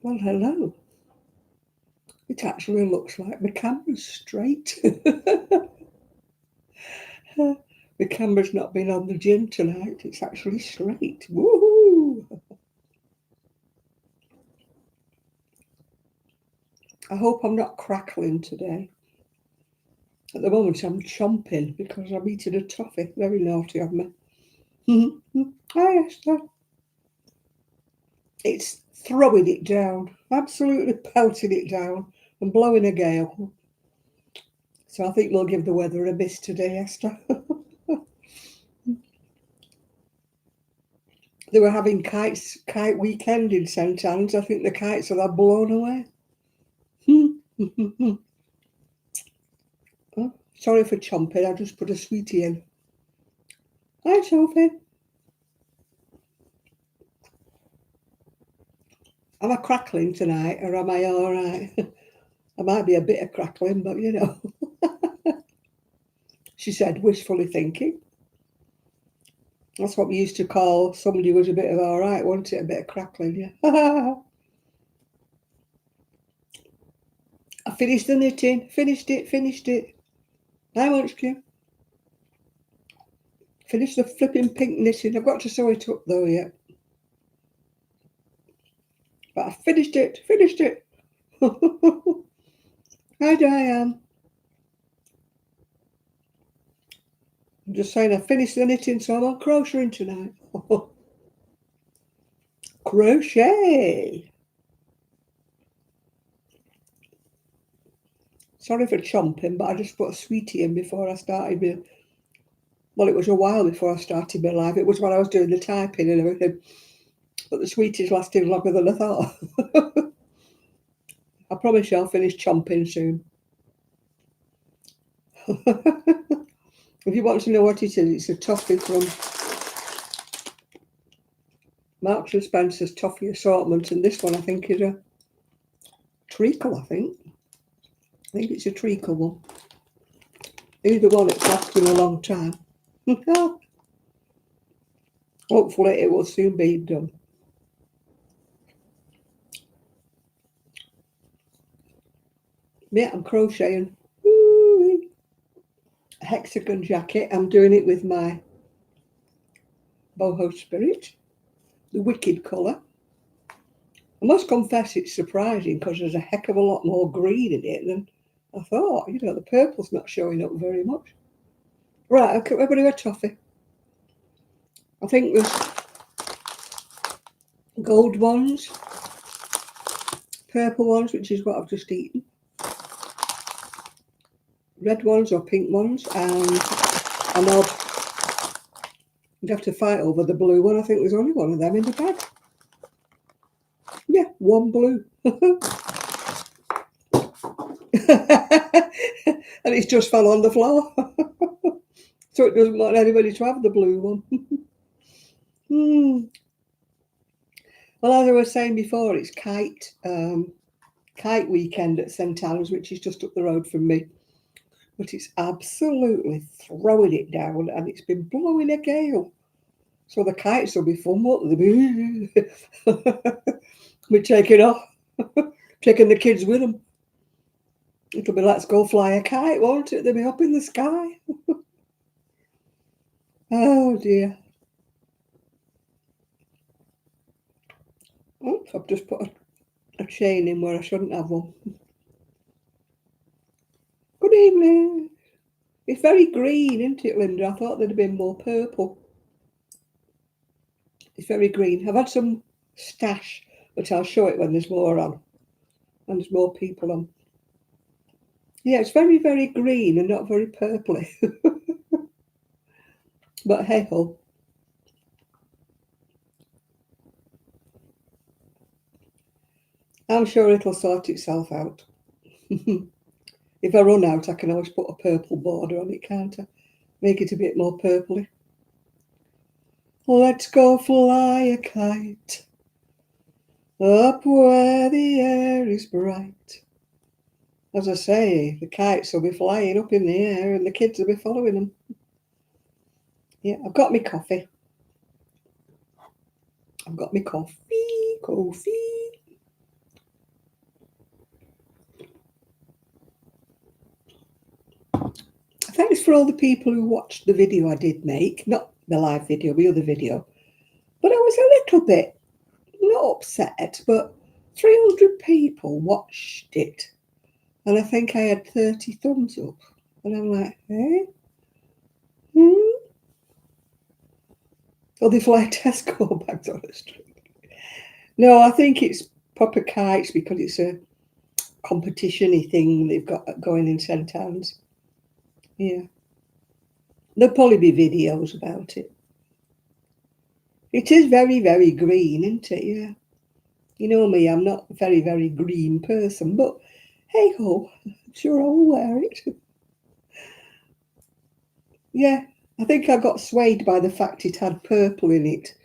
Well, hello. It actually looks like the camera's straight. The camera's not been on the gym tonight. It's actually straight. Woohoo! I hope I'm not crackling today. At the moment, I'm chomping because I'm eating a toffee. Very naughty of me. Hi, Esther. It's throwing it down. Absolutely pelting it down and blowing a gale. So I think we'll give the weather a miss today, Esther. They were having kite weekend in St Anne's. I think the kites are blown away. Oh, sorry for chomping. I just put a sweetie in. Hi, Sophie. Am I crackling tonight, or am I all right? I might be a bit of crackling, but you know. She said, wishfully thinking. That's what we used to call somebody who was a bit of all right, wasn't it? A bit of crackling, yeah. I finished the knitting. Finished it. Hi, Munchkin. Finished the flipping pink knitting. I've got to sew it up though yet. But I finished it. Hi, Diane. I'm just saying I finished the knitting, so I'm on crocheting tonight. Crochet. Sorry for chomping, but I just put a sweetie in before I started. Well, it was a while before I started my live. It was when I was doing the typing and everything. But the sweeties lasted longer than I thought. I promise you I'll finish chomping soon. If you want to know what it is, it's a toffee from Marks and Spencer's toffee assortment, and this one I think is a treacle. I think it's a treacle one. Either one, it's lasting a long time. Hopefully it will soon be done. Yeah, I'm crocheting. Woo-wee. A hexagon jacket. I'm doing it with my Boho Spirit, the wicked colour. I must confess it's surprising because there's a heck of a lot more green in it than I thought. You know, the purple's not showing up very much. Right, okay, we're going to go toffee. I think there's gold ones, purple ones, which is what I've just eaten, red ones or pink ones, and an odd. You'd have to fight over the blue one. I think there's only one of them in the bag. Yeah, one blue. And it's just fell on the floor. So it doesn't want anybody to have the blue one. Well, as I was saying before, it's kite weekend at St Anne's, which is just up the road from me. But it's absolutely throwing it down, and it's been blowing a gale. So the kites will be fun, won't they? We're taking off, taking the kids with them. It'll be let's go fly a kite, won't it? They'll be up in the sky. Oh dear. Oops, I've just put a chain in where I shouldn't have one. Good evening. It's very green, isn't it, Linda? I thought there'd have been more purple. It's very green. I've had some stash, but I'll show it when there's more on. And there's more people on. Yeah, it's very, very green and not very purpley. But hey ho. I'm sure it'll sort itself out. If I run out, I can always put a purple border on it, can't I? Make it a bit more purpley. Let's go fly a kite up where the air is bright. As I say, the kites will be flying up in the air and the kids will be following them. Yeah, I've got my coffee. thanks for all the people who watched the video I did make, not the live video, the other video. But I was a little bit, not upset, but 300 people watched it. And I think I had 30 thumbs up. And I'm like, hey? Or they fly Tesco bags on the street. No, I think it's proper kites because it's a competition-y thing they've got going in St Anne's. Yeah. There'll probably be videos about it. It is very, very green, isn't it? Yeah. You know me, I'm not a very, very green person, but hey ho, I'm sure I'll wear it. Yeah, I think I got swayed by the fact it had purple in it.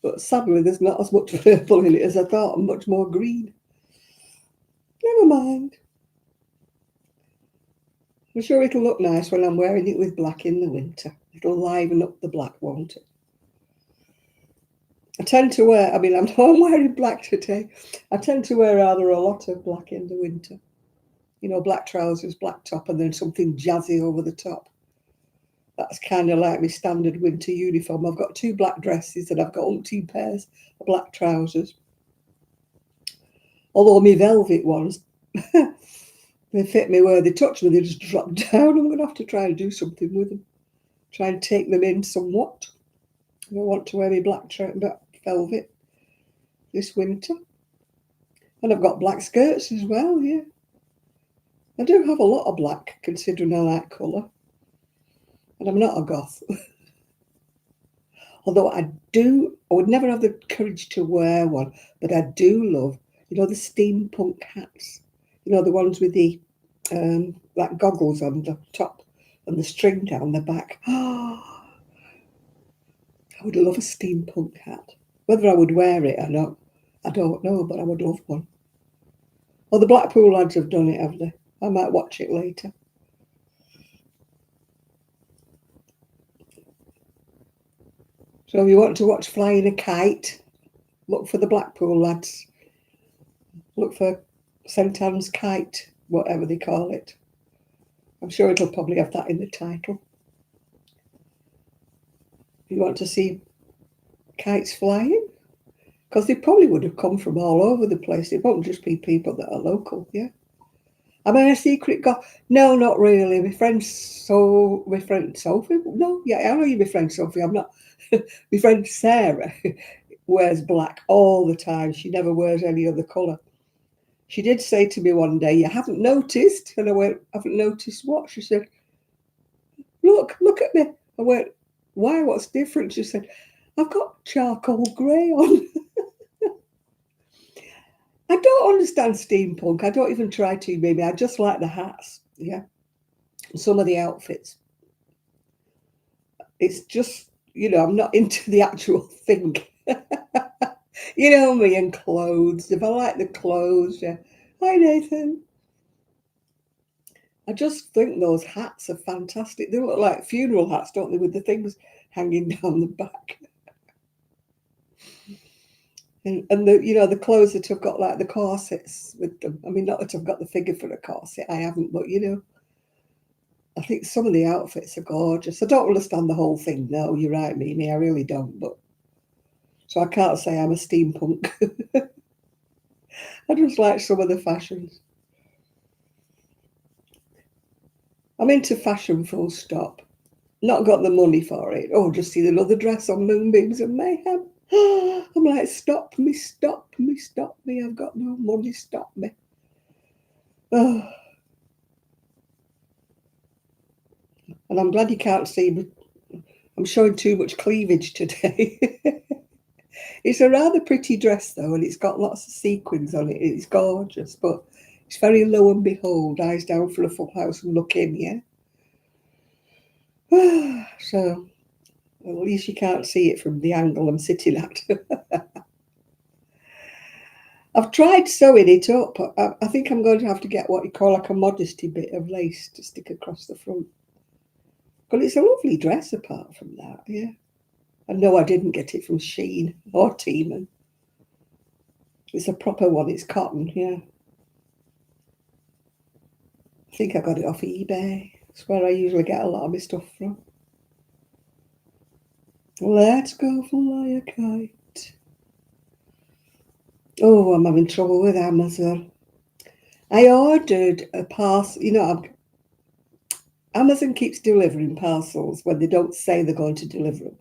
But sadly, there's not as much purple in it as I thought, and much more green. Never mind. I'm sure it'll look nice when I'm wearing it with black in the winter. It'll liven up the black, won't it? I tend to wear, I'm wearing black today. I tend to wear rather a lot of black in the winter. You know, black trousers, black top, and then something jazzy over the top. That's kind of like my standard winter uniform. I've got 2 black dresses and I've got umpteen pairs of black trousers. Although my velvet ones, they fit me where they touch me, they just drop down. I'm going to have to try and do something with them. Try and take them in somewhat. I want to wear my black velvet this winter. And I've got black skirts as well, yeah. I do have a lot of black, considering I like colour. And I'm not a goth. Although I would never have the courage to wear one, but I do love, you know, the steampunk hats. You know, the ones with the like goggles on the top and the string down the back. Oh, I would love a steampunk hat. Whether I would wear it or not, I don't know, but I would love one. Well, the Blackpool lads have done it, have they? I might watch it later. So if you want to watch flying a kite, look for the Blackpool lads. Look for St Anne's kite, whatever they call it. I'm sure it'll probably have that in the title. If you want to see kites flying, because they probably would have come from all over the place. It won't just be people that are local, yeah. Am I a secret goth? No, not really. My friend Sophie. No, yeah, I know you're my friend Sophie. I'm not. My friend Sarah wears black all the time. She never wears any other colour. She did say to me one day, "You haven't noticed?" And I went, "Haven't noticed what?" She said, look at me." I went, "Why? What's different?" She said, "I've got charcoal grey on." I don't understand steampunk. I don't even try to, maybe. I just like the hats, yeah. Some of the outfits. It's just, you know, I'm not into the actual thing. You know me and clothes. If I like the clothes, yeah. Hi, Nathan. I just think those hats are fantastic. They look like funeral hats, don't they, with the things hanging down the back. And the, you know, the clothes that have got like the corsets with them. I mean, not that I've got the figure for a corset, I haven't, but you know, I think some of the outfits are gorgeous. I don't understand the whole thing, no, you're right, Mimi, I really don't, but so I can't say I'm a steampunk. I just like some of the fashions. I'm into fashion, full stop. Not got the money for it. Oh, just see another dress on Moonbeams and Mayhem. I'm like, stop me, stop me, stop me. I've got no money, stop me. Oh. And I'm glad you can't see me. I'm showing too much cleavage today. It's a rather pretty dress, though, and it's got lots of sequins on it. It's gorgeous, but it's very low and behold. Eyes down for a full house and look in, yeah? So, at least you can't see it from the angle I'm sitting at. I've tried sewing it up. I think I'm going to have to get what you call like a modesty bit of lace to stick across the front. But it's a lovely dress apart from that, yeah. And no, I didn't get it from Shein or Tiemann. It's a proper one, it's cotton, yeah. I think I got it off eBay. That's where I usually get a lot of my stuff from. Let's go fly a kite. Oh, I'm having trouble with Amazon. I ordered a parcel. You know, Amazon keeps delivering parcels when they don't say they're going to deliver them.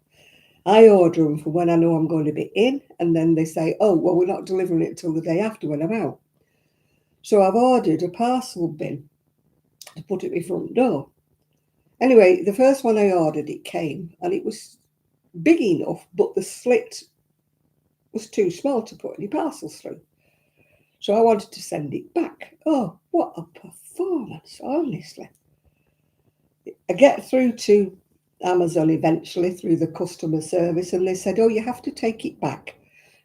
I order them for when I know I'm going to be in, and then they say, oh, well, we're not delivering it until the day after when I'm out. So I've ordered a parcel bin to put at my front door. Anyway, the first one I ordered, it came, and it was big enough, but the slit was too small to put any parcels through. So I wanted to send it back. Oh, what a performance, honestly. I get through to Amazon eventually through the customer service, and they said, oh, you have to take it back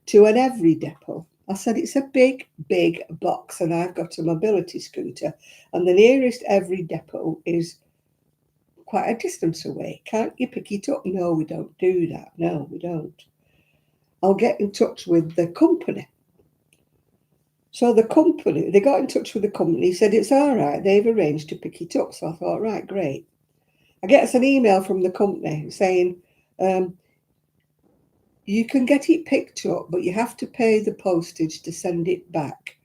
to an Every depot. I said, it's a big, big box, and I've got a mobility scooter, and the nearest Every depot is quite a distance away. Can't you pick it up? No, we don't do that. No, we don't. I'll get in touch with the company. So the company, they got in touch with the company, said it's all right, they've arranged to pick it up. So I thought, right, great. I get an email from the company saying, you can get it picked up, but you have to pay the postage to send it back.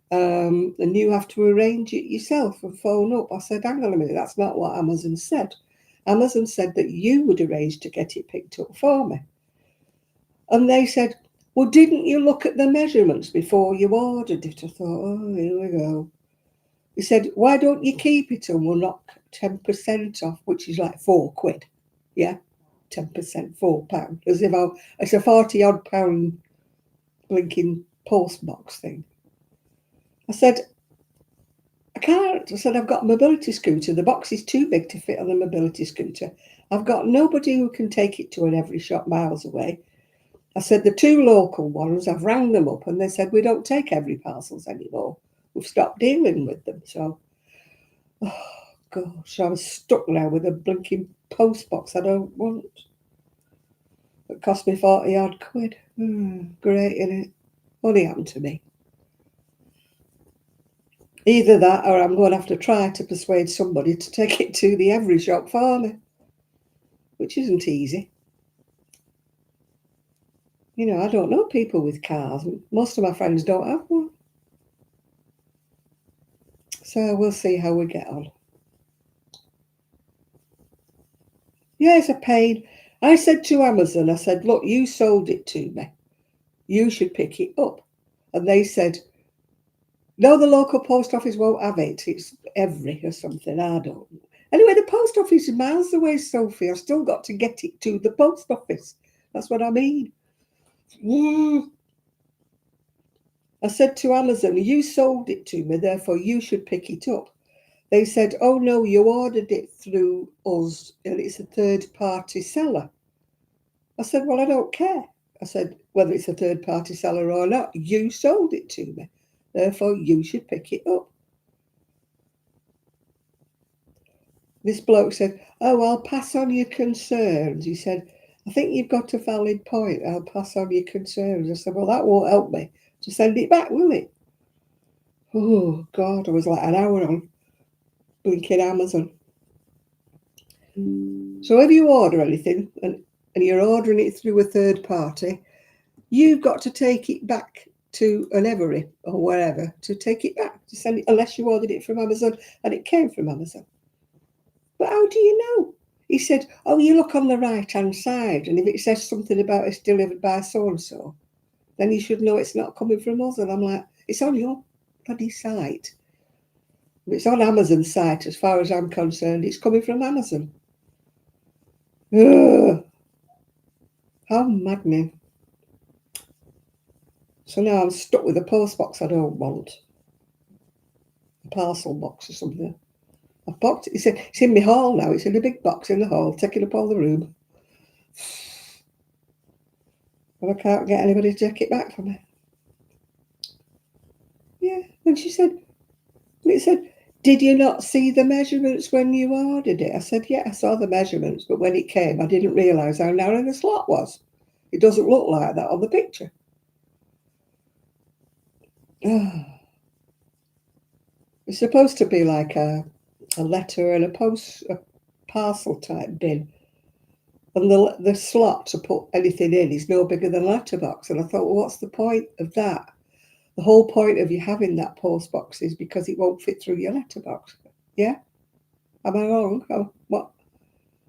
And you have to arrange it yourself and phone up. I said, hang on a minute, that's not what Amazon said. Amazon said that you would arrange to get it picked up for me. And they said, well, didn't you look at the measurements before you ordered it? I thought, oh, here we go. He said, why don't you keep it and we'll knock 10% off, which is like £4. Yeah, 10%, £4. As if it's a 40 odd pound blinking post box thing. I said, I can't. I said, I've got a mobility scooter. The box is too big to fit on the mobility scooter. I've got nobody who can take it to an Every shop miles away. I said, the two local ones, I've rang them up and they said, we don't take Every parcels anymore. We've stopped dealing with them. So, oh gosh, I'm stuck now with a blinking post box I don't want. It cost me 40 odd quid. Great, innit? Only happened to me. Either that or I'm going to have to try to persuade somebody to take it to the Every shop for me, which isn't easy. You know, I don't know people with cars. Most of my friends don't have one. So we'll see how we get on. Yeah, it's a pain. I said to Amazon, I said, look, you sold it to me. You should pick it up. And they said, no, the local post office won't have it. It's Every or something. I don't know. Anyway, the post office is miles away, Sophie. I've still got to get it to the post office. That's what I mean. I said to Amazon, you sold it to me, therefore you should pick it up. They said, oh no, you ordered it through us and it's a third-party seller. I said, well, I don't care. I said, whether it's a third-party seller or not, you sold it to me. Therefore, you should pick it up. This bloke said, oh, I'll pass on your concerns. He said, I think you've got a valid point. I'll pass on your concerns. I said, well, that won't help me to send it back, will it? Oh, God, I was like an hour on blinking Amazon. So if you order anything and you're ordering it through a third party, you've got to take it back to an Every or wherever to take it back, to send it, unless you ordered it from Amazon and it came from Amazon. But how do you know? He said, oh, you look on the right-hand side, and if it says something about it's delivered by so-and-so, then you should know it's not coming from us. And I'm like, it's on your bloody site. If it's on Amazon's site, as far as I'm concerned, it's coming from Amazon. Ugh. How maddening. So now I'm stuck with a post box I don't want. A parcel box or something. I've boxed it. It's in my hall now. It's in a big box in the hall, taking up all the room. And I can't get anybody to take it back for me. Yeah. And she said, it said, did you not see the measurements when you ordered it? I said, yeah, I saw the measurements, but when it came, I didn't realise how narrow the slot was. It doesn't look like that on the picture. Oh. It's supposed to be like a a letter and a parcel type bin. And the slot to put anything in is no bigger than a letterbox. And I thought, well, what's the point of that? The whole point of you having that post box is because it won't fit through your letterbox. Yeah? Am I wrong? Oh, what?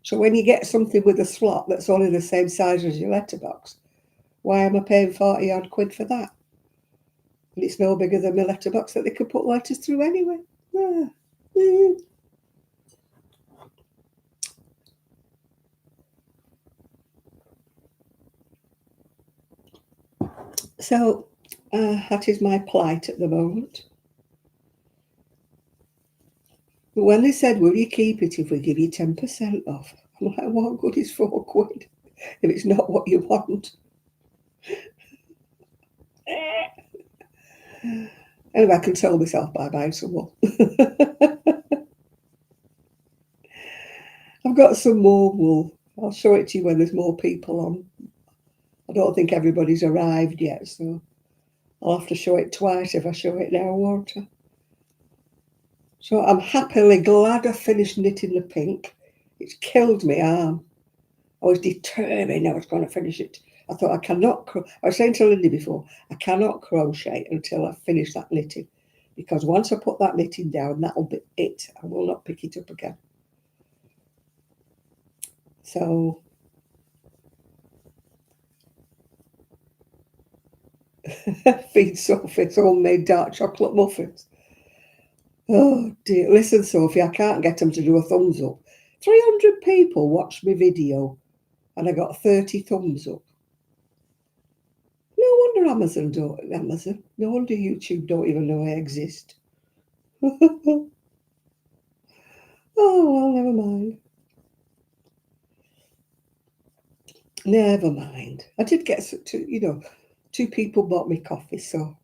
So when you get something with a slot that's only the same size as your letterbox, why am I paying 40 odd quid for that? And it's no bigger than my letterbox that they could put letters through anyway. So that is my plight at the moment. But when they said, will you keep it if we give you 10% off? I'm like, what good is 4 quid if it's not what you want? Anyway, I can tell myself by buying some more. I've got some more wool. I'll show it to you when there's more people on. I don't think everybody's arrived yet, so I'll have to show it twice if I show it now, won't I? So I'm happily glad I finished knitting the pink. It's killed my arm. I was determined I was going to finish it. I thought I was saying to Lindy before, I cannot crochet until I finish that knitting. Because once I put that knitting down, that'll be it. I will not pick it up again. So feed Sophie's homemade dark chocolate muffins. Oh dear. Listen, Sophie, I can't get them to do a thumbs up. 300 people watched my video and I got 30 thumbs up. No wonder Amazon. No wonder YouTube don't even know I exist. Oh, well, never mind. Never mind. I did get two people bought me coffee, so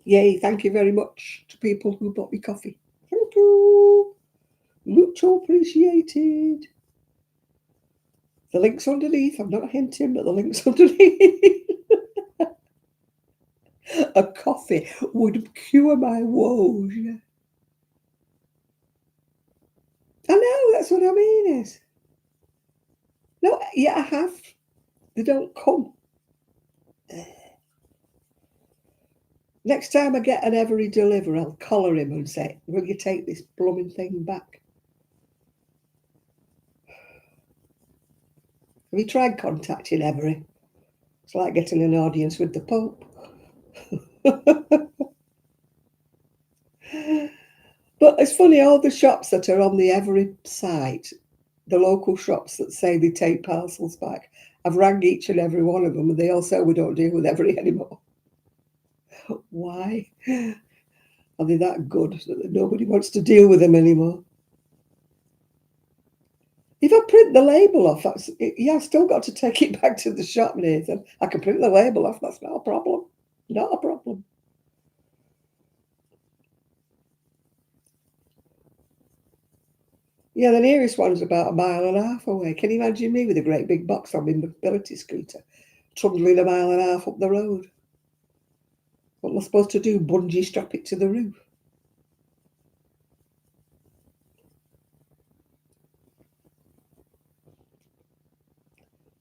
yay, thank you very much to people who bought me coffee. Thank you. Mucho appreciated. The link's underneath. I'm not hinting, but the link's underneath. A coffee would cure my woes. I know, that's what I mean is. No, yeah, I have. They don't come. Next time I get an Every Deliver, I'll collar him and say, will you take this blooming thing back? Have you tried contacting Every? It's like getting an audience with the Pope. But it's funny, all the shops that are on the Every site, the local shops that say they take parcels back, I've rang each and every one of them and they all say we don't deal with Every anymore. Why? Are they that good that nobody wants to deal with them anymore? If I print the label off, I've still got to take it back to the shop, Nathan. I can print the label off, that's not a problem. Not a problem. Yeah, the nearest one's about 1.5 miles away. Can you imagine me with a great big box on my mobility scooter, trundling 1.5 miles up the road? What am I supposed to do? Bungee strap it to the roof?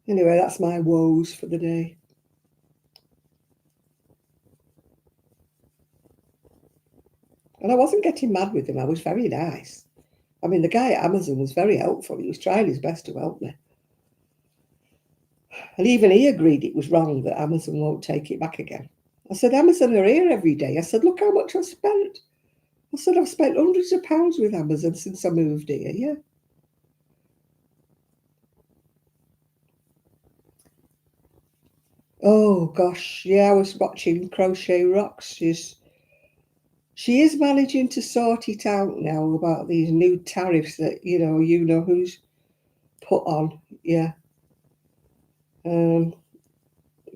Anyway, that's my woes for the day. And I wasn't getting mad with him. I was very nice. I mean, the guy at Amazon was very helpful. He was trying his best to help me. And even he agreed it was wrong that Amazon won't take it back again. I said, Amazon are here every day. I said, look how much I've spent. I said, I've spent hundreds of pounds with Amazon since I moved here, yeah. Oh, gosh, yeah, I was watching Crochet Rocks. She is managing to sort it out now about these new tariffs that, you know who's put on, yeah.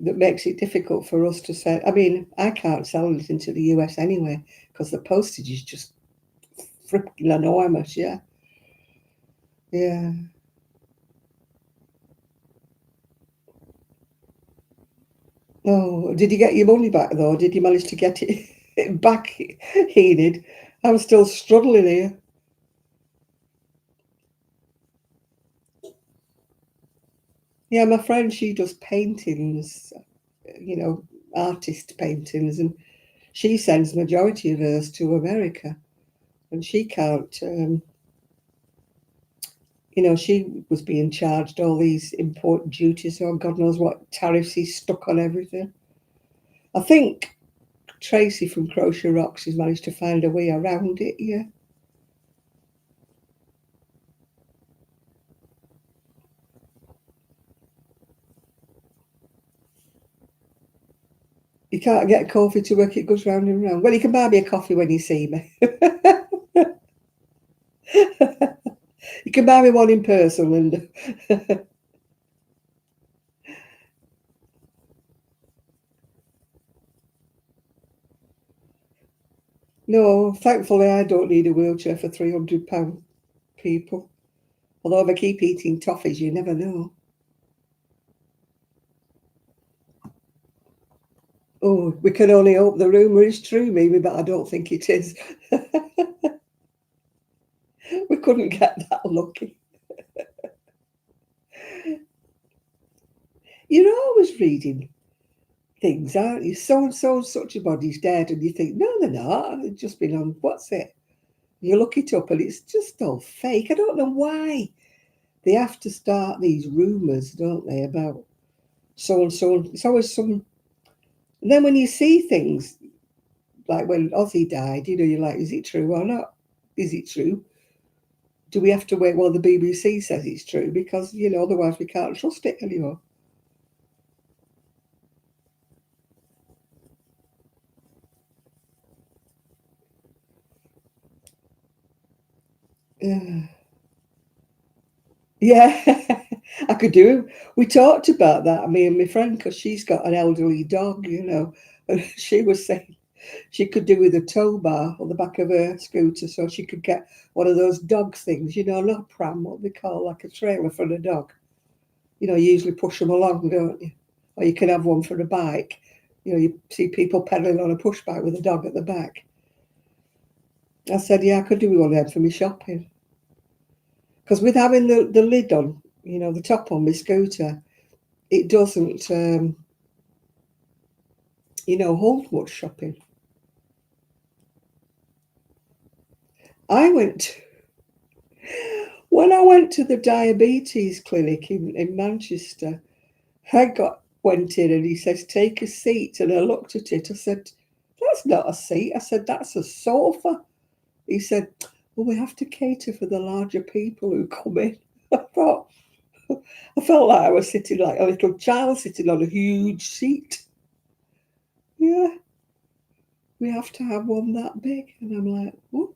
That makes it difficult for us to sell. I mean, I can't sell anything to the US anyway because the postage is just freaking enormous, yeah. Yeah. Oh, did you get your money back though? Did you manage to get it back, Enid? I'm still struggling here. Yeah, my friend, she does paintings, you know, artist paintings, and she sends majority of hers to America, and she can't. You know, she was being charged all these import duties or God knows what tariffs he's stuck on everything. I think Tracy from Crochet Rocks has managed to find a way around it, yeah. You can't get coffee to work, it goes round and round. Well, you can buy me a coffee when you see me. You can buy me one in person, Linda. No, thankfully I don't need a wheelchair for £300 people. Although if I keep eating toffees, you never know. Oh, we can only hope the rumour is true, maybe, but I don't think it is. We couldn't get that lucky. You're always reading things, aren't you? So and so, such a body's dead, and you think, no, they're not. They've just been on, what's it? You look it up, and it's just all fake. I don't know why they have to start these rumours, don't they, about so and so. It's always some. And then when you see things, like when Ozzy died, you know, you're like, is it true or not? Is it true? Do we have to wait while the BBC says it's true? Because, you know, otherwise we can't trust it anymore. Yeah. Yeah, I could do. We talked about that, me and my friend, because she's got an elderly dog, you know, and she was saying she could do with a tow bar on the back of her scooter so she could get one of those dog things, you know, not a pram, what they call like a trailer for the dog. You know, you usually push them along, don't you? Or you can have one for a bike. You know, you see people pedaling on a push bike with a dog at the back. I said, yeah, I could do with one of them for me shopping. Because with having the lid on, you know, the top on my scooter, it doesn't, you know, hold much shopping. I went, when I went to the diabetes clinic in Manchester, went in and he says, take a seat. And I looked at it. I said, that's not a seat. I said, that's a sofa. He said, well, we have to cater for the larger people who come in. I thought, I felt like I was sitting like a little child sitting on a huge seat. Yeah, we have to have one that big. And I'm like, what?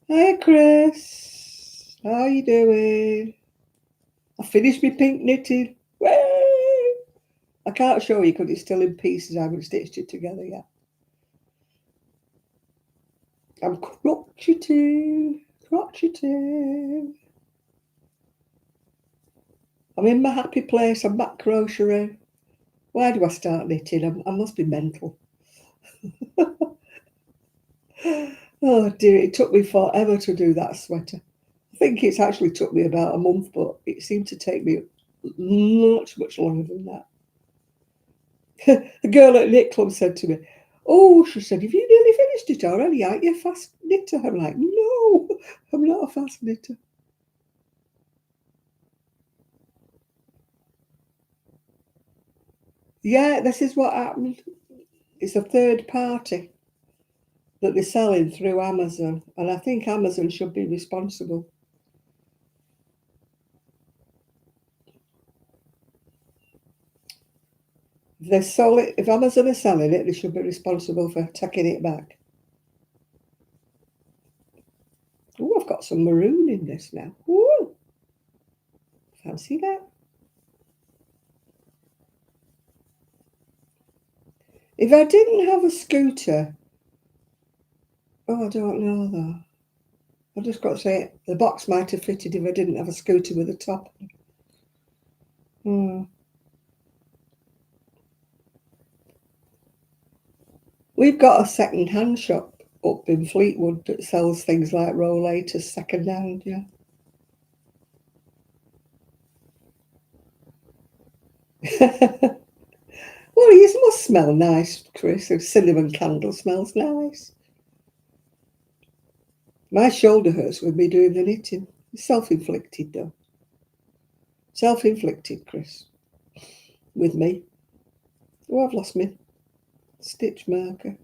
Hey, Chris. How you doing? I finished my pink knitting. Whee! I can't show you because it's still in pieces. I haven't stitched it together yet. I'm crocheting, crocheting. I'm in my happy place. I'm back crocheting. Why do I start knitting? I must be mental. Oh dear, it took me forever to do that sweater. I think it's actually took me about a month, but it seemed to take me much, much longer than that. The girl at Knit Club said to me, oh, she said, have you nearly finished it already? Aren't you a fast knitter? I'm like, no, I'm not a fast knitter. Yeah, this is what happened. It's a third party that they're selling through Amazon, and I think Amazon should be responsible. If Amazon are selling it, they should be responsible for taking it back. Oh, I've got some maroon in this now. Ooh, fancy that. If I didn't have a scooter, oh, I don't know though. I've just got to say, the box might have fitted if I didn't have a scooter with a top. Hmm. We've got a second-hand shop up in Fleetwood that sells things like rollators second hand, yeah. Well, it must smell nice, Chris. A cinnamon candle smells nice. My shoulder hurts with me doing the knitting. It's self-inflicted, though. Self-inflicted, Chris. With me. Oh, I've lost my stitch marker.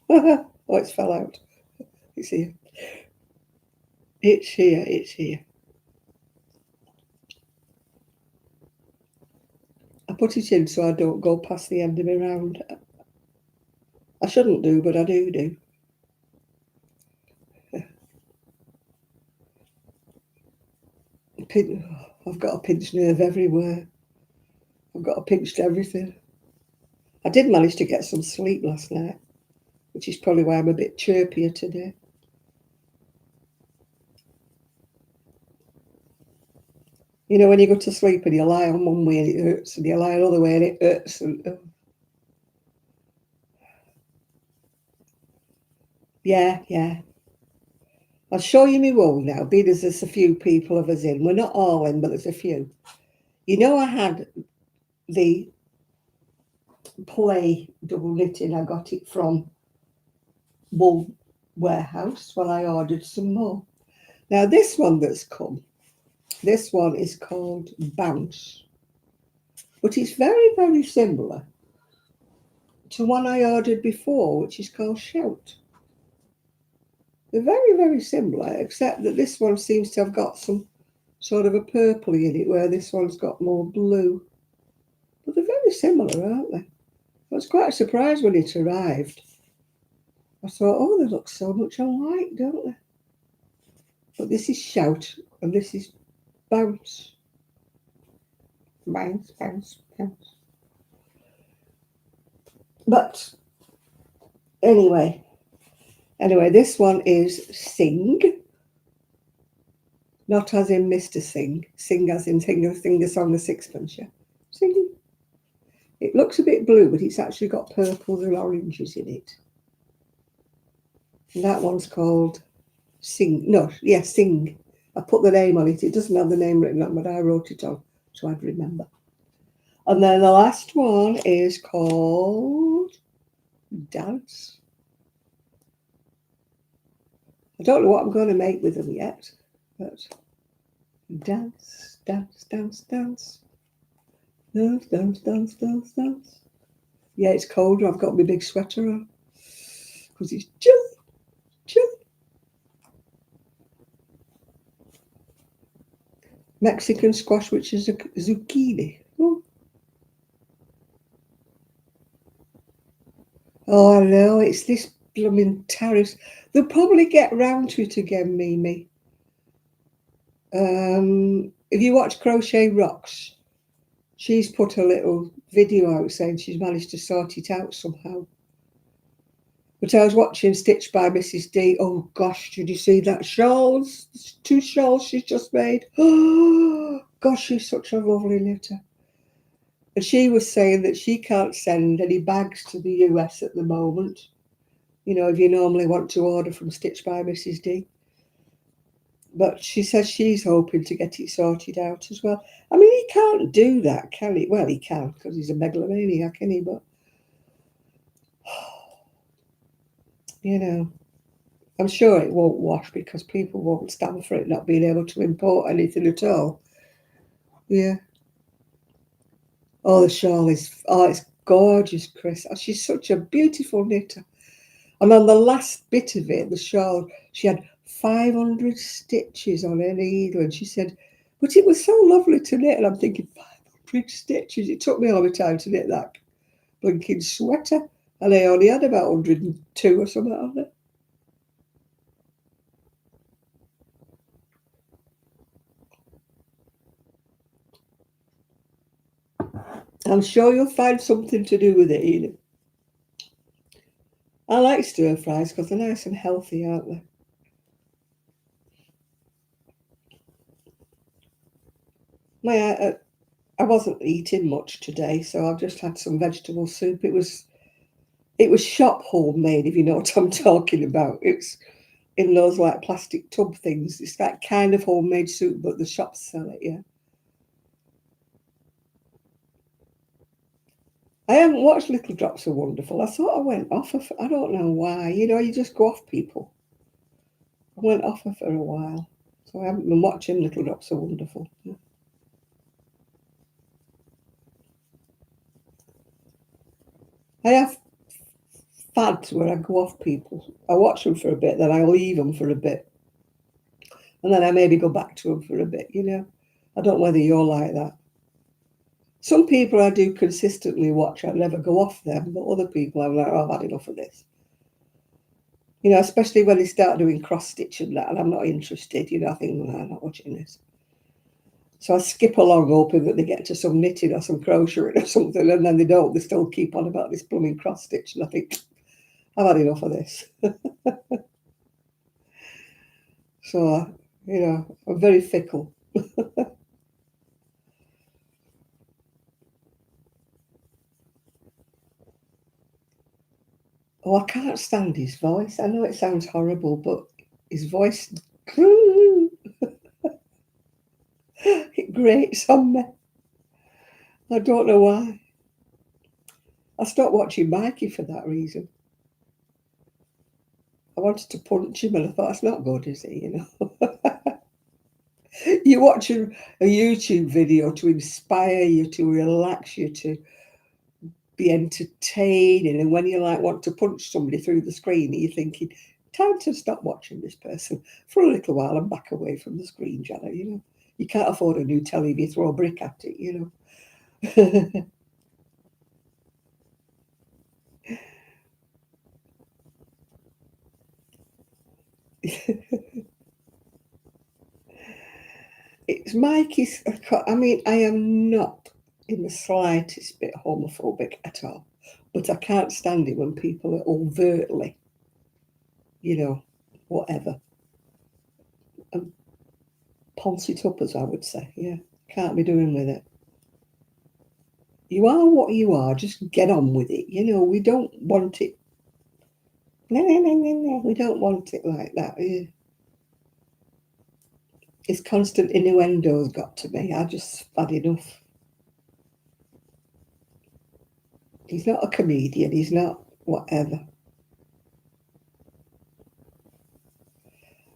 Oh, it's fell out. It's here. It's here. It's here. I put it in so I don't go past the end of my round. I shouldn't do, but I do. I've got a pinched nerve everywhere. I've got a pinched everything. I did manage to get some sleep last night, which is probably why I'm a bit chirpier today. You know, when you go to sleep and you lie on one way and it hurts, and you lie another way and it hurts. And yeah. I'll show you my wool now, being as there's a few people of us in. We're not all in, but there's a few. You know, I had the play double knitting. I got it from Wool Warehouse. Well, I ordered some more. Now, this one that's come, this one is called Bounce. But it's very, very similar to one I ordered before, which is called Shout. They're very, very similar, except that this one seems to have got some sort of a purpley in it, where this one's got more blue. But they're very similar, aren't they? I was quite surprised when it arrived. I thought, oh, they look so much alike, don't they? But this is Shout, and this is Bounce. Bounce, bounce, bounce. But anyway, this one is Sing. Not as in Mr. Sing. Sing as in sing a song of sixpence, yeah. Sing. It looks a bit blue, but it's actually got purples and oranges in it. And that one's called Sing. No, yeah, Sing. I put the name on it. It doesn't have the name written on, but I wrote it on so I'd remember. And then the last one is called Dance. I don't know what I'm going to make with them yet, but dance, dance, dance, dance. Dance, dance, dance, dance, dance. Yeah, it's colder. I've got my big sweater on because it's chilly. Mexican squash, which is a zucchini. Oh, I know. It's this blooming tariffs. They'll probably get round to it again, Mimi. If you watch Crochet Rocks, she's put a little video out saying she's managed to sort it out somehow. But I was watching Stitched by Mrs. D. Oh gosh, did you see that shawls? 2 shawls she's just made. Oh gosh, she's such a lovely knitter. And she was saying that she can't send any bags to the US at the moment. You know, if you normally want to order from Stitched by Mrs. D. But she says she's hoping to get it sorted out as well. I mean, he can't do that, can he? Well, he can, because he's a megalomaniac, isn't he? But, you know, I'm sure it won't wash because people won't stand for it not being able to import anything at all. Yeah. Oh, the shawl is, it's gorgeous, Chris. Oh, she's such a beautiful knitter. And on the last bit of it, the shawl, she had 500 stitches on her needle. And she said, but it was so lovely to knit. And I'm thinking, 500 stitches. It took me all the time to knit that blinking sweater. And I only had about 102 or something on it. I'm sure you'll find something to do with it, Edith. I like stir fries because they're nice and healthy, aren't they? I wasn't eating much today, so I've just had some vegetable soup. It was It was shop homemade, if you know what I'm talking about. It's in those like plastic tub things. It's that kind of homemade soup, but the shops sell it, yeah. I haven't watched Little Drops of Wonderful. I sort of went off of, I don't know why. You know, you just go off people. I went off her for a while. So I haven't been watching Little Drops of Wonderful. Yeah. I have fads where I go off people. I watch them for a bit, then I leave them for a bit. And then I maybe go back to them for a bit, you know. I don't know whether you're like that. Some people I do consistently watch, I never go off them, but other people I'm like, oh, I've had enough of this. You know, especially when they start doing cross stitch and that, and I'm not interested, you know, I think, no, I'm not watching this. So I skip along hoping that they get to some knitting or some crocheting or something, and then they don't. They still keep on about this blooming cross stitch, and I think, I've had enough of this. So, you know, I'm very fickle. Oh, I can't stand his voice. I know it sounds horrible, but his voice, it grates on me. I don't know why. I stopped watching Mikey for that reason. I wanted to punch him, and I thought, it's not good, is it? You know, you watch a YouTube video to inspire you, to relax you, to be entertaining, and when you like want to punch somebody through the screen, you're thinking, time to stop watching this person for a little while and back away from the screen, Janet. You know, you can't afford a new telly if you throw a brick at it. You know. It's Mikey's. I mean, I am not in the slightest bit homophobic at all, but I can't stand it when people are overtly, you know, whatever, and ponce it up, as I would say. Yeah, can't be doing with it. You are what you are. Just get on with it. You know, we don't want it. No, no, no, no, no. We don't want it like that. Yeah. His constant innuendos got to me. I just had enough. He's not a comedian. He's not whatever.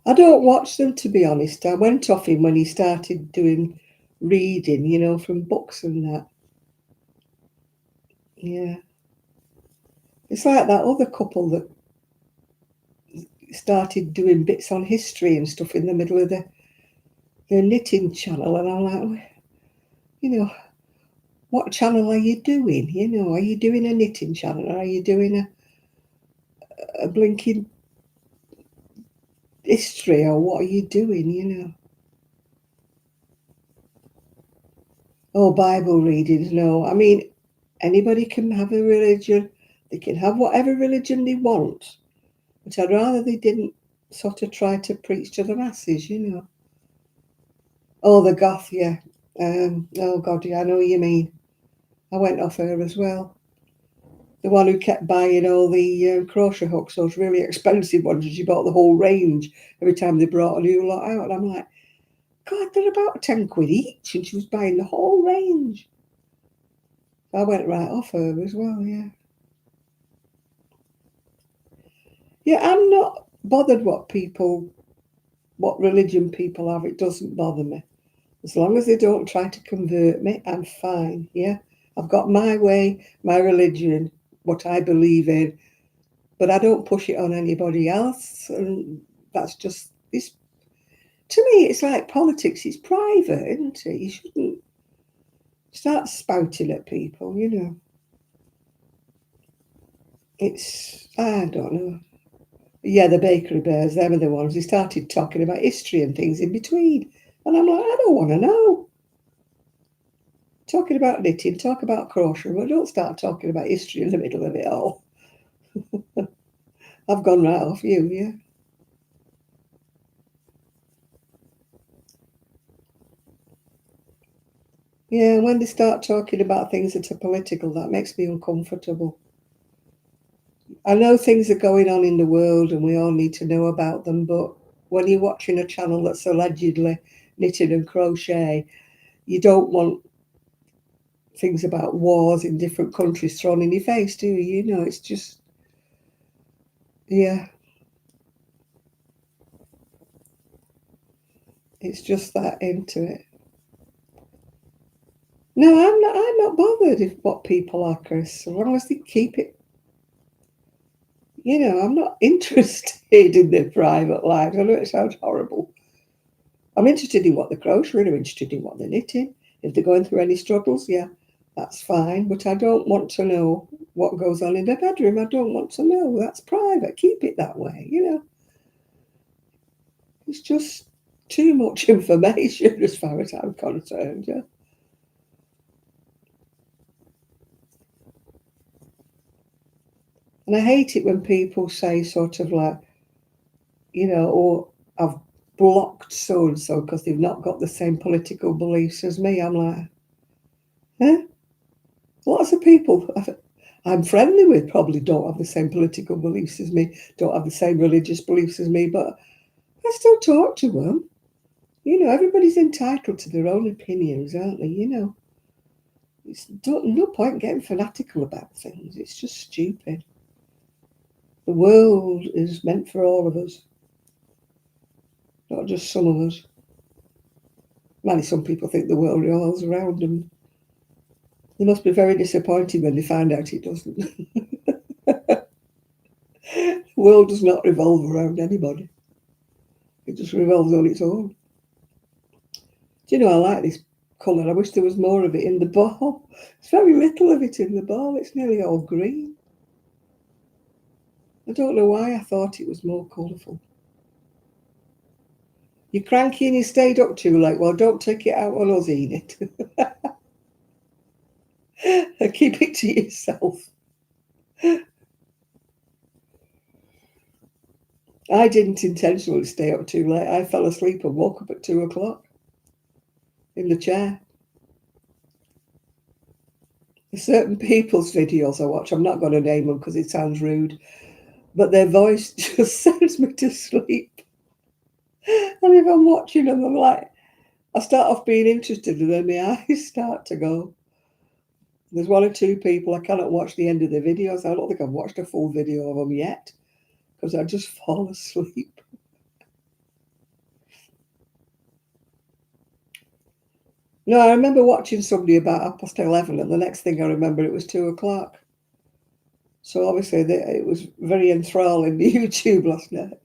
I don't watch them, to be honest. I went off him when he started doing reading, you know, from books and that. Yeah. It's like that other couple that started doing bits on history and stuff in the middle of their knitting channel. And I'm like, you know, what channel are you doing? You know, are you doing a knitting channel, or are you doing a blinking history, or what are you doing, you know? Oh, Bible readings, no. I mean, anybody can have a religion. They can have whatever religion they want. But I'd rather they didn't sort of try to preach to the masses, you know. Oh, the goth, yeah. Oh, God, yeah, I know what you mean. I went off her as well. The one who kept buying all the crochet hooks, those really expensive ones, and she bought the whole range every time they brought a new lot out. And I'm like, God, they're about 10 quid each. And she was buying the whole range. I went right off her as well, yeah. Yeah, I'm not bothered what religion people have. It doesn't bother me. As long as they don't try to convert me, I'm fine, yeah. I've got my way, my religion, what I believe in, but I don't push it on anybody else. And that's just, it's, to me, it's like politics. It's private, isn't it? You shouldn't start spouting at people, you know. It's, I don't know. Yeah, the bakery bears, them are the ones who started talking about history and things in between. And I'm like, I don't want to know. Talking about knitting, talk about crochet, but don't start talking about history in the middle of it all. I've gone right off you, yeah. Yeah, when they start talking about things that are political, that makes me uncomfortable. I know things are going on in the world and we all need to know about them, but when you're watching a channel that's allegedly knitting and crochet, you don't want things about wars in different countries thrown in your face, do you? You know, it's just, yeah, it's just that into it. No, I'm not bothered if what people are, Chris, as long as they keep it. You know, I'm not interested in their private lives. I know it sounds horrible. I'm interested in what they're crocheting. I'm interested in what they're knitting. If they're going through any struggles, yeah, that's fine. But I don't want to know what goes on in their bedroom. I don't want to know. That's private. Keep it that way. You know, it's just too much information as far as I'm concerned. Yeah. And I hate it when people say sort of like, you know, or I've blocked so and so because they've not got the same political beliefs as me. I'm like, huh? Lots of people I'm friendly with probably don't have the same political beliefs as me, don't have the same religious beliefs as me, but I still talk to them. You know, everybody's entitled to their own opinions, aren't they? You know, it's no point getting fanatical about things. It's just stupid. The world is meant for all of us, not just some of us. Maybe some people think the world revolves around them. They must be very disappointed when they find out it doesn't. The world does not revolve around anybody. It just revolves on its own. Do you know, I like this colour. I wish there was more of it in the ball. There's very little of it in the ball. It's nearly all green. I don't know why I thought it was more colourful. You're cranky and you stayed up too late. Well, don't take it out on us, Enid. Keep it to yourself. I didn't intentionally stay up too late. I fell asleep and woke up at 2 o'clock in the chair. There's certain people's videos I watch. I'm not going to name them because it sounds rude, but their voice just sends me to sleep. And if I'm watching them, I'm like, I start off being interested and then my eyes start to go. There's one or two people I cannot watch the end of their videos. I don't think I've watched a full video of them yet because I just fall asleep. No, I remember watching somebody about 11:30 and the next thing I remember it was 2 o'clock. So obviously it was very enthralling, the YouTube last night.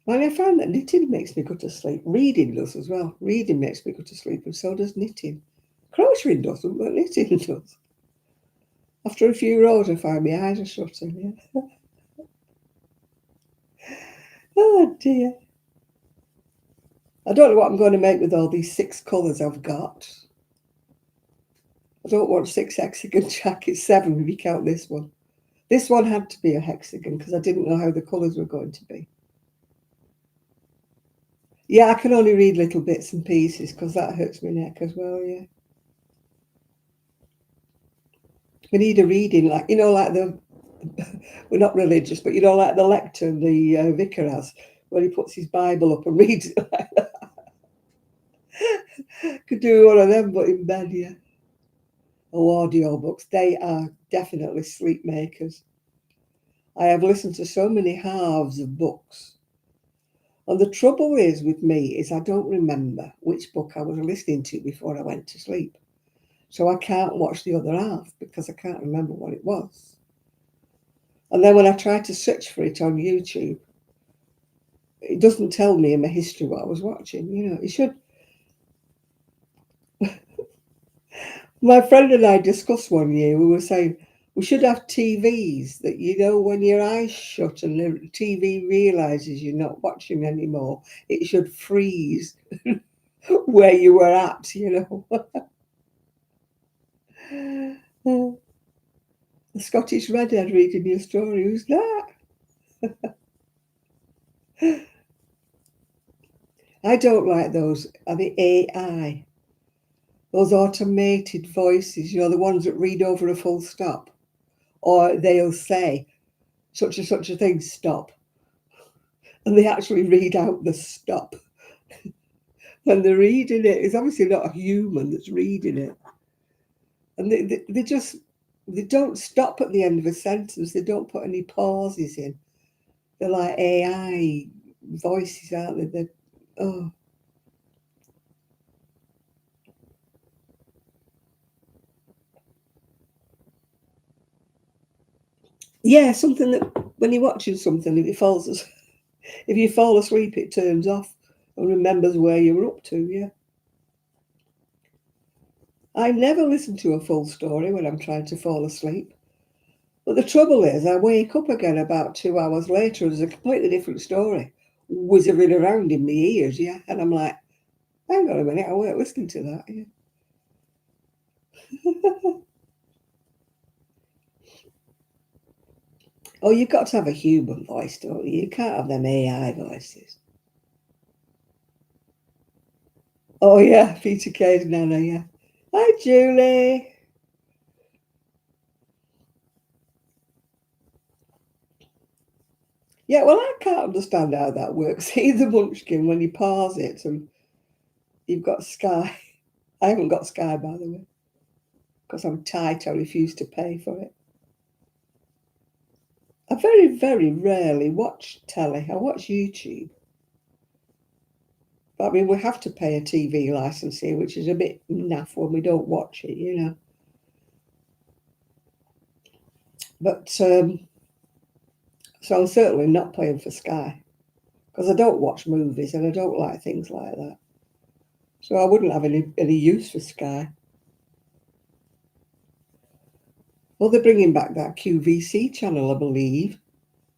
And I find that knitting makes me go to sleep. Reading does as well. Reading makes me go to sleep, and so does knitting. Crocheting doesn't, but knitting does. After a few rows, I find my eyes are shutting. Yeah. Oh dear. I don't know what I'm going to make with all these 6 colours I've got. I don't want 6 hexagon jackets, 7 if you count this one. This one had to be a hexagon because I didn't know how the colours were going to be. Yeah, I can only read little bits and pieces because that hurts my neck as well, yeah. We need a reading, like, you know, like we're not religious, but you know, like the lectern the vicar has, where he puts his Bible up and reads it like that. Could do one of them, but in bed, yeah. Oh, audio books, they are definitely sleep makers. I have listened to so many halves of books. And the trouble is with me is I don't remember which book I was listening to before I went to sleep. So I can't watch the other half because I can't remember what it was. And then when I try to search for it on YouTube, it doesn't tell me in my history what I was watching. You know, it should. My friend and I discussed one year, we were saying we should have TVs that, you know, when your eyes shut and the TV realizes you're not watching anymore, it should freeze where you were at, you know. The Scottish Redhead reading your story, who's that? I don't like those. Are the AI? Those automated voices, the ones that read over a full stop. Or they'll say, such and such a thing, stop. And they actually read out the stop. When they're reading it, it's obviously not a human that's reading it. And they don't stop at the end of a sentence. They don't put any pauses in. They're like AI voices, aren't they? Oh. Yeah, something that when you're watching something, if you fall asleep, it turns off and remembers where you were up to. Yeah. I never listen to a full story when I'm trying to fall asleep. But the trouble is, I wake up again about 2 hours later and there's a completely different story whizzing around in my ears, yeah. And I'm like, hang on a minute, I weren't listening to that. Yeah. Oh, you've got to have a human voice, don't you? You can't have them AI voices. Oh, yeah, Peter Kay's Nana, yeah. Hi, Julie. Yeah, well, I can't understand how that works either, Munchkin, when you pause it and you've got Sky. I haven't got Sky, by the way, because I'm tight. I refuse to pay for it. I very, very rarely watch telly. I watch YouTube. But I mean, we have to pay a TV license here, which is a bit naff when we don't watch it. But so I'm certainly not paying for Sky because I don't watch movies and I don't like things like that. So I wouldn't have any use for Sky. Well, they're bringing back that QVC channel, I believe.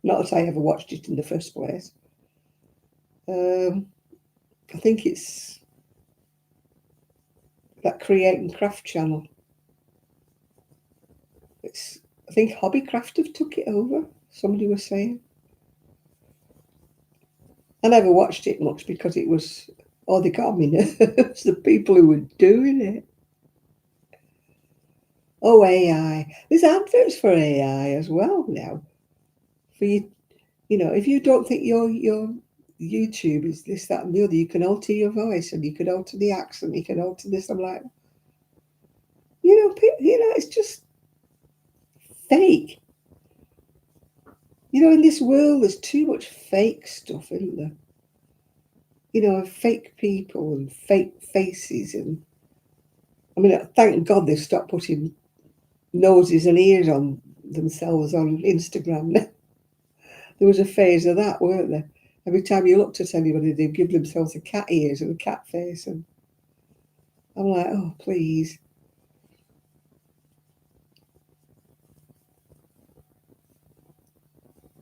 Not that I ever watched it in the first place. I think it's that Create and Craft channel. I think Hobbycraft have took it over, somebody was saying. I never watched it much because it was, they got me nerves, the people who were doing it. Oh, AI. There's adverts for AI as well now. For you, if you don't think your YouTube is this, that, and the other, you can alter your voice and you can alter the accent, you can alter this. I'm like, it's just fake. In this world, there's too much fake stuff, isn't there? Fake people and fake faces. And I mean, thank God they've stopped putting noses and ears on themselves on Instagram. There was a phase of that, weren't there? Every time you looked at anybody, they'd give themselves a cat ears and a cat face. And I'm like, oh, please.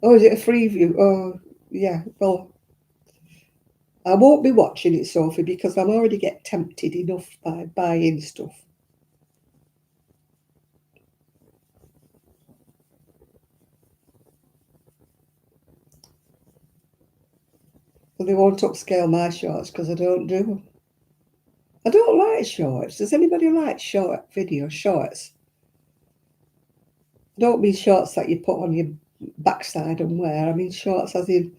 Oh, is it a free view? Oh, yeah. Well, I won't be watching it, Sophie, because I'm already get tempted enough by buying stuff. Well, they won't upscale my shorts because I don't do them. I don't like shorts. Does anybody like short video shorts? I don't mean shorts that you put on your backside and wear. I mean shorts as in,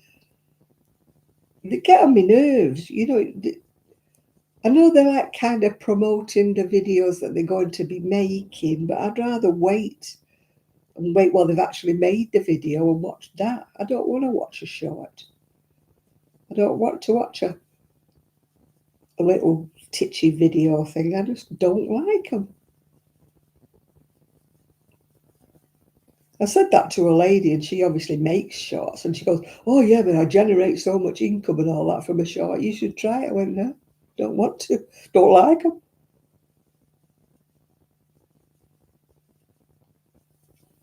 they get on my nerves. I know they're like kind of promoting the videos that they're going to be making, but I'd rather wait while they've actually made the video and watch that. I don't want to watch a short. I don't want to watch a little titchy video thing. I just don't like them. I said that to a lady and she obviously makes shorts and she goes, oh yeah, but I generate so much income and all that from a short. You should try it. I went, no, don't want to. Don't like them.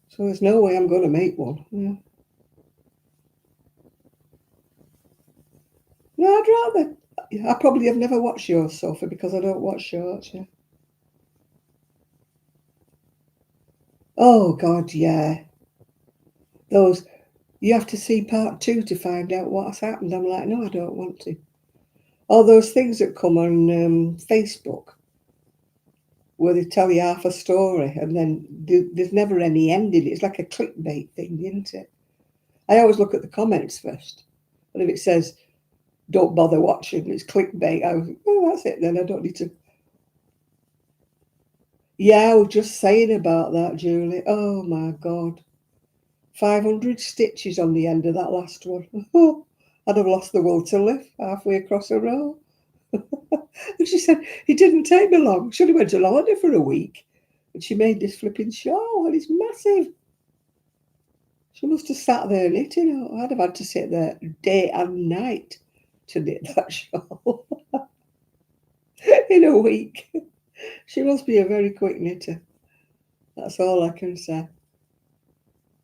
So there's no way I'm going to make one. Yeah. No, I'd rather. I probably have never watched yours, Sophie, because I don't watch shorts. Yeah. Oh God, yeah. Those you have to see part 2 to find out what's happened. I'm like, no, I don't want to. All those things that come on Facebook where they tell you half a story and then there's never any ending. It's like a clickbait thing, isn't it? I always look at the comments first. And if it says, don't bother watching, it's clickbait, I was, oh, that's it then, I don't need to. Yeah, I was just saying about that, Julie. Oh my God. 500 stitches on the end of that last one. Oh, I'd have lost the will to live halfway across a row. And she said, it didn't take me long. She only went on holiday for a week. And she made this flipping shawl, and it's massive. She must have sat there knitting. I'd have had to sit there day and night to knit that shawl in a week. She must be a very quick knitter. That's all I can say.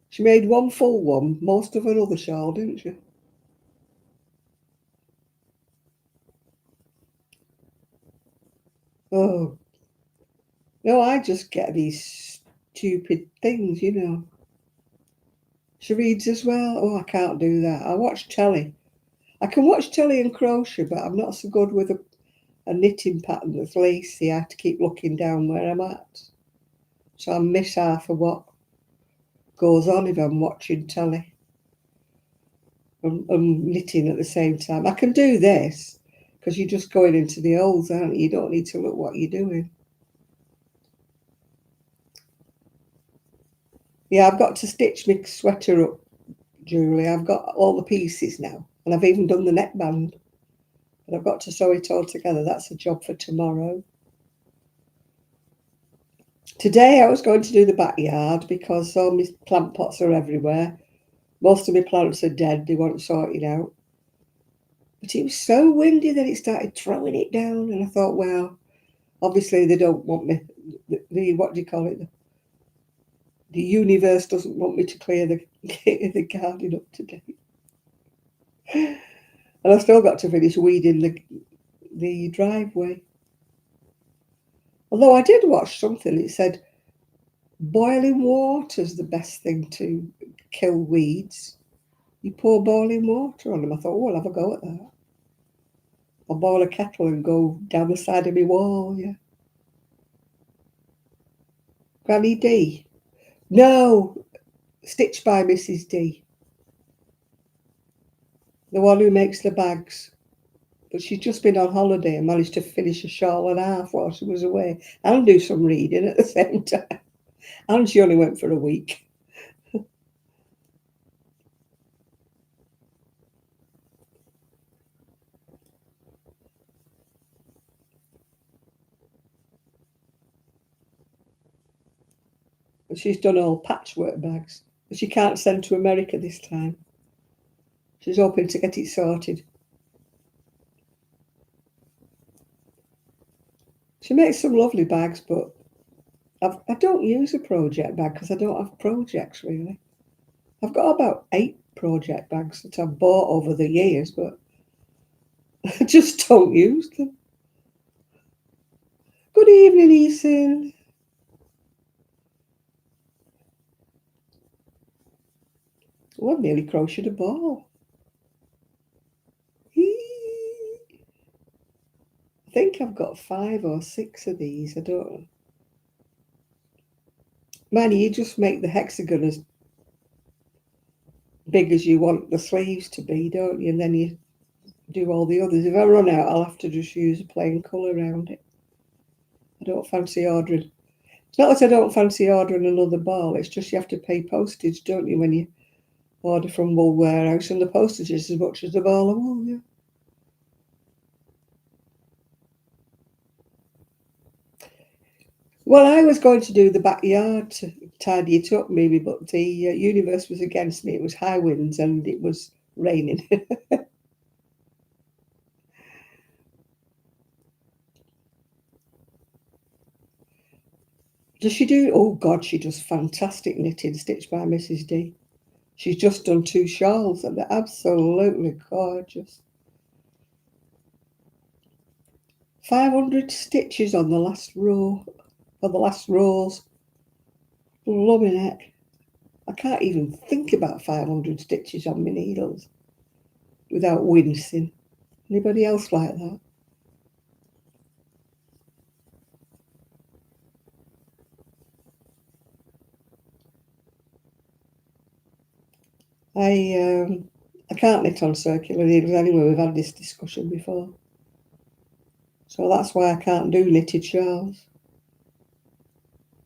She made one full one, most of another shawl, didn't she? Oh, no, I just get these stupid things, you know. She reads as well. Oh, I can't do that. I watch telly. I can watch telly and crochet, but I'm not so good with a knitting pattern that's lacy. I have to keep looking down where I'm at. So I miss half of what goes on if I'm watching telly and knitting at the same time. I can do this because you're just going into the holes, aren't you? You don't need to look what you're doing. Yeah, I've got to stitch my sweater up, Julie. I've got all the pieces now, and I've even done the neckband. But I've got to sew it all together. That's a job for tomorrow. Today I was going to do the backyard because all my plant pots are everywhere. Most of my plants are dead. They weren't sorted out. But it was so windy that it started throwing it down. And I thought, well, obviously they don't want me, what do you call it? The universe doesn't want me to clear the garden up today. And I've still got to finish weeding the driveway. Although I did watch something, it said boiling water's the best thing to kill weeds. You pour boiling water on them. I thought, oh, I'll have a go at that. I'll boil a kettle and go down the side of my wall, yeah. Granny D. No, Stitched by Mrs. D. The one who makes the bags. But she's just been on holiday and managed to finish a shawl and a half while she was away and do some reading at the same time. And she only went for a week. And she's done all patchwork bags. But she can't send to America this time. She's hoping to get it sorted. She makes some lovely bags, but I don't use a project bag because I don't have projects really. I've got about 8 project bags that I've bought over the years, but I just don't use them. Good evening, Ethan. Oh, I've nearly crocheted a ball. I think I've got 5 or 6 of these. I don't know. Man, you just make the hexagon as big as you want the sleeves to be, don't you? And then you do all the others. If I run out, I'll have to just use a plain colour around it. I don't fancy ordering. It's not that I don't fancy ordering another ball. It's just you have to pay postage, don't you, when you order from Wool Warehouse, and the postage is as much as the ball of wool, yeah. Well, I was going to do the backyard to tidy it up, maybe, but the universe was against me. It was high winds and it was raining. Does she do? Oh, God, she does fantastic knitting, Stitched by Mrs. D. She's just done 2 shawls and they're absolutely gorgeous. 500 stitches on the last row, or the last rows. Loving it. I can't even think about 500 stitches on my needles without wincing. Anybody else like that? I can't knit on circular needles anyway. We've had this discussion before. So that's why I can't do knitted shawls.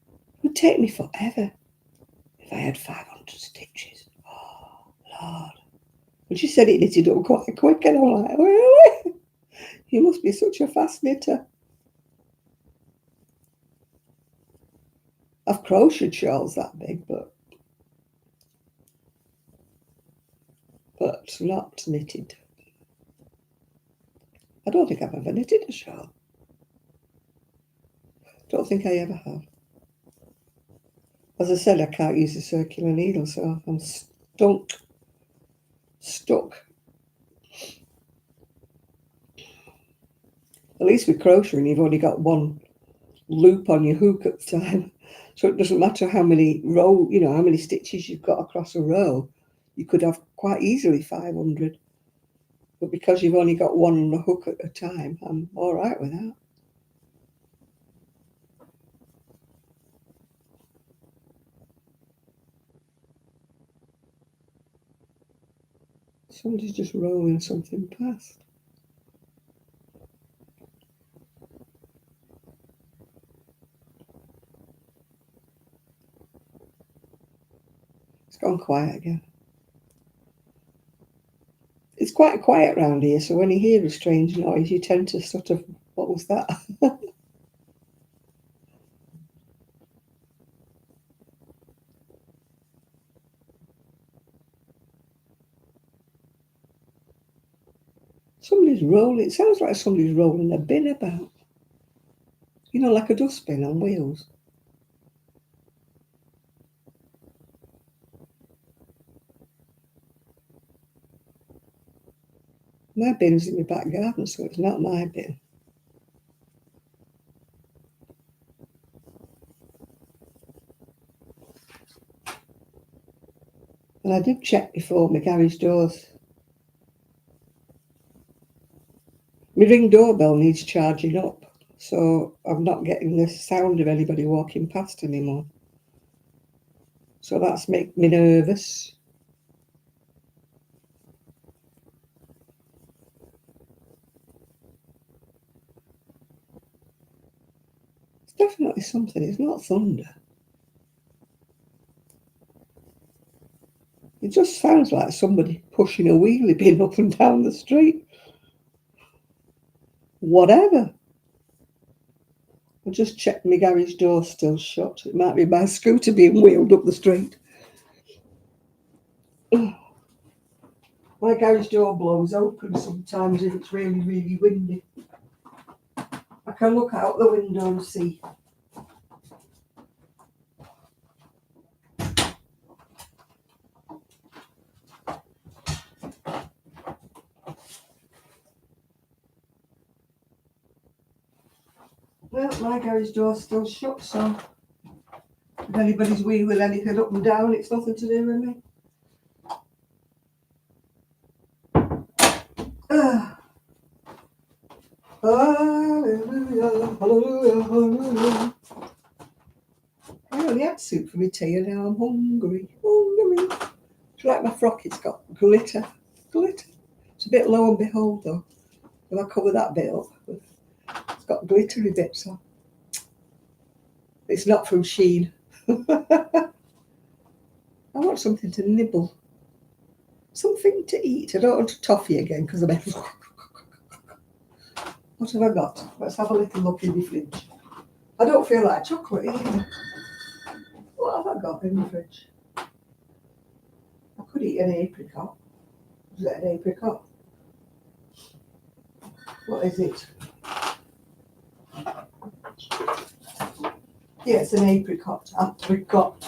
It would take me forever if I had 500 stitches. Oh, Lord. And she said it knitted up quite quick, and I'm like, really? You must be such a fast knitter. I've crocheted shawls that big, but not knitted. I don't think I've ever knitted a shawl. Don't think I ever have. As I said, I can't use a circular needle, so I'm stuck. At least with crocheting, you've only got one loop on your hook at the time, so it doesn't matter how many how many stitches you've got across a row. You could have quite easily 500, but because you've only got one on the hook at a time, I'm all right with that. Somebody's just rolling something past. It's gone quiet again. It's quite quiet around here, so when you hear a strange noise, you tend to sort of, what was that? Somebody's rolling. It sounds like somebody's rolling a bin about. You know, like a dustbin on wheels. My bin's in my back garden, so it's not my bin. And I did check before my garage doors. My Ring doorbell needs charging up, so I'm not getting the sound of anybody walking past anymore. So that's making me nervous. It's definitely something. It's not thunder. It just sounds like somebody pushing a wheelie bin up and down the street. Whatever. I just checked my garage door still shut. It might be my scooter being wheeled up the street. My garage door blows open sometimes if it's really, really windy. I can look out the window and see. Well, my garage door's still shut, so if anybody's wheeling anything up and down, it's nothing to do with me. Hallelujah, hallelujah, hallelujah. I only had soup for my tea and now I'm hungry. Hungry. Do you like my frock? It's got glitter. Glitter. It's a bit low and behold though. If I cover that bit up, it's got glittery bits on. It's not from Shein. I want something to nibble. Something to eat. I don't want a toffee again because I'm What have I got? Let's have a little look in the fridge. I don't feel like chocolate either. What have I got in the fridge? I could eat an apricot. Is it an apricot? What is it? Yeah, it's an apricot. Apricot.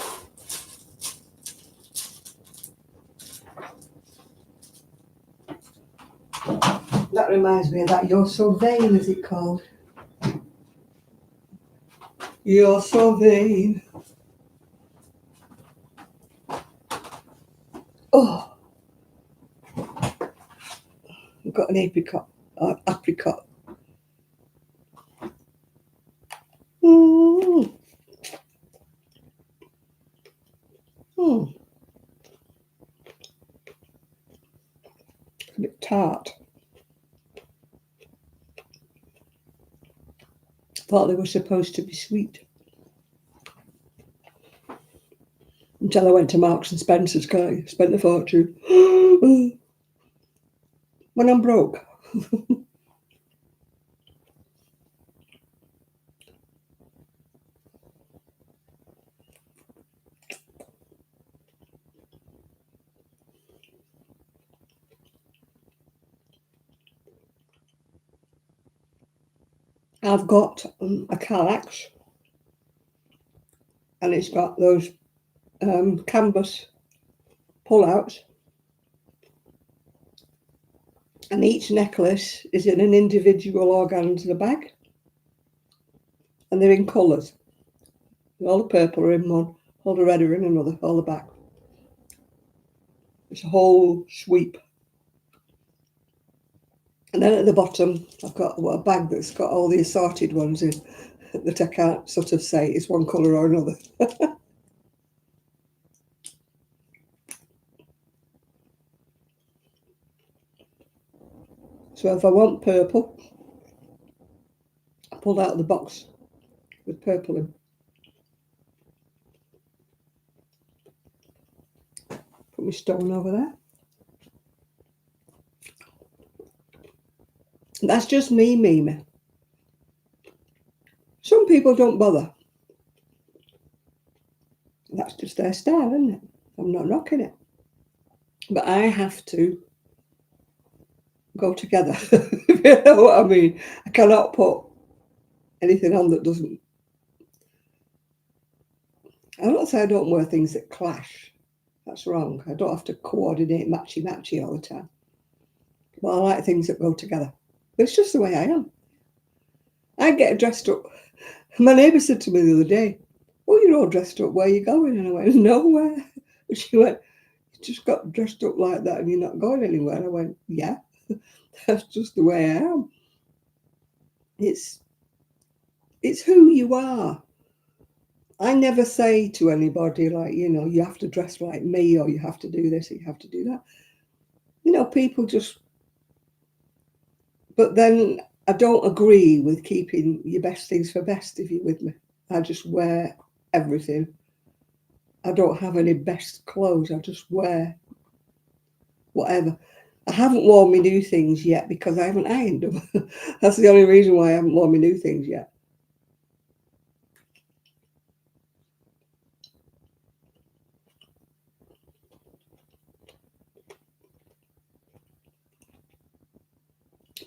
That reminds me of that You're So Vain, is it called? You're so vain. Oh, I've got an apricot. Apricot. Mm. Mm. tart. Thought they were supposed to be sweet. Until I went to Marks and Spencer's, spent a fortune. When I'm broke. I've got a Calax, and it's got those canvas pull-outs, and each necklace is in an individual organza bag, and they're in colours. All the purple are in one, all the red are in another, all the back. It's a whole sweep. And then at the bottom, I've got a bag that's got all the assorted ones in that I can't sort of say it's one colour or another. So if I want purple, I pulled out of the box with purple in. Put my stone over there. That's just me, Mimi. Some people don't bother. That's just their style, isn't it? I'm not knocking it. But I have to go together. You know what I mean? I cannot put anything on that doesn't. I'm not saying I don't wear things that clash. That's wrong. I don't have to coordinate matchy all the time. But I like things that go together. But it's just the way I am. I get dressed up. My neighbour said to me the other day, "Oh, you're all dressed up. Where are you going?" And I went, "Nowhere." And she went, "You just got dressed up like that and you're not going anywhere." And I went, "Yeah, that's just the way I am." It's who you are. I never say to anybody, like, you know, you have to dress like me, or you have to do this, or you have to do that. You know, people just. But then I don't agree with keeping your best things for best, if you're with me. I just wear everything. I don't have any best clothes. I just wear whatever. I haven't worn my new things yet because I haven't ironed them. That's the only reason why I haven't worn my new things yet.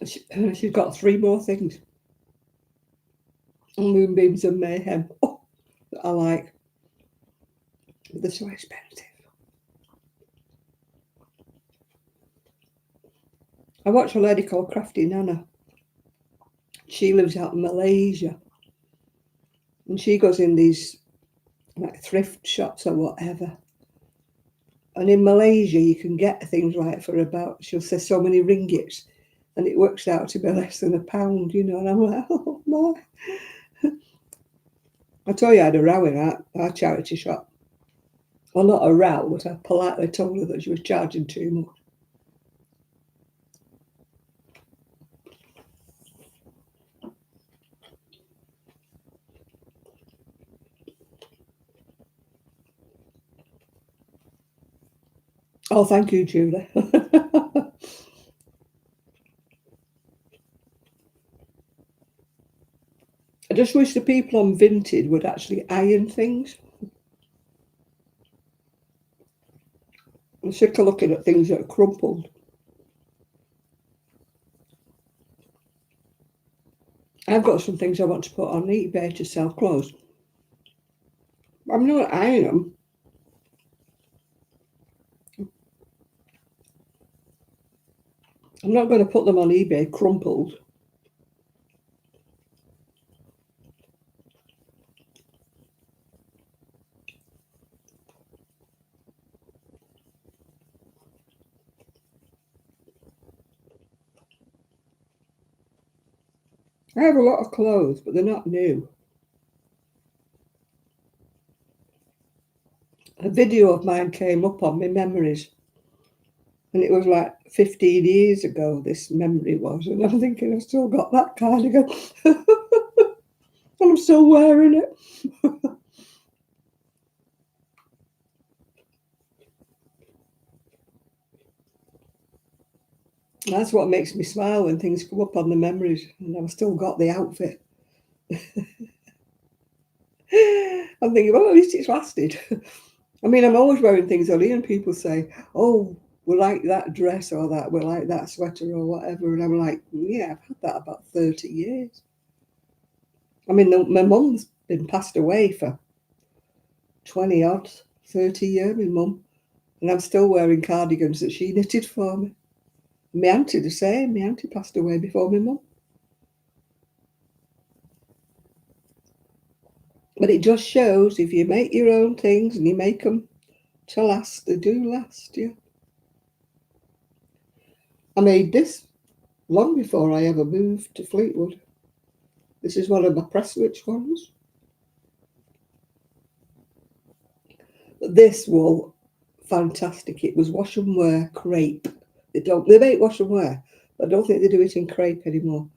She's got 3 more things. Moonbeams and Mayhem. Oh, that I like. But they're so expensive. I watch a lady called Crafty Nana. She lives out in Malaysia. And she goes in these like thrift shops or whatever. And in Malaysia, you can get things like for about, she'll say, so many ringgits. And it works out to be less than £1, you know. And I'm like, oh my. I told you I had a row in our charity shop. Well, not a row, but I politely told her that she was charging too much. Oh, thank you, Julie. I just wish the people on Vinted would actually iron things. I'm sick of looking at things that are crumpled. I've got some things I want to put on eBay to sell clothes. I'm not ironing them. I'm not going to put them on eBay crumpled. I have a lot of clothes, but they're not new. A video of mine came up on my memories. And it was like 15 years ago, this memory was. And I'm thinking, I've still got that cardigan. And I'm still wearing it. That's what makes me smile when things come up on the memories. And I've still got the outfit. I'm thinking, well, at least it's lasted. I mean, I'm always wearing things on here and people say, oh, we like that dress or that, we like that sweater or whatever. And I'm like, yeah, I've had that about 30 years. I mean, my mum's been passed away for 20 odd, 30 years, my mum. And I'm still wearing cardigans that she knitted for me. My auntie the same. My auntie passed away before my mum. But it just shows if you make your own things and you make them to last, they do last, yeah. I made this long before I ever moved to Fleetwood. This is one of my press switch ones. This wool, fantastic. It was wash and wear crepe. They make wash and wear, but I don't think they do it in crepe anymore.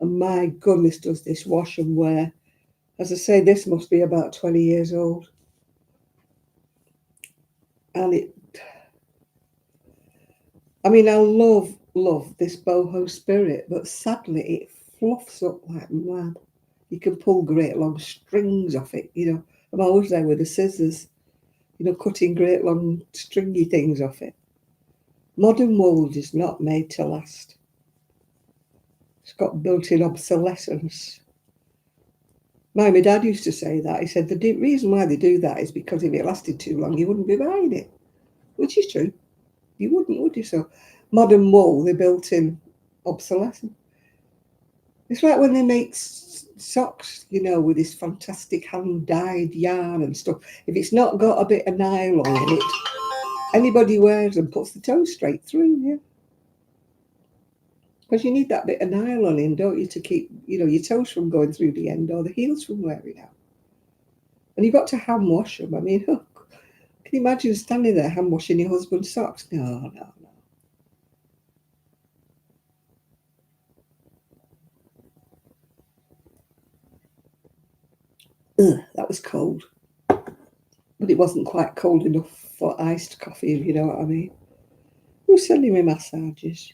And my goodness, does this wash and wear. As I say, this must be about 20 years old. And I mean, I love this boho spirit, but sadly it fluffs up like mad. You can pull great long strings off it, you know. I'm always there with the scissors, you know, cutting great long stringy things off it. Modern wool is not made to last. It's got built-in obsolescence. My dad used to say that. He said the reason why they do that is because if it lasted too long, you wouldn't be buying it, which is true. You wouldn't, would you? So modern wool, they built in obsolescence. It's like when they make socks, you know, with this fantastic hand-dyed yarn and stuff. If it's not got a bit of nylon in it, anybody wears them puts the toes straight through, yeah. Because you need that bit of nylon in, don't you, to keep, you know, your toes from going through the end or the heels from wearing out. And you've got to hand wash them. I mean, oh, can you imagine standing there hand washing your husband's socks? No. Ugh, that was cold. But it wasn't quite cold enough for iced coffee, if you know what I mean. Who's sending me massages?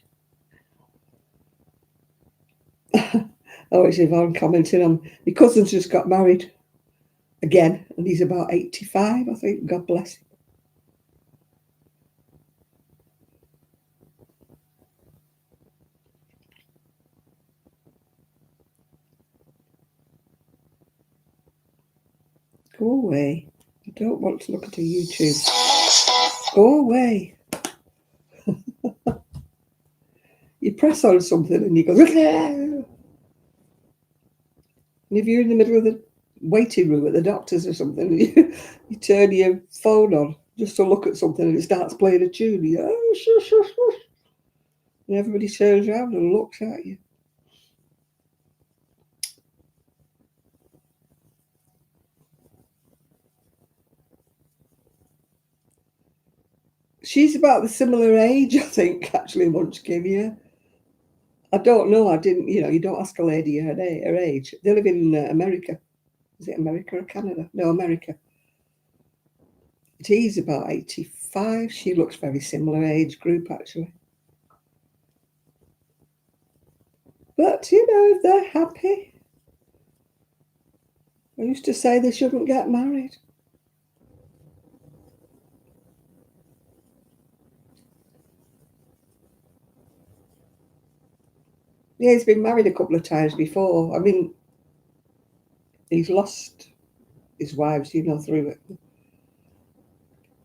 Oh, it's Yvonne commenting on my cousin's just got married again, and he's about 85, I think. God bless him. Go away. I don't want to look at a YouTube. Go away. You press on something and you go, and if you're in the middle of the waiting room at the doctor's or something, you turn your phone on just to look at something and it starts playing a tune. You go, oh, shush, shush, shush. And everybody turns around and looks at you. She's about the similar age, I think, actually, Munchkin, yeah. I don't know. I didn't, you know, you don't ask a lady her age. They live in America. Is it America or Canada? No, America. He's about 85. She looks very similar age group, actually. But, you know, if they're happy, I used to say they shouldn't get married. Yeah, he's been married a couple of times before. I mean, he's lost his wives, you know, through it.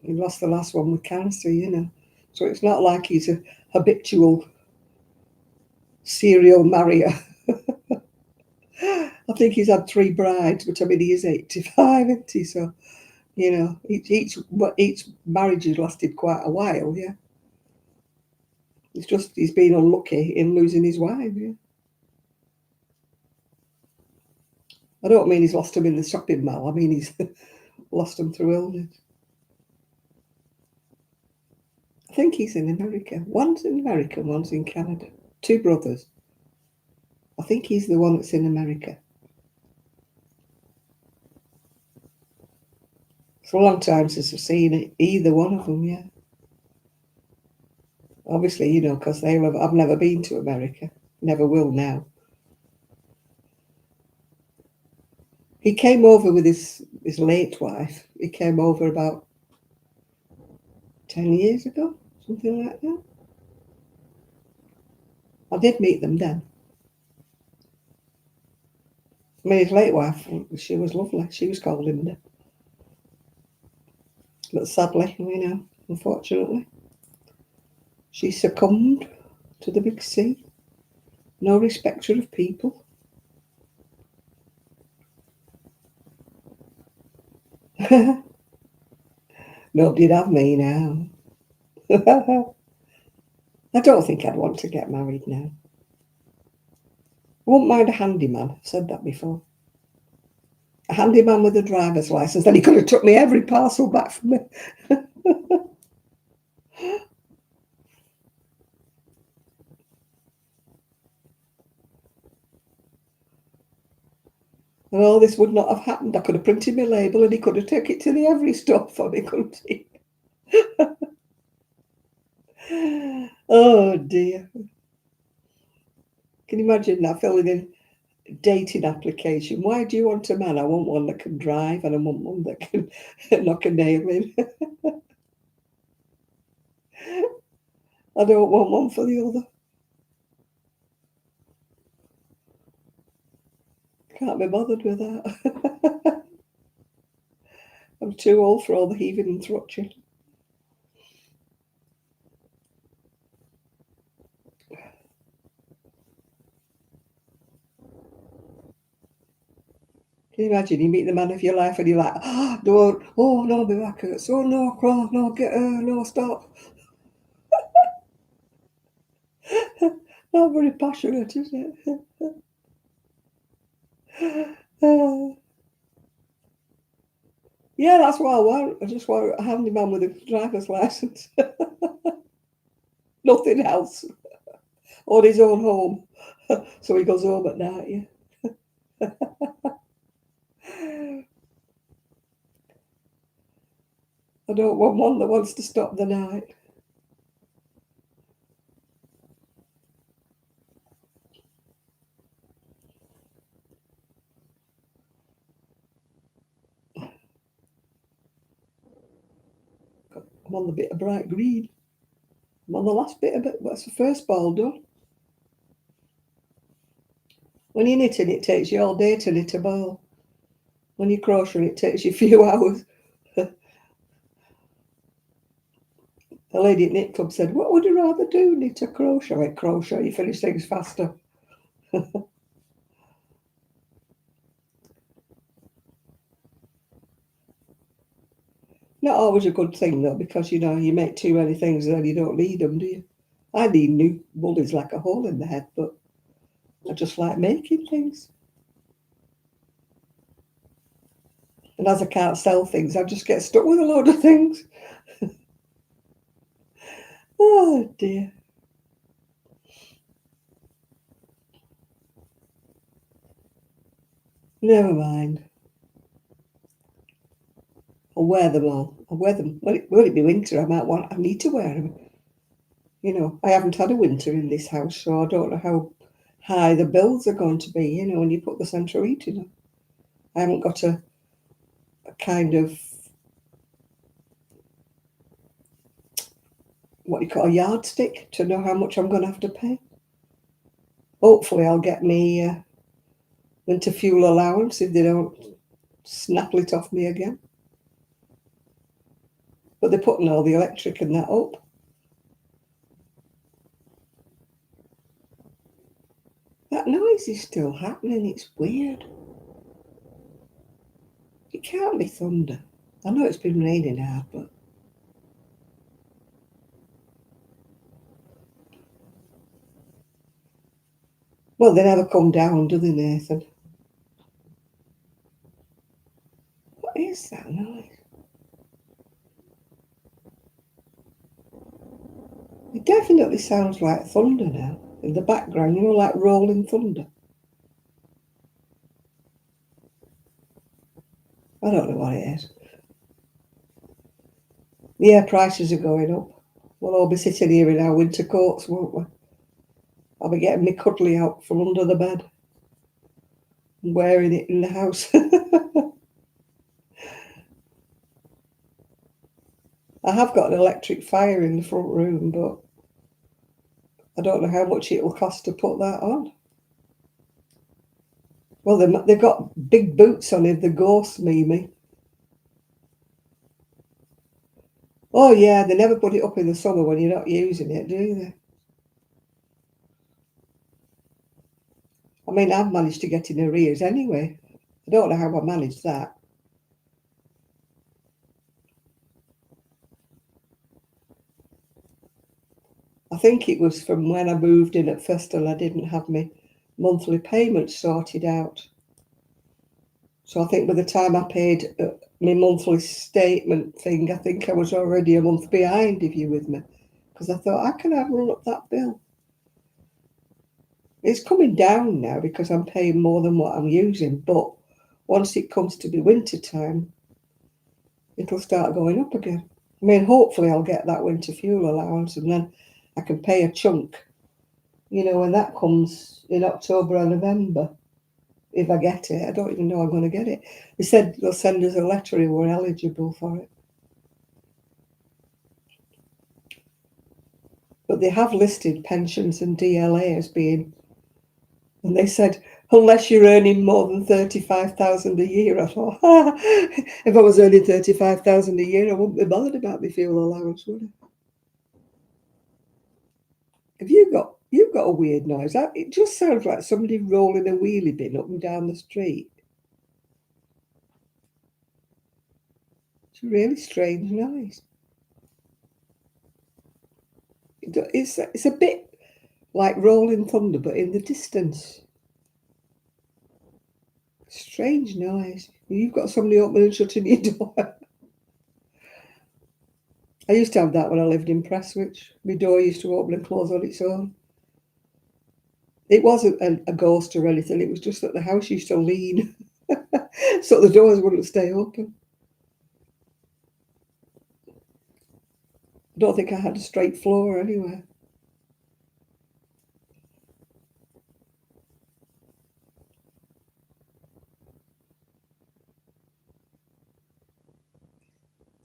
He lost the last one with cancer, you know. So it's not like he's a habitual serial marrier. I think he's had 3 brides, but I mean, he is 85, isn't he? So, you know, each marriage has lasted quite a while, yeah. It's just he's been unlucky in losing his wife, yeah. I don't mean he's lost them in the shopping mall. I mean he's lost them through illness. I think he's in America. One's in America, one's in Canada. Two brothers. I think he's the one that's in America. It's a long time since I've seen either one of them, yeah. Obviously, you know, because I've never been to America. Never will now. He came over with his late wife. He came over about 10 years ago, something like that. I did meet them then. I mean, his late wife, she was lovely. She was called Linda. But sadly, you know, unfortunately, she succumbed to the big sea. No respecter of people. Nobody'd have me now. I don't think I'd want to get married now. I wouldn't mind a handyman. I've said that before. A handyman with a driver's license. Then he could have took me every parcel back from me. And all this would not have happened. I could have printed my label and he could have taken it to the every store for me, couldn't he? Oh dear. Can you imagine that, filling in a dating application? Why do you want a man? I want one that can drive and I want one that can knock a nail in. I don't want one for the other. Can't be bothered with that. I'm too old for all the heaving and thrutching. Can you imagine? You meet the man of your life and you're like, oh, don't, oh no, my back hurts. Oh no, no, get her, no, stop. Not very passionate, is it? Yeah, that's what I want. I just want a handyman with a driver's license. Nothing else. On his own home. So he goes home at night, yeah. I don't want one that wants to stop the night. I'm on the bit of bright green. I'm on the last bit of it. What's the first ball done? When you're knitting, it takes you all day to knit a ball. When you're crocheting, it takes you a few hours. A lady at Knit Club said, what would you rather do, knit or crochet? I went, crochet, you finish things faster. Not always a good thing, though, because, you know, you make too many things and then you don't need them, do you? I need new woolies like a hole in the head, but I just like making things. And as I can't sell things, I just get stuck with a load of things. Oh, dear. Never mind. I'll wear them all. I'll wear them. Will it be winter? I need to wear them. You know, I haven't had a winter in this house, so I don't know how high the bills are going to be, you know, when you put the central heating on. I haven't got a kind of, what you call a yardstick to know how much I'm going to have to pay. Hopefully I'll get me winter fuel allowance if they don't snap it off me again. But they're putting all the electric and that up. That noise is still happening. It's weird. It can't be thunder. I know it's been raining hard, but well, they never come down, do they, Nathan? What is that noise? It definitely sounds like thunder now in the background, you know, like rolling thunder. I don't know what it is. Yeah, prices are going up. We'll all be sitting here in our winter coats, won't we? I'll be getting me cuddly out from under the bed and wearing it in the house. I have got an electric fire in the front room, but I don't know how much it will cost to put that on. Well, they've got big boots on if the ghosts me. Oh, yeah, they never put it up in the summer when you're not using it, do they? I mean, I've managed to get in arrears anyway. I don't know how I managed that. I think it was from when I moved in at first and I didn't have my monthly payments sorted out. So I think by the time I paid my monthly statement thing, I think I was already a month behind, if you're with me. Because I thought, how can I run up that bill? It's coming down now because I'm paying more than what I'm using. But once it comes to the winter time, it'll start going up again. I mean, hopefully I'll get that winter fuel allowance and then I can pay a chunk, you know, when that comes in October or November. If I get it, I don't even know I'm going to get it. They said they'll send us a letter if we're eligible for it. But they have listed pensions and DLA as being, and they said, unless you're earning more than 35,000 a year. I thought, if I was earning 35,000 a year, I wouldn't be bothered about my fuel allowance, would I? Have you've got a weird noise? It just sounds like somebody rolling a wheelie bin up and down the street. It's a really strange noise. It's a bit like rolling thunder, but in the distance. Strange noise. You've got somebody opening and shutting your door. I used to have that when I lived in Prestwich. My door used to open and close on its own. It wasn't a ghost or anything. It was just that the house used to lean, so the doors wouldn't stay open. I don't think I had a straight floor anywhere.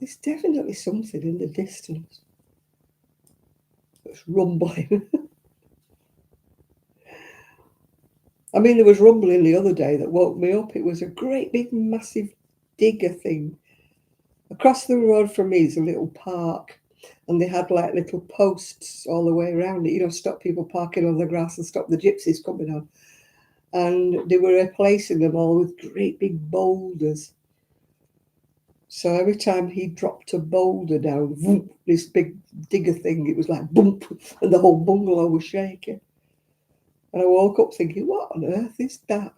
There's definitely something in the distance that's rumbling. I mean, there was rumbling the other day that woke me up. It was a great big massive digger thing. Across the road from me is a little park, and they had like little posts all the way around it, you know, stop people parking on the grass and stop the gypsies coming on. And they were replacing them all with great big boulders. So every time he dropped a boulder down, whoop, this big digger thing, it was like bump, and the whole bungalow was shaking. And I woke up thinking, what on earth is that?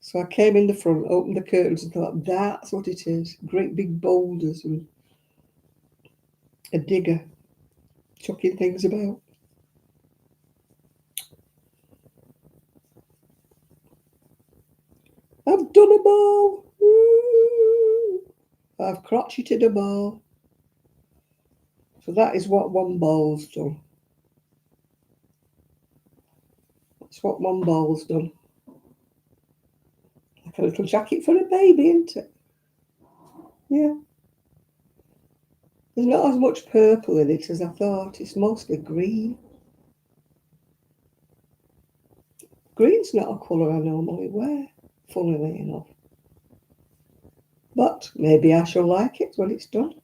So I came in the front, opened the curtains and thought, that's what it is. Great big boulders and a digger chucking things about. I've done a ball. Woo! I've crocheted a ball. So that is what one ball's done. That's what one ball's done. Like a little jacket for a baby, isn't it? Yeah. There's not as much purple in it as I thought. It's mostly green. Green's not a colour I normally wear, funnily enough. But maybe I shall like it when it's done.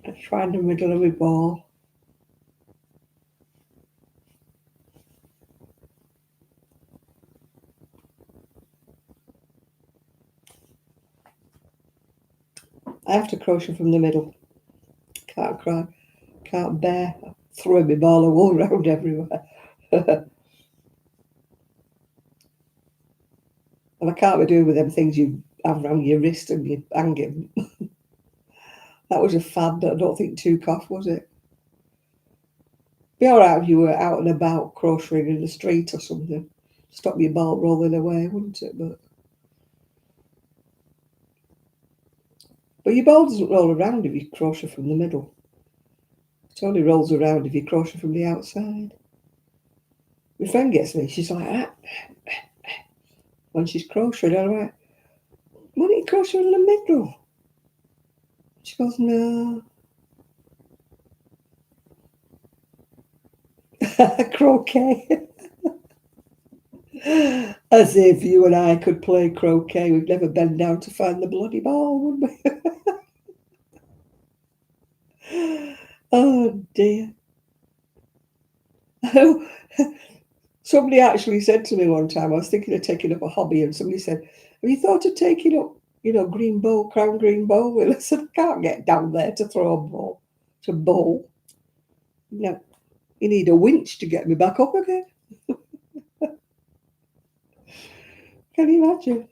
Let's find the middle of my ball. I have to crochet from the middle. Can't bear throwing my ball of wool around everywhere. And I can't be doing with them things you have around your wrist and you hang it. That was a fad that I don't think took off, was it? Be alright if you were out and about crocheting in the street or something. Stop your ball rolling away, wouldn't it? But your ball doesn't roll around if you crochet from the middle. It only rolls around if you crochet from the outside. My friend gets me, she's like that. When she's crocheting, I'm like, why don't you crochet in the middle? She goes, no. Croquet. As if you and I could play croquet. We'd never bend down to find the bloody ball, would we? Oh dear. Somebody actually said to me one time, I was thinking of taking up a hobby, and somebody said, have you thought of taking up, crown green bowl? I said, I can't get down there to throw a ball, to bowl. No, you need a winch to get me back up again. Can you imagine?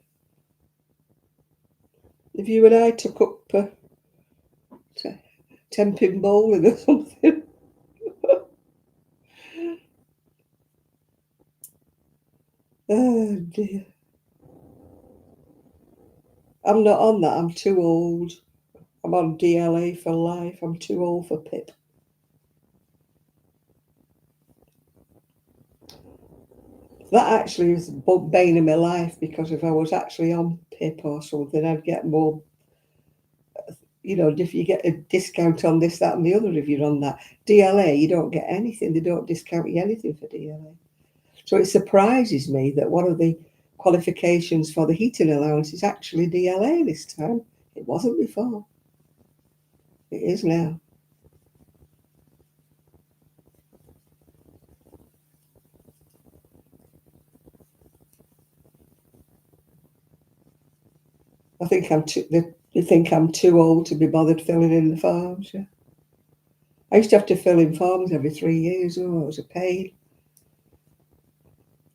If you and I took up 10-pin bowling or something. Oh dear. I'm not on that. I'm too old. I'm on DLA for life. I'm too old for PIP. That actually is the bane of my life, because if I was actually on PIP or something, I'd get more, if you get a discount on this, that and the other if you're on that. DLA, you don't get anything. They don't discount you anything for DLA. So it surprises me that one of the qualifications for the heating allowance is actually DLA this time. It wasn't before. It is now. I think they think I'm too old to be bothered filling in the forms. Yeah. I used to have to fill in forms every 3 years. Oh, it was a pain.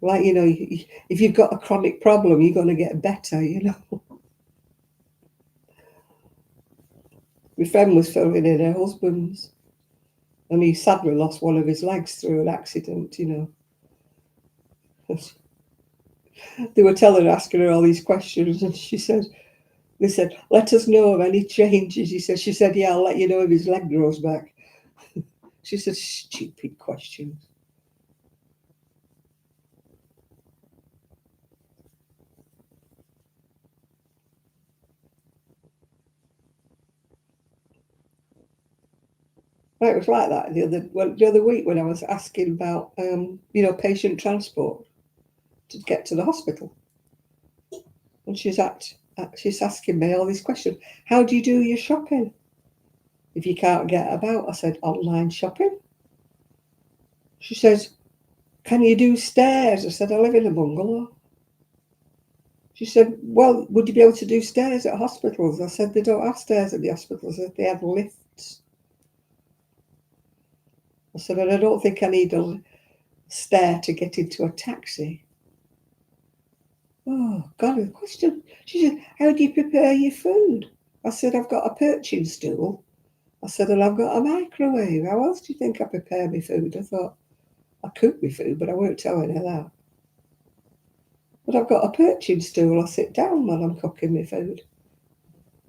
Like, if you've got a chronic problem, you're going to get better, My friend was filling in her husband's, and he sadly lost one of his legs through an accident, They were asking her all these questions, and they said, let us know of any changes. She said, yeah, I'll let you know if his leg grows back. She said, stupid questions. It was like that the other week when I was asking about, patient transport to get to the hospital. And she's asking me all these questions. How do you do your shopping if you can't get about? I said, online shopping. She says, can you do stairs? I said, I live in a bungalow. She said, well, would you be able to do stairs at hospitals? I said, they don't have stairs at the hospitals. They have lifts. I said, and I don't think I need a stair to get into a taxi. Oh, God, a question. She said, how do you prepare your food? I said, I've got a perching stool. I said, and I've got a microwave. How else do you think I prepare my food? I thought, I cook my food, but I won't tell her that. But I've got a perching stool. I sit down when I'm cooking my food.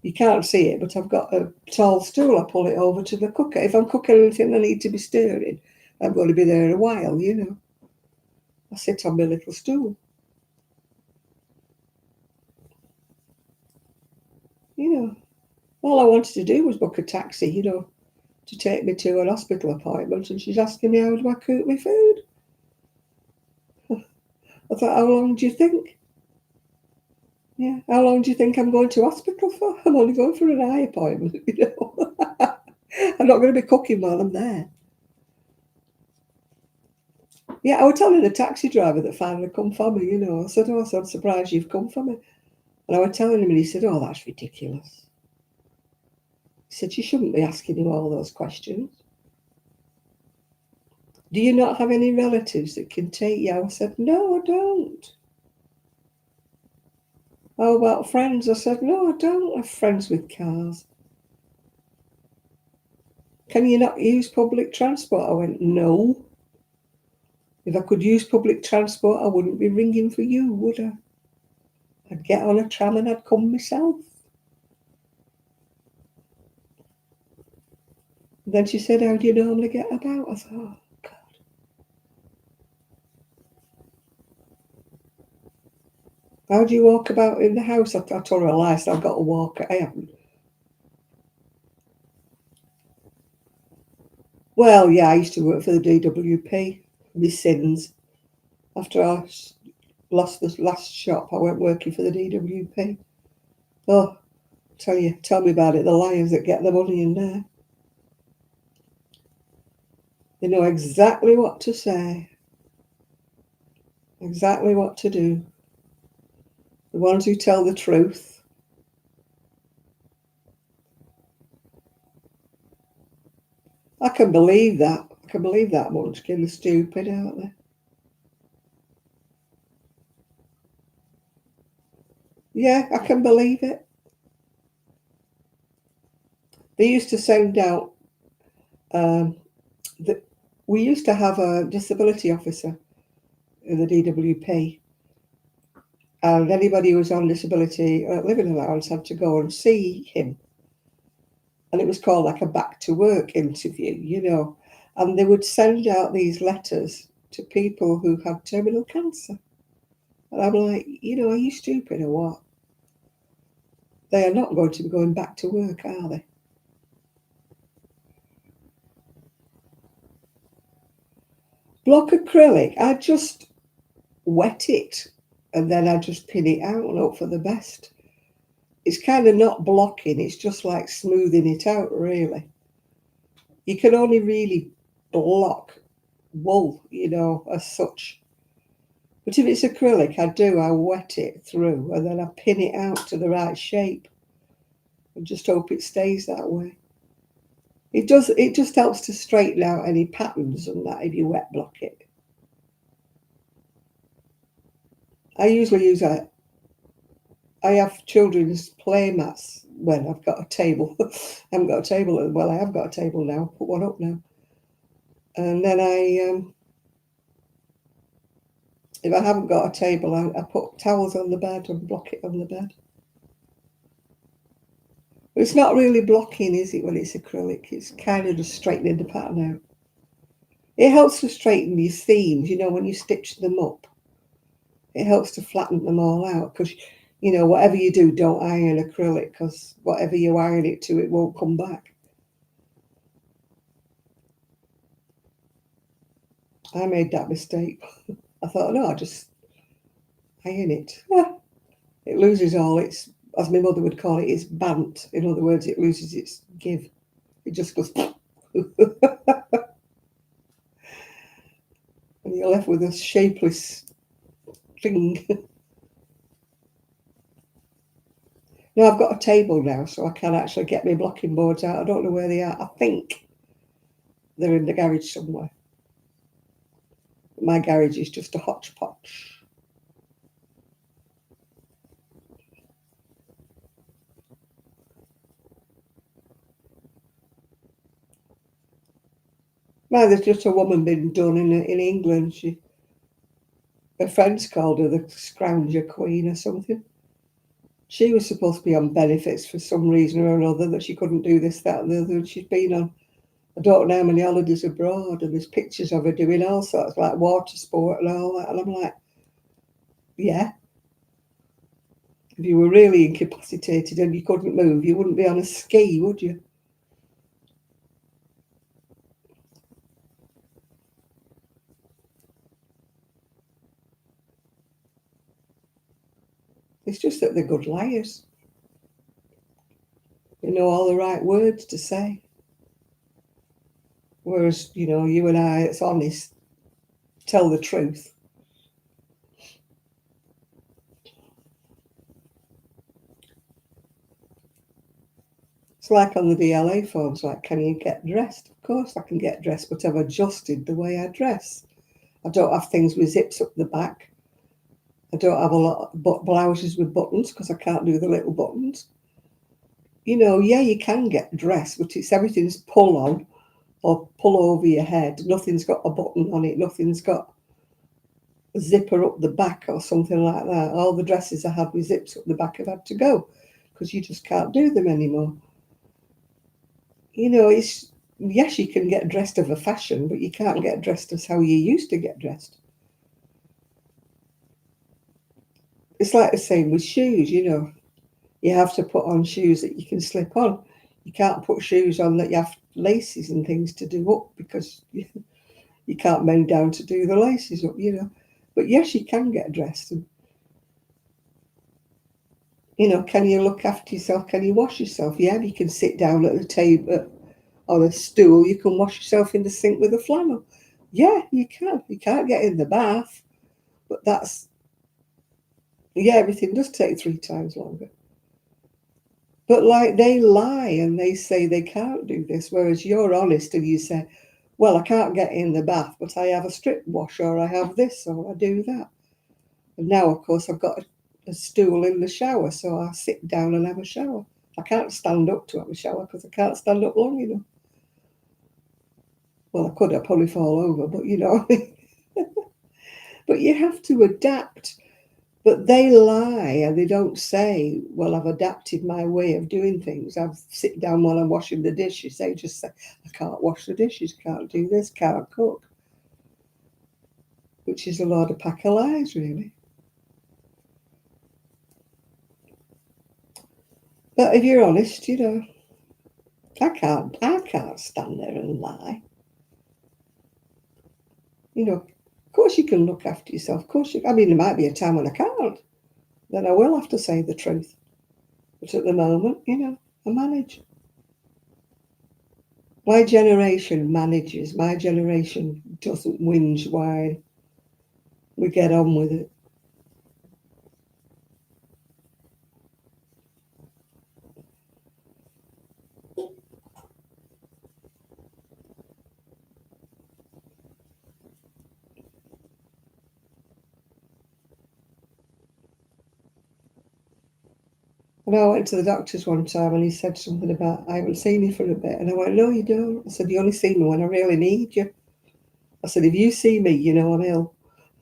You can't see it, but I've got a tall stool. I pull it over to the cooker. If I'm cooking anything I need to be stirring, I'm going to be there a while, I sit on my little stool. All I wanted to do was book a taxi, to take me to an hospital appointment, and she's asking me how do I cook my food. I thought, how long do you think? Yeah, how long do you think I'm going to hospital for? I'm only going for an eye appointment, I'm not going to be cooking while I'm there. Yeah, I was telling the taxi driver that finally come for me, I said, oh, so I'm surprised you've come for me. And I was telling him, and he said, oh, that's ridiculous. He said, you shouldn't be asking him all those questions. Do you not have any relatives that can take you? I said, no, I don't. Oh, about friends. I said, no, I don't have friends with cars. Can you not use public transport? I went, no. If I could use public transport, I wouldn't be ringing for you, would I? I'd get on a tram and I'd come myself. And then she said, how do you normally get about? I thought, oh, God. How do you walk about in the house? I told her a lie, so I've got a walker. I haven't. Well, yeah, I used to work for the DWP. My sins. After I lost the last shop, I went working for the DWP. Oh, tell me about it. The liars that get the money in there. They know exactly what to say, exactly what to do. The ones who tell the truth. I can believe that. I can believe that munchkin is stupid, aren't they? Yeah, I can believe it. They used to send out that we used to have a disability officer in the DWP, and anybody who was on disability living allowance had to go and see him. And it was called like a back to work interview. And they would send out these letters to people who had terminal cancer. And I'm like, are you stupid or what? They are not going to be going back to work, are they? Block acrylic, I just wet it and then I just pin it out and hope for the best. It's kind of not blocking, it's just like smoothing it out, really. You can only really block wool, as such. But if it's acrylic, I wet it through and then I pin it out to the right shape and just hope it stays that way. It just helps to straighten out any patterns and that if you wet block it. I usually use I have children's play mats when I've got a table. I haven't got a table. Well, I have got a table now. Put one up now. And then if I haven't got a table, I put towels on the bed and block it on the bed. But it's not really blocking, is it, when it's acrylic? It's kind of just straightening the pattern out. It helps to straighten your seams, when you stitch them up. It helps to flatten them all out because, whatever you do, don't iron acrylic because whatever you iron it to, it won't come back. I made that mistake. I thought, no, I'll just iron it. It loses all its, as my mother would call it, its bant. In other words, it loses its give. It just goes, and you're left with a shapeless thing. No, I've got a table now, so I can actually get my blocking boards out. I don't know where they are. I think they're in the garage somewhere. My garage is just a hodgepodge. Now, there's just a woman been done in England. Her friends called her the Scrounger Queen or something. She was supposed to be on benefits for some reason or another, that she couldn't do this, that, and the other. And she's been on, I don't know how many holidays abroad, and there's pictures of her doing all sorts, like water sport and all that. And I'm like, yeah. If you were really incapacitated and you couldn't move, you wouldn't be on a ski, would you? It's just that they're good liars. They know all the right words to say. Whereas, you and I, it's honest, tell the truth. It's like on the DLA forms, like, can you get dressed? Of course I can get dressed, but I've adjusted the way I dress. I don't have things with zips up the back. I don't have a lot of blouses with buttons because I can't do the little buttons. You know, yeah, you can get dressed, but it's everything's pull on or pull over your head. Nothing's got a button on it. Nothing's got a zipper up the back or something like that. All the dresses I had with zips up the back have had to go because you just can't do them anymore. You know, it's yes, you can get dressed of a fashion, but you can't get dressed as how you used to get dressed. It's like the same with shoes, you know. You have to put on shoes that you can slip on. You can't put shoes on that you have laces and things to do up because you can't bend down to do the laces up, you know. But yes, you can get dressed. And, you know, can you look after yourself? Can you wash yourself? Yeah, you can sit down at the table on a stool. You can wash yourself in the sink with a flannel. Yeah, you can. You can't get in the bath, but that's, yeah, everything does take 3 times longer. But like they lie and they say they can't do this, whereas you're honest and you say, well, I can't get in the bath, but I have a strip wash or I have this or I do that. And now, of course, I've got a stool in the shower, so I sit down and have a shower. I can't stand up to have a shower because I can't stand up long enough. Well, I could, I'd probably fall over, but you know. But you have to adapt. But they lie and they don't say, well, I've adapted my way of doing things. I've sit down while I'm washing the dishes. They just say, I can't wash the dishes, can't do this, can't cook. Which is a lot of pack of lies, really. But if you're honest, you know, I can't stand there and lie. You know, of course you can look after yourself. Of course I mean, there might be a time when I can't. Then I will have to say the truth. But at the moment, you know, I manage. My generation manages. My generation doesn't whinge, whine. We get on with it. And I went to the doctor's one time and he said something about, I haven't seen you for a bit. And I went, no, you don't. I said, you only see me when I really need you. I said, if you see me, you know I'm ill.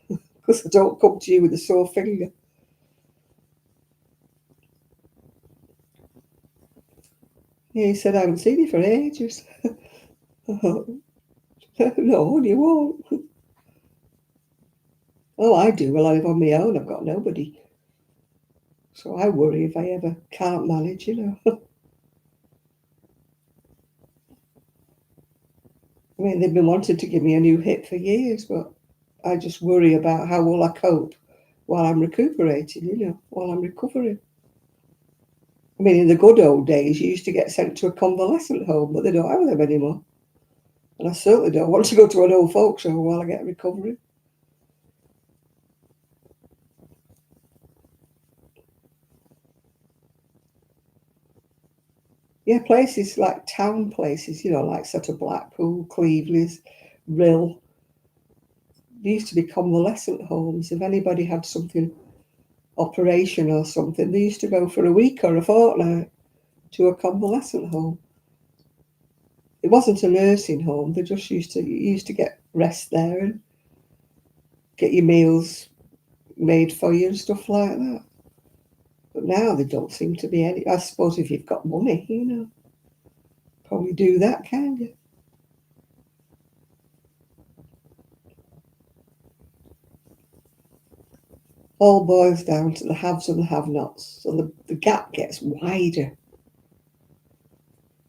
Because I don't come to you with a sore finger. Yeah, he said, I haven't seen you for ages. No, you won't. Oh, I do. Well, I live on my own. I've got nobody. So I worry if I ever can't manage, you know. I mean, they've been wanting to give me a new hip for years, but I just worry about how will I cope while I'm recuperating, you know, while I'm recovering. I mean, in the good old days, you used to get sent to a convalescent home, but they don't have them anymore. And I certainly don't want to go to an old folks home while I get recovering. Yeah, places like town places, you know, like sort of Blackpool, Cleveley's, Rill. There used to be convalescent homes. If anybody had something, operation or something, they used to go for a week or a fortnight to a convalescent home. It wasn't a nursing home. They just used to get rest there and get your meals made for you and stuff like that. But now there don't seem to be any. I suppose if you've got money, you know, probably do that, can you? All boils down to the haves and the have-nots. So the gap gets wider.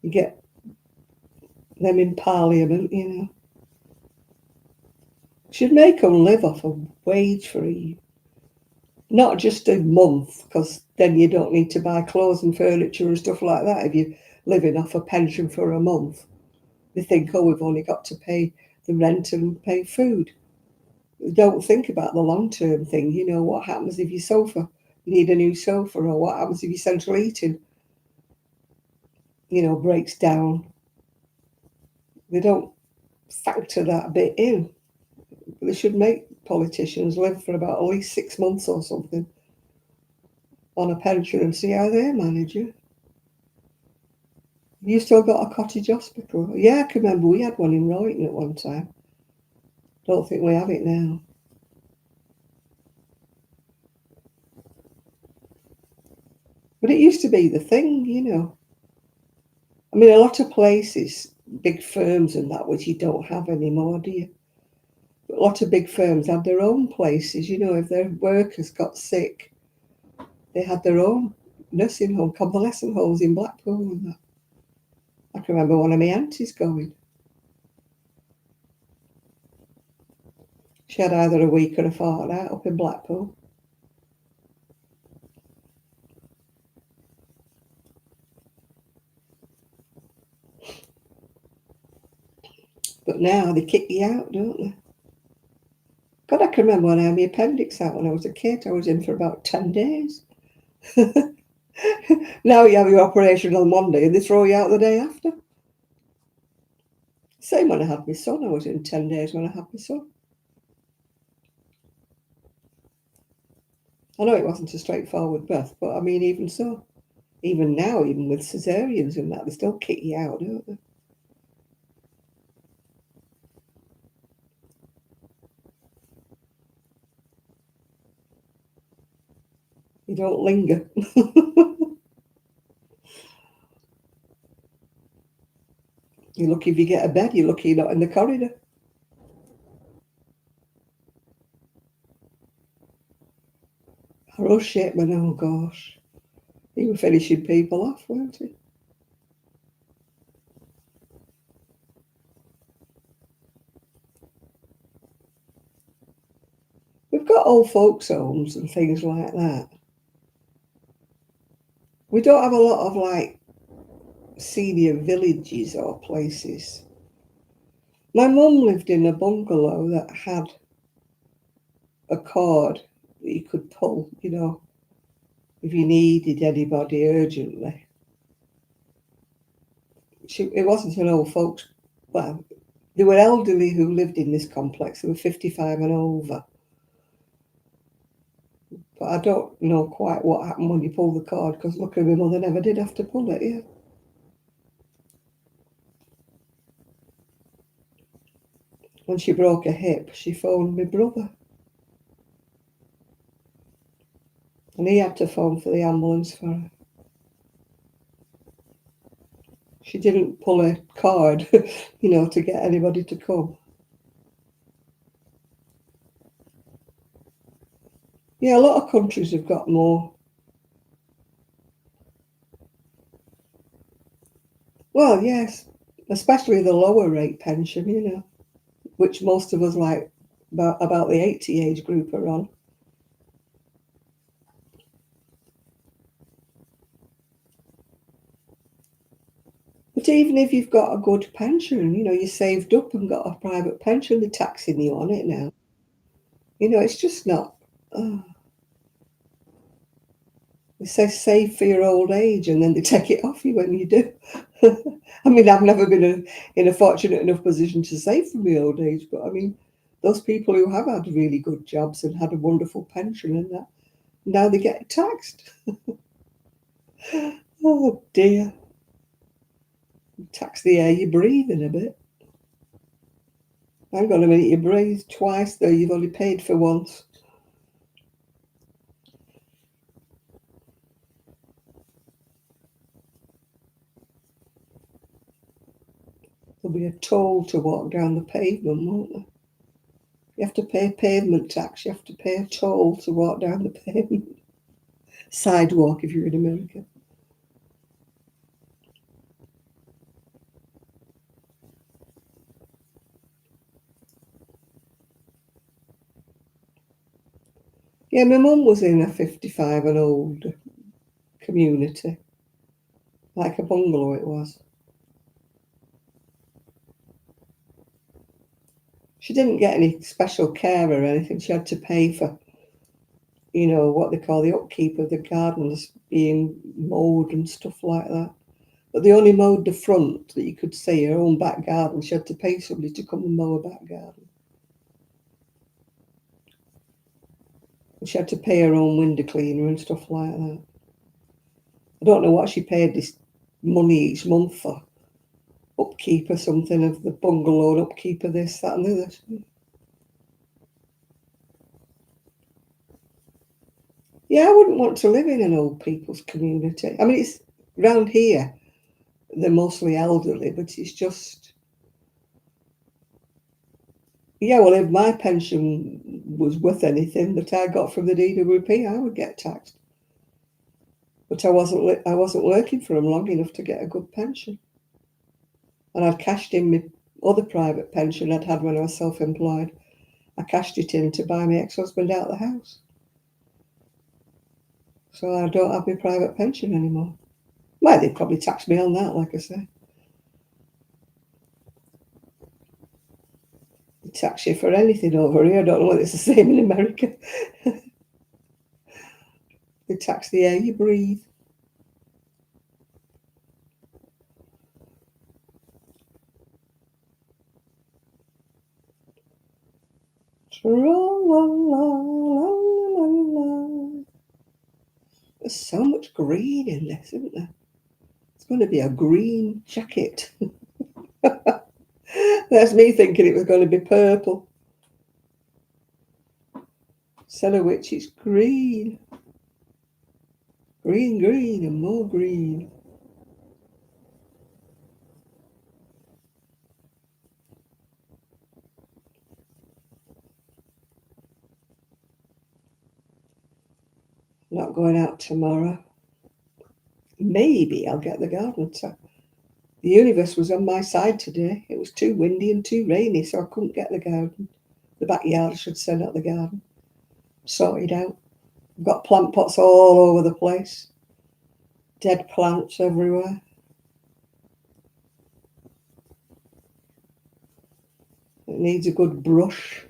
You get them in Parliament, you know. Should make them live off a wage for not just a month, because then you don't need to buy clothes and furniture and stuff like that if you're living off a pension for a month. They think, oh, we've only got to pay the rent and pay food. They don't think about the long-term thing. You know, what happens if your sofa, you need a new sofa, or what happens if your central heating, you know, breaks down. They don't factor that bit in. They should make politicians live for about at least 6 months or something on a pension and see how they manage it. You still got a cottage hospital? Yeah, I can remember we had one in Royton at one time. Don't think we have it now. But it used to be the thing, you know. I mean, a lot of places, big firms and that, which you don't have anymore, do you? But a lot of big firms had their own places, you know, if their workers got sick, they had their own nursing home, convalescent homes in Blackpool and that. I can remember one of my aunties going. She had either a week or a fortnight up in Blackpool. But now they kick you out, don't they? God, I can remember when I had my appendix out when I was a kid. I was in for about 10 days. Now you have your operation on Monday and they throw you out the day after. Same when I had my son. I was in 10 days when I had my son. I know it wasn't a straightforward birth, but I mean, even so, even now, even with cesareans and that, they still kick you out, don't they? You don't linger. You're lucky if you get a bed. You're lucky you're not in the corridor. Harold Shipman, oh gosh. He was finishing people off, weren't he? We've got old folks' homes and things like that. We don't have a lot of like senior villages or places. My mum lived in a bungalow that had a cord that you could pull, you know, if you needed anybody urgently. It wasn't an old folks, well, there were elderly who lived in this complex. They were 55 and over. But I don't know quite what happened when you pull the cord, because luckily my mother never did have to pull it, yeah. When she broke her hip, she phoned my brother. And he had to phone for the ambulance for her. She didn't pull a cord, you know, to get anybody to come. Yeah, a lot of countries have got more. Well, yes, especially the lower rate pension, you know, which most of us like about the 80 age group are on. But even if you've got a good pension, you know, you saved up and got a private pension, they're taxing you on it now. You know, it's just not. They say save for your old age, and then they take it off you when you do. I mean, I've never been in a fortunate enough position to save for my old age, but I mean, those people who have had really good jobs and had a wonderful pension and that, now they get taxed. Oh dear. Tax the air you breathe in a bit. Hang on a minute, you breathe twice though, you've only paid for once. There'll be a toll to walk down the pavement, won't there? You have to pay pavement tax, you have to pay a toll to walk down the pavement. Sidewalk if you're in America. Yeah, my mum was in a 55 and old community, like a bungalow it was. She didn't get any special care or anything. She had to pay for, you know, what they call the upkeep of the gardens being mowed and stuff like that. But they only mowed the front that you could see, her own back garden. She had to pay somebody to come and mow her back garden. She had to pay her own window cleaner and stuff like that. I don't know what she paid this money each month for. Upkeep or something of the bungalow, upkeep of this, that and the other. Yeah, I wouldn't want to live in an old people's community. I mean, it's round here, they're mostly elderly, but it's just, yeah, well, if my pension was worth anything that I got from the DWP, I would get taxed. But I wasn't working for them long enough to get a good pension. And I'd cashed in my other private pension I'd had when I was self-employed. I cashed it in to buy my ex-husband out of the house. So I don't have my private pension anymore. Well, they'd probably tax me on that, like I say. They tax you for anything over here. I don't know whether it's the same in America. They tax the air you breathe. There's so much green in this, isn't there? It's going to be a green jacket. That's me thinking it was going to be purple. Instead of which it's green. Green, green, and more green. Not going out tomorrow. Maybe I'll get the garden. So the universe was on my side today. It was too windy and too rainy, so I couldn't get the garden. The backyard, I should say, not the garden. Sorted out. I've got plant pots all over the place. Dead plants everywhere. It needs a good brush.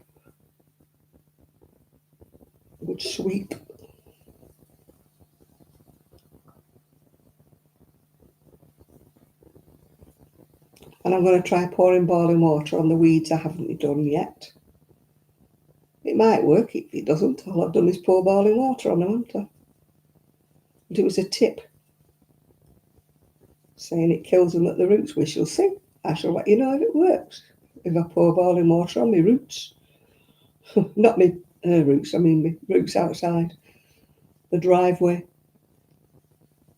A good sweep. And I'm going to try pouring boiling water on the weeds I haven't done yet. It might work. If it doesn't, all I've done is pour boiling water on them, haven't I? But it was a tip saying it kills them at the roots. We shall see. I shall let you know if it works. If I pour boiling water on my roots. Not my roots, I mean my roots outside the driveway.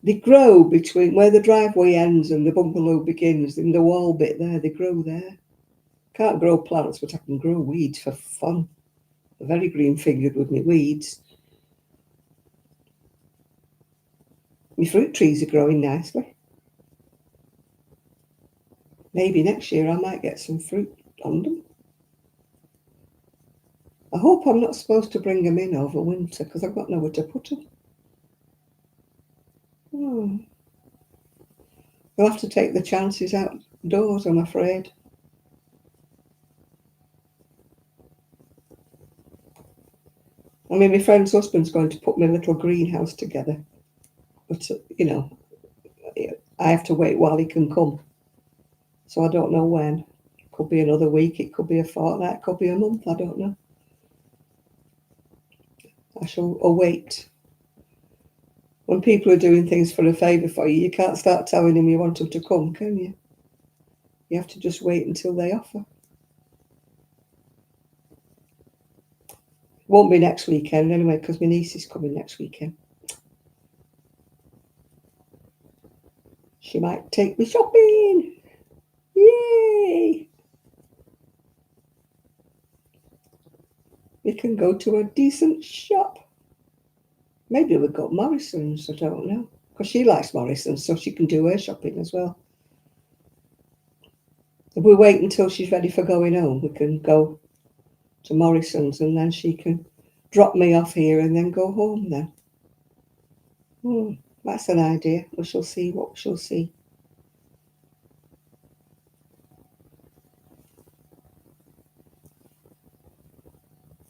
They grow between where the driveway ends and the bungalow begins, in the wall bit there, they grow there. Can't grow plants, but I can grow weeds for fun. I'm very green-fingered with my weeds. My fruit trees are growing nicely. Maybe next year I might get some fruit on them. I hope I'm not supposed to bring them in over winter because I've got nowhere to put them. You'll have to take the chances outdoors, I'm afraid. I mean, my friend's husband's going to put my little greenhouse together. But, you know, I have to wait while he can come. So I don't know when. It could be another week, it could be a fortnight, it could be a month, I don't know. I shall await. When people are doing things for a favour for you, you can't start telling them you want them to come, can you? You have to just wait until they offer. Won't be next weekend anyway, because my niece is coming next weekend. She might take me shopping. Yay! We can go to a decent shop. Maybe we'll go to Morrison's, I don't know. Because she likes Morrison's, so she can do her shopping as well. If we wait until she's ready for going home, we can go to Morrison's and then she can drop me off here and then go home then. That's an idea. We shall see what we shall see.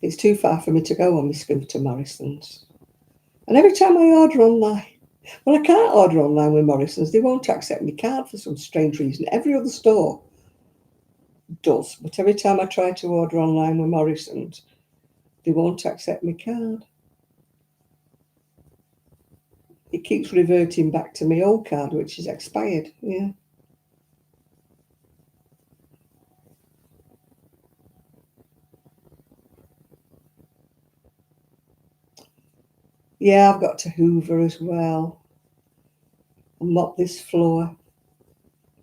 It's too far for me to go on my scooter to Morrison's. And every time I order online, well, I can't order online with Morrison's. They won't accept my card for some strange reason. Every other store does. But every time I try to order online with Morrison's, they won't accept my card. it keeps reverting back to my old card, which is expired. Yeah. Yeah, I've got to hoover as well. And mop this floor.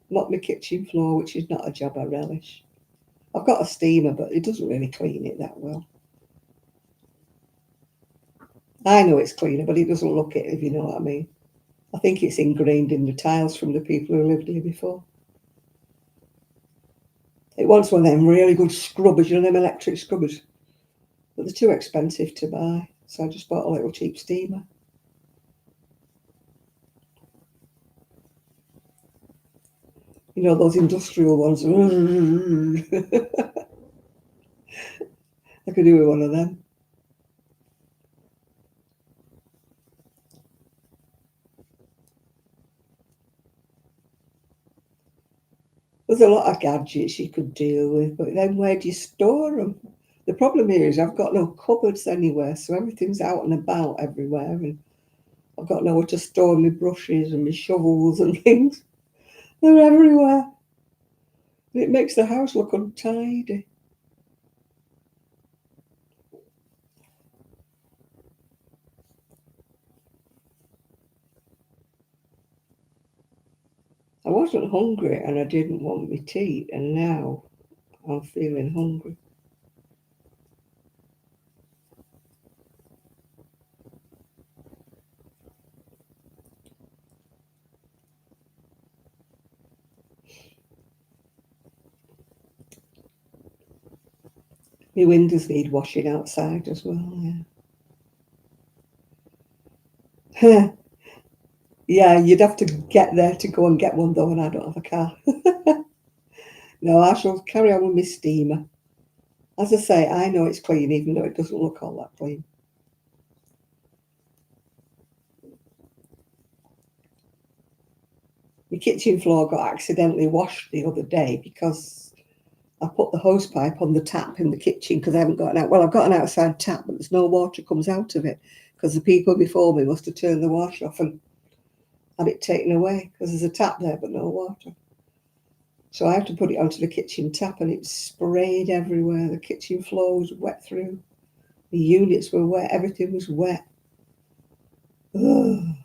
Mop my kitchen floor, which is not a job I relish. I've got a steamer, but it doesn't really clean it that well. I know it's cleaner, but it doesn't look it, if you know what I mean. I think it's ingrained in the tiles from the people who lived here before. It wants one of them really good scrubbers, you know, them electric scrubbers. But they're too expensive to buy, so I just bought a little cheap steamer. You know, those industrial ones. I could do with one of them. There's a lot of gadgets you could deal with, but then where do you store them? The problem here is I've got no cupboards anywhere, so everything's out and about everywhere, and I've got nowhere to store my brushes and my shovels and things. They're everywhere. It makes the house look untidy. I wasn't hungry and I didn't want my tea, and now I'm feeling hungry. My windows need washing outside as well, yeah. Yeah, you'd have to get there to go and get one though, and I don't have a car. No, I shall carry on with my steamer. As I say, I know it's clean, even though it doesn't look all that clean. My kitchen floor got accidentally washed the other day because I put the hose pipe on the tap in the kitchen because I haven't got an I've got an outside tap, but there's no water comes out of it because the people before me must have turned the wash off and had it taken away because there's a tap there but no water. So I have to put it onto the kitchen tap, and it sprayed everywhere. The kitchen floor was wet through. The units were wet. Everything was wet. Ugh.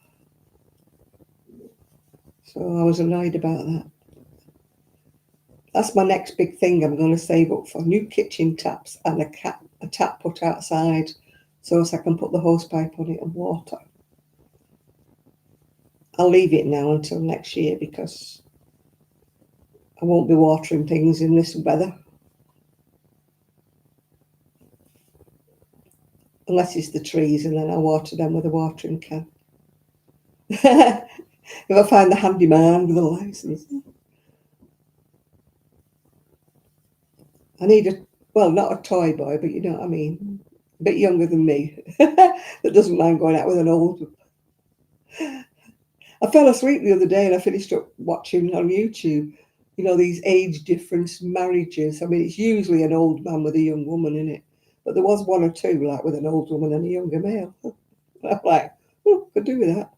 So I was annoyed about that. That's my next big thing. I'm going to save up for new kitchen taps and a tap put outside so I can put the hose pipe on it and water. I'll leave it now until next year because I won't be watering things in this weather. Unless it's the trees, and then I water them with a watering can. If I find the handyman with a license. I need not a toy boy, but you know what I mean. A bit younger than me that doesn't mind going out with an old one. I fell asleep the other day and I finished up watching on YouTube, you know, these age difference marriages. I mean, it's usually an old man with a young woman in it, but there was one or two, like with an old woman and a younger male. I'm like, oh, could do with that.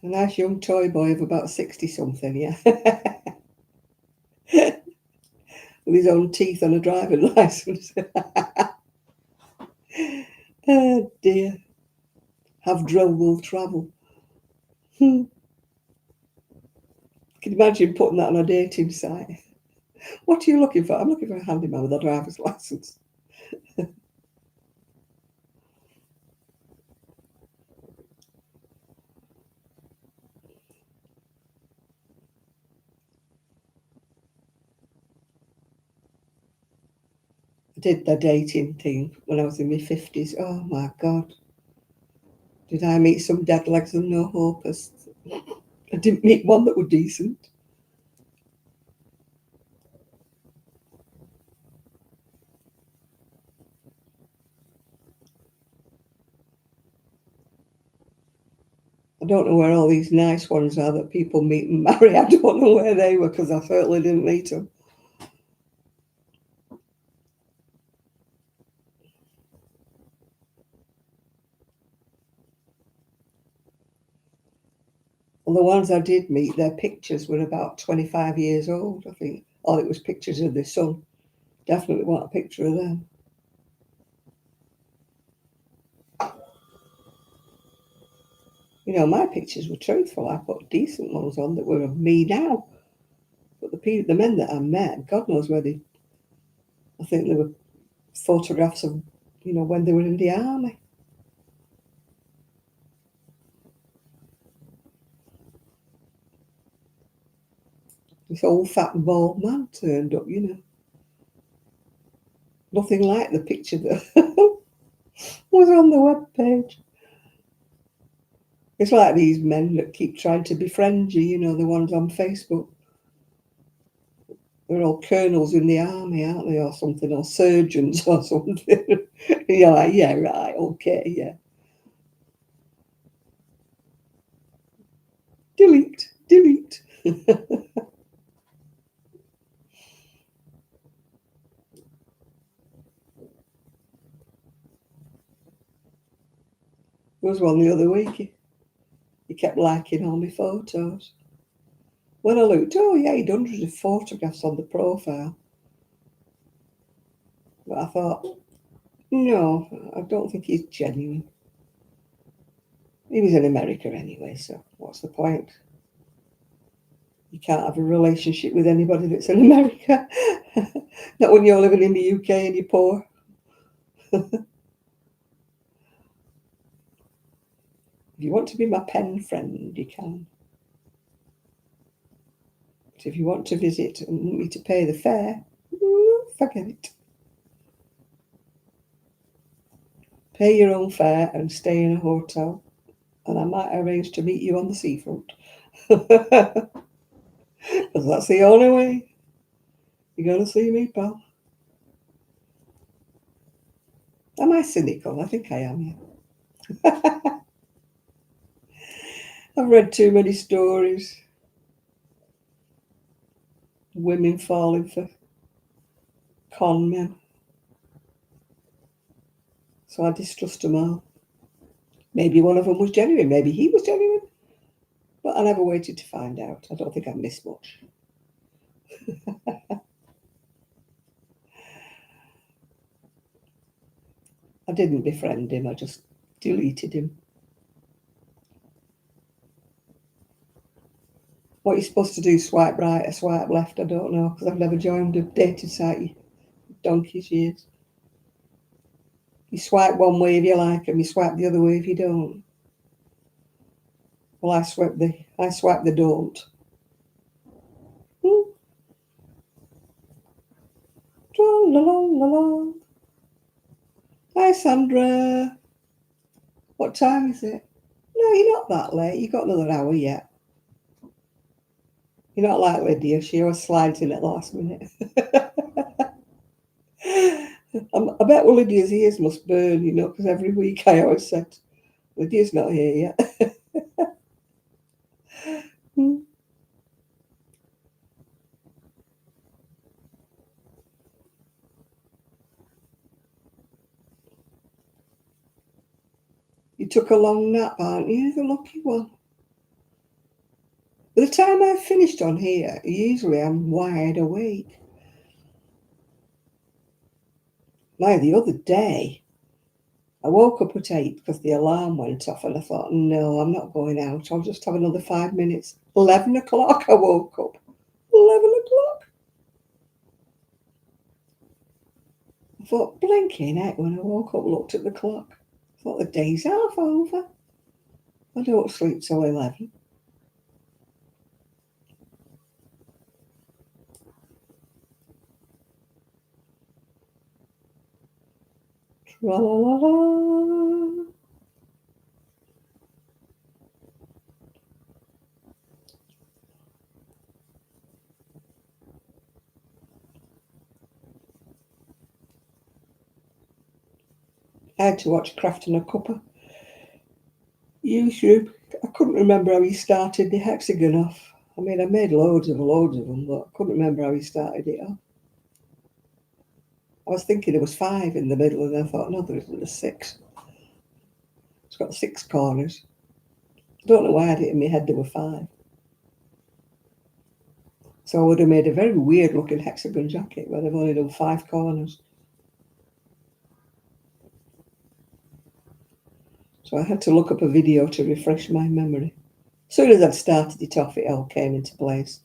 A nice young toy boy of about 60 something, yeah. With his own teeth and a driving license. Oh dear. Have drill will travel. Can you imagine putting that on a dating site? What are you looking for? I'm looking for a handyman with a driver's license. I did the dating thing when I was in my 50s. Oh my God. Did I meet some dead legs and no hopers? I didn't meet one that was decent. I don't know where all these nice ones are that people meet and marry. I don't know where they were because I certainly didn't meet them. Well, the ones I did meet, their pictures were about 25 years old, I think. Or it was pictures of their son. Definitely want a picture of them. You know, my pictures were truthful. I put decent ones on that were of me now. But the men that I met, God knows where they. I think they were photographs of, you know, when they were in the army. This old fat and bald man turned up, you know. Nothing like the picture that was on the webpage. It's like these men that keep trying to befriend you, you know, the ones on Facebook. They're all colonels in the army, aren't they, or something, or surgeons or something. You're like, yeah, right, okay, yeah. Delete, delete. There was one the other week. He kept liking all my photos. When I looked, oh yeah, he'd hundreds of photographs on the profile. But I thought, no, I don't think he's genuine. He was in America anyway, so what's the point? You can't have a relationship with anybody that's in America. Not when you're living in the UK and you're poor. If you want to be my pen friend, you can. But if you want to visit and want me to pay the fare, forget it. Pay your own fare and stay in a hotel, and I might arrange to meet you on the seafront. Because that's the only way you're going to see me, pal. Am I cynical? I think I am, yeah. I've read too many stories. Women falling for con men. So I distrust them all. Maybe one of them was genuine. Maybe he was genuine. But I never waited to find out. I don't think I missed much. I didn't befriend him. I just deleted him. What you're supposed to do, swipe right or swipe left, I don't know, because I've never joined a dating site donkey's years. You swipe one way if you like them, you swipe the other way if you don't. Well, I swipe the don't. La. Hi, Sandra. What time is it? No, you're not that late. You've got another hour yet. You're not like Lydia. She always slides in at the last minute. I bet Lydia's ears must burn, you know, because every week I always said, Lydia's not here yet. You took a long nap, aren't you? The lucky one. By the time I've finished on here, usually I'm wide awake. Now, the other day, I woke up at 8 because the alarm went off and I thought, no, I'm not going out. I'll just have another 5 minutes. 11 o'clock I woke up. 11 o'clock. I thought, blinking heck, when I woke up, looked at the clock. I thought, the day's half over. I don't sleep till 11. Tra-la-la-la. I had to watch Crafting a Cuppa YouTube. I couldn't remember how he started the hexagon off. I mean, I made loads of them, but I couldn't remember how he started it off. I was thinking there was 5 in the middle, and I thought, no, there isn't. There's 6. It's got 6 corners. I don't know why I had it in my head there were 5. So I would have made a very weird looking hexagon jacket where I've only done 5 corners. So I had to look up a video to refresh my memory. As soon as I'd started it off, it all came into place.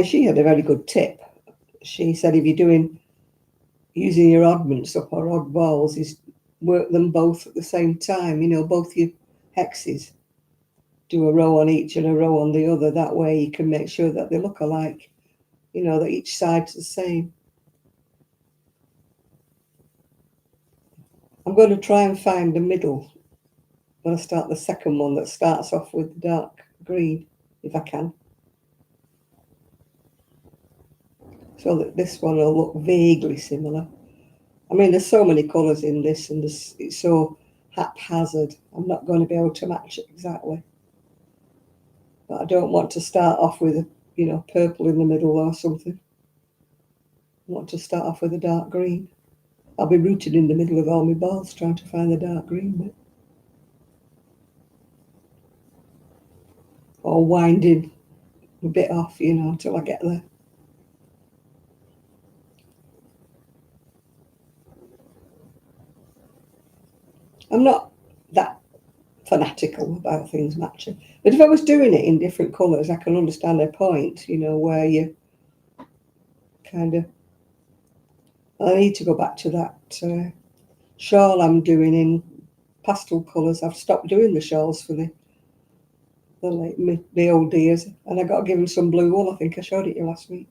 She had a very good tip. She said if you're using your oddments up or odd balls, is work them both at the same time, both your hexes. Do a row on each and a row on the other. That way you can make sure that they look alike, that each side's the same. I'm going to try and find the middle when I start the second one that starts off with the dark green, if I can. So that this one will look vaguely similar. I mean, there's so many colours in this, and it's so haphazard. I'm not going to be able to match it exactly. But I don't want to start off with purple in the middle or something. I want to start off with a dark green. I'll be rooted in the middle of all my balls trying to find the dark green bit. Or winding a bit off, until I get there. I'm not that fanatical about things matching. But if I was doing it in different colours, I can understand their point, where you kind of... I need to go back to that shawl I'm doing in pastel colours. I've stopped doing the shawls for the old dears, and I got to give them some blue wool. I think I showed it you last week.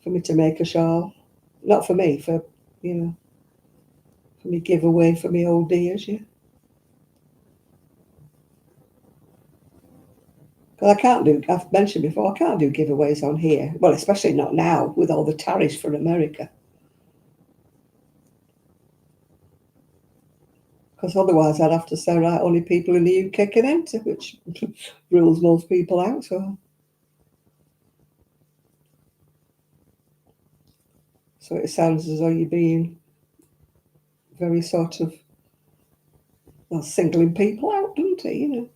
For me to make a shawl. Not for me, for me giveaway for me old dears, yeah. Because I've mentioned before, I can't do giveaways on here. Well, especially not now with all the tariffs from America. Because otherwise I'd have to say, right, only people in the UK can enter, which rules most people out. So it sounds as though you're being very sort of, singling people out, doesn't it,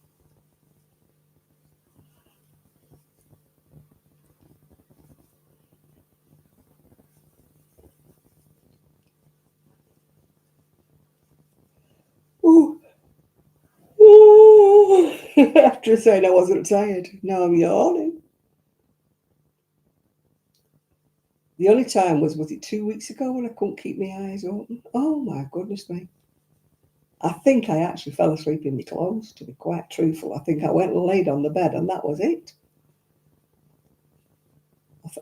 Ooh. Ooh. After saying I wasn't tired, now I'm yawning. The only time was it 2 weeks ago when I couldn't keep my eyes open? Oh my goodness me. I think I actually fell asleep in my clothes, to be quite truthful. I think I went and laid on the bed and that was it.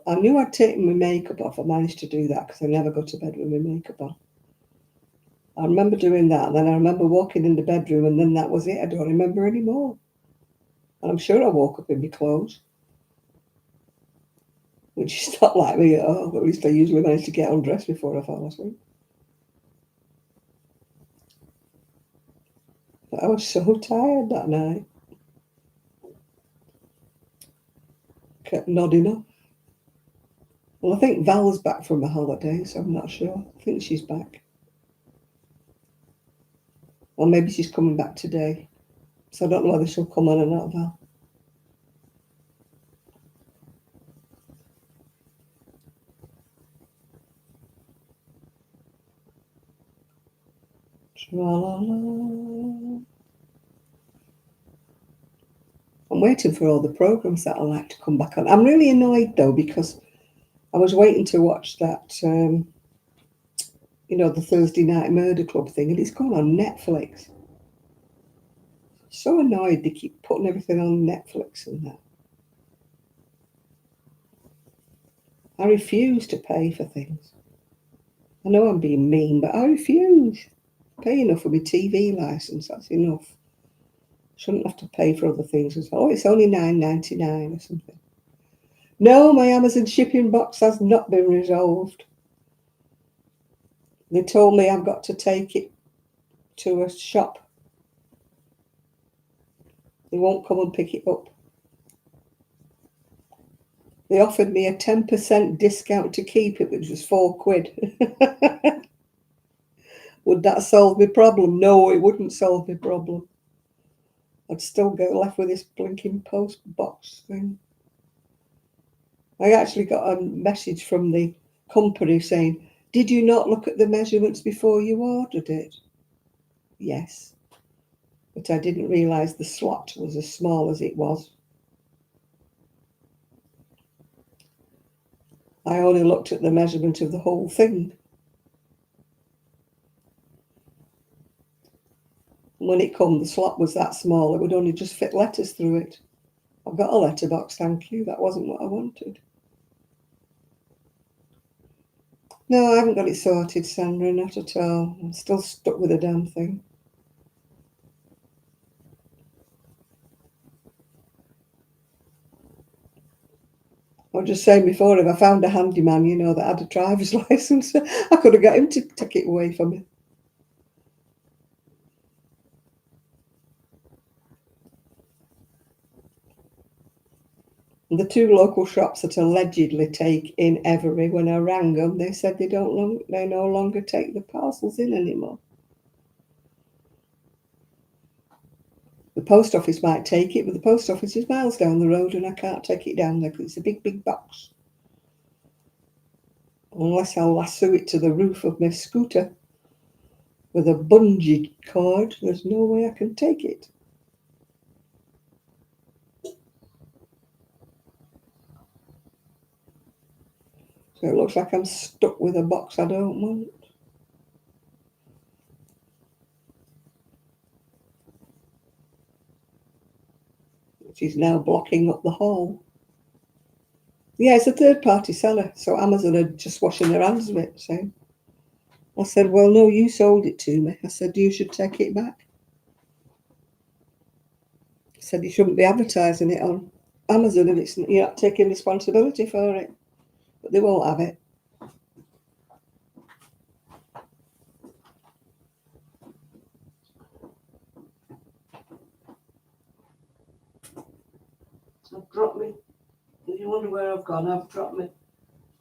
I knew I'd taken my makeup off. I managed to do that because I never go to bed with my makeup on. I remember doing that, and then I remember walking in the bedroom, and then that was it. I don't remember anymore. And I'm sure I woke up in my clothes, which is not like me at all. At least I usually manage to get undressed before I fall asleep. But I was so tired that night. Kept nodding off. Well, I think Val's back from a holiday, so I'm not sure. I think she's back. Or maybe she's coming back today. So I don't know whether she'll come on or not, Val. Tra-la-la. I'm waiting for all the programmes that I like to come back on. I'm really annoyed, though, because I was waiting to watch that, the Thursday Night Murder Club thing, and it's gone on Netflix. So annoyed they keep putting everything on Netflix and that. I refuse to pay for things. I know I'm being mean, but I refuse. Pay enough for my TV licence, that's enough. Shouldn't have to pay for other things as well. Oh, it's only $9.99 or something. No, my Amazon shipping box has not been resolved. They told me I've got to take it to a shop. They won't come and pick it up. They offered me a 10% discount to keep it, which was £4. Would that solve my problem? No, it wouldn't solve my problem. I'd still get left with this blinking post box thing. I actually got a message from the company saying, did you not look at the measurements before you ordered it? Yes, but I didn't realise the slot was as small as it was. I only looked at the measurement of the whole thing. When it come, the slot was that small, it would only just fit letters through it. I've got a letterbox, thank you. That wasn't what I wanted. No, I haven't got it sorted, Sandra, not at all. I'm still stuck with the damn thing. I was just saying before, if I found a handyman, you know, that had a driver's licence, I could have got him to take it away from me. And the 2 local shops that allegedly take in every, when I rang them, they said they no longer take the parcels in anymore. The post office might take it, but the post office is miles down the road and I can't take it down there because it's a big, big box. Unless I'll lasso it to the roof of my scooter with a bungee cord, there's no way I can take it. So it looks like I'm stuck with a box I don't want. Which is now blocking up the hall. Yeah, it's a third-party seller, so Amazon are just washing their hands of it. So I said, well, no, you sold it to me. I said, you should take it back. I said, you shouldn't be advertising it on Amazon if you're not taking responsibility for it. But they won't have it. I've dropped me. If you wonder where I've gone, I've dropped me.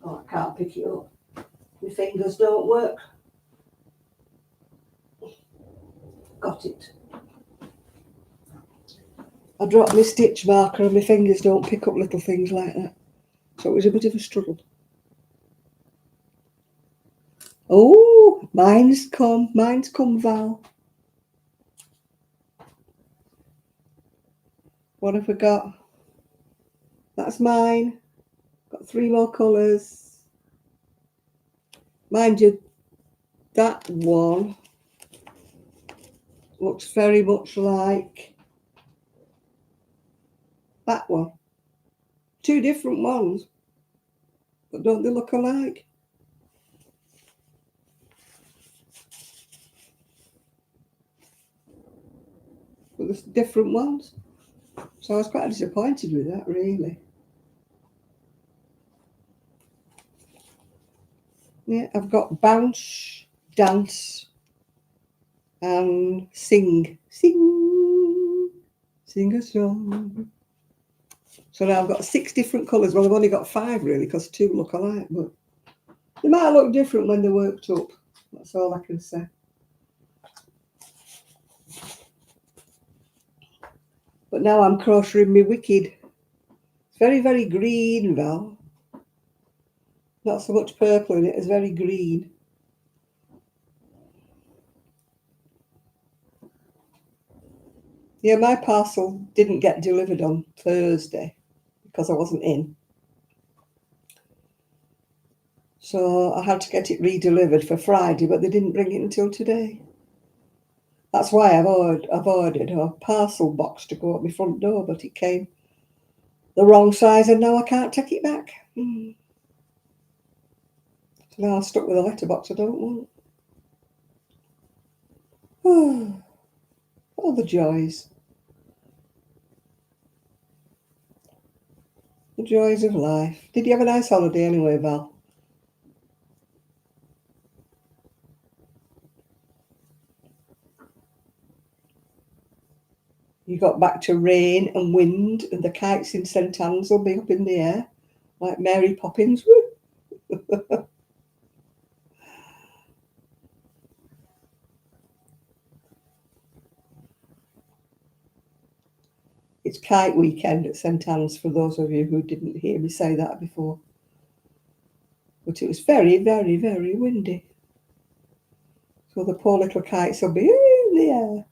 Oh, I can't pick it up. My fingers don't work. Got it. I dropped my stitch marker and my fingers don't pick up little things like that. So it was a bit of a struggle. Oh, mine's come, Val. What have we got? That's mine. Got 3 more colours. Mind you, that one looks very much like that one. 2 different ones, but don't they look alike? But there's different ones. So I was quite disappointed with that, really. Yeah, I've got bounce, dance, and sing a song. So now I've got 6 different colours. Well, I've only got 5 really, because 2 look alike, but they might look different when they're worked up. That's all I can say. But now I'm crocheting me wicked. It's very, very green, Val. Not so much purple in it, it's very green. Yeah, my parcel didn't get delivered on Thursday because I wasn't in. So I had to get it re-delivered for Friday, but they didn't bring it until today. That's why I've ordered a parcel box to go at my front door, but it came the wrong size and now I can't take it back. So now I'm stuck with a letterbox I don't want. Oh, all the joys. The joys of life. Did you have a nice holiday anyway, Val? You got back to rain and wind and the kites in St Anne's will be up in the air. Like Mary Poppins. It's kite weekend at St Anne's, for those of you who didn't hear me say that before. But it was very, very, very windy. So the poor little kites will be in the air.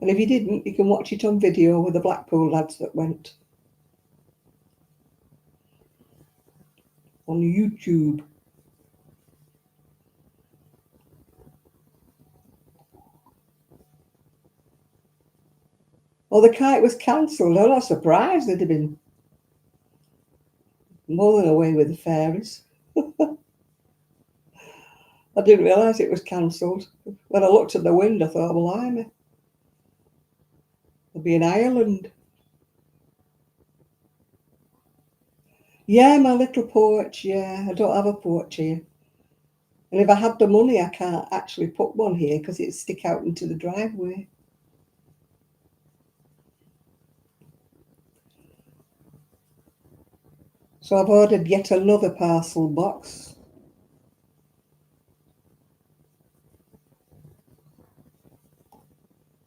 And if you didn't, you can watch it on video with the Blackpool lads that went. On YouTube. Well, the kite was cancelled. I'm not surprised. They'd have been more than away with the fairies. I didn't realise it was cancelled. When I looked at the wind, I thought, well, blimey, there'll be an Ireland. Yeah, my little porch, yeah. I don't have a porch here. And if I had the money, I can't actually put one here because it'd stick out into the driveway. So I've ordered yet another parcel box.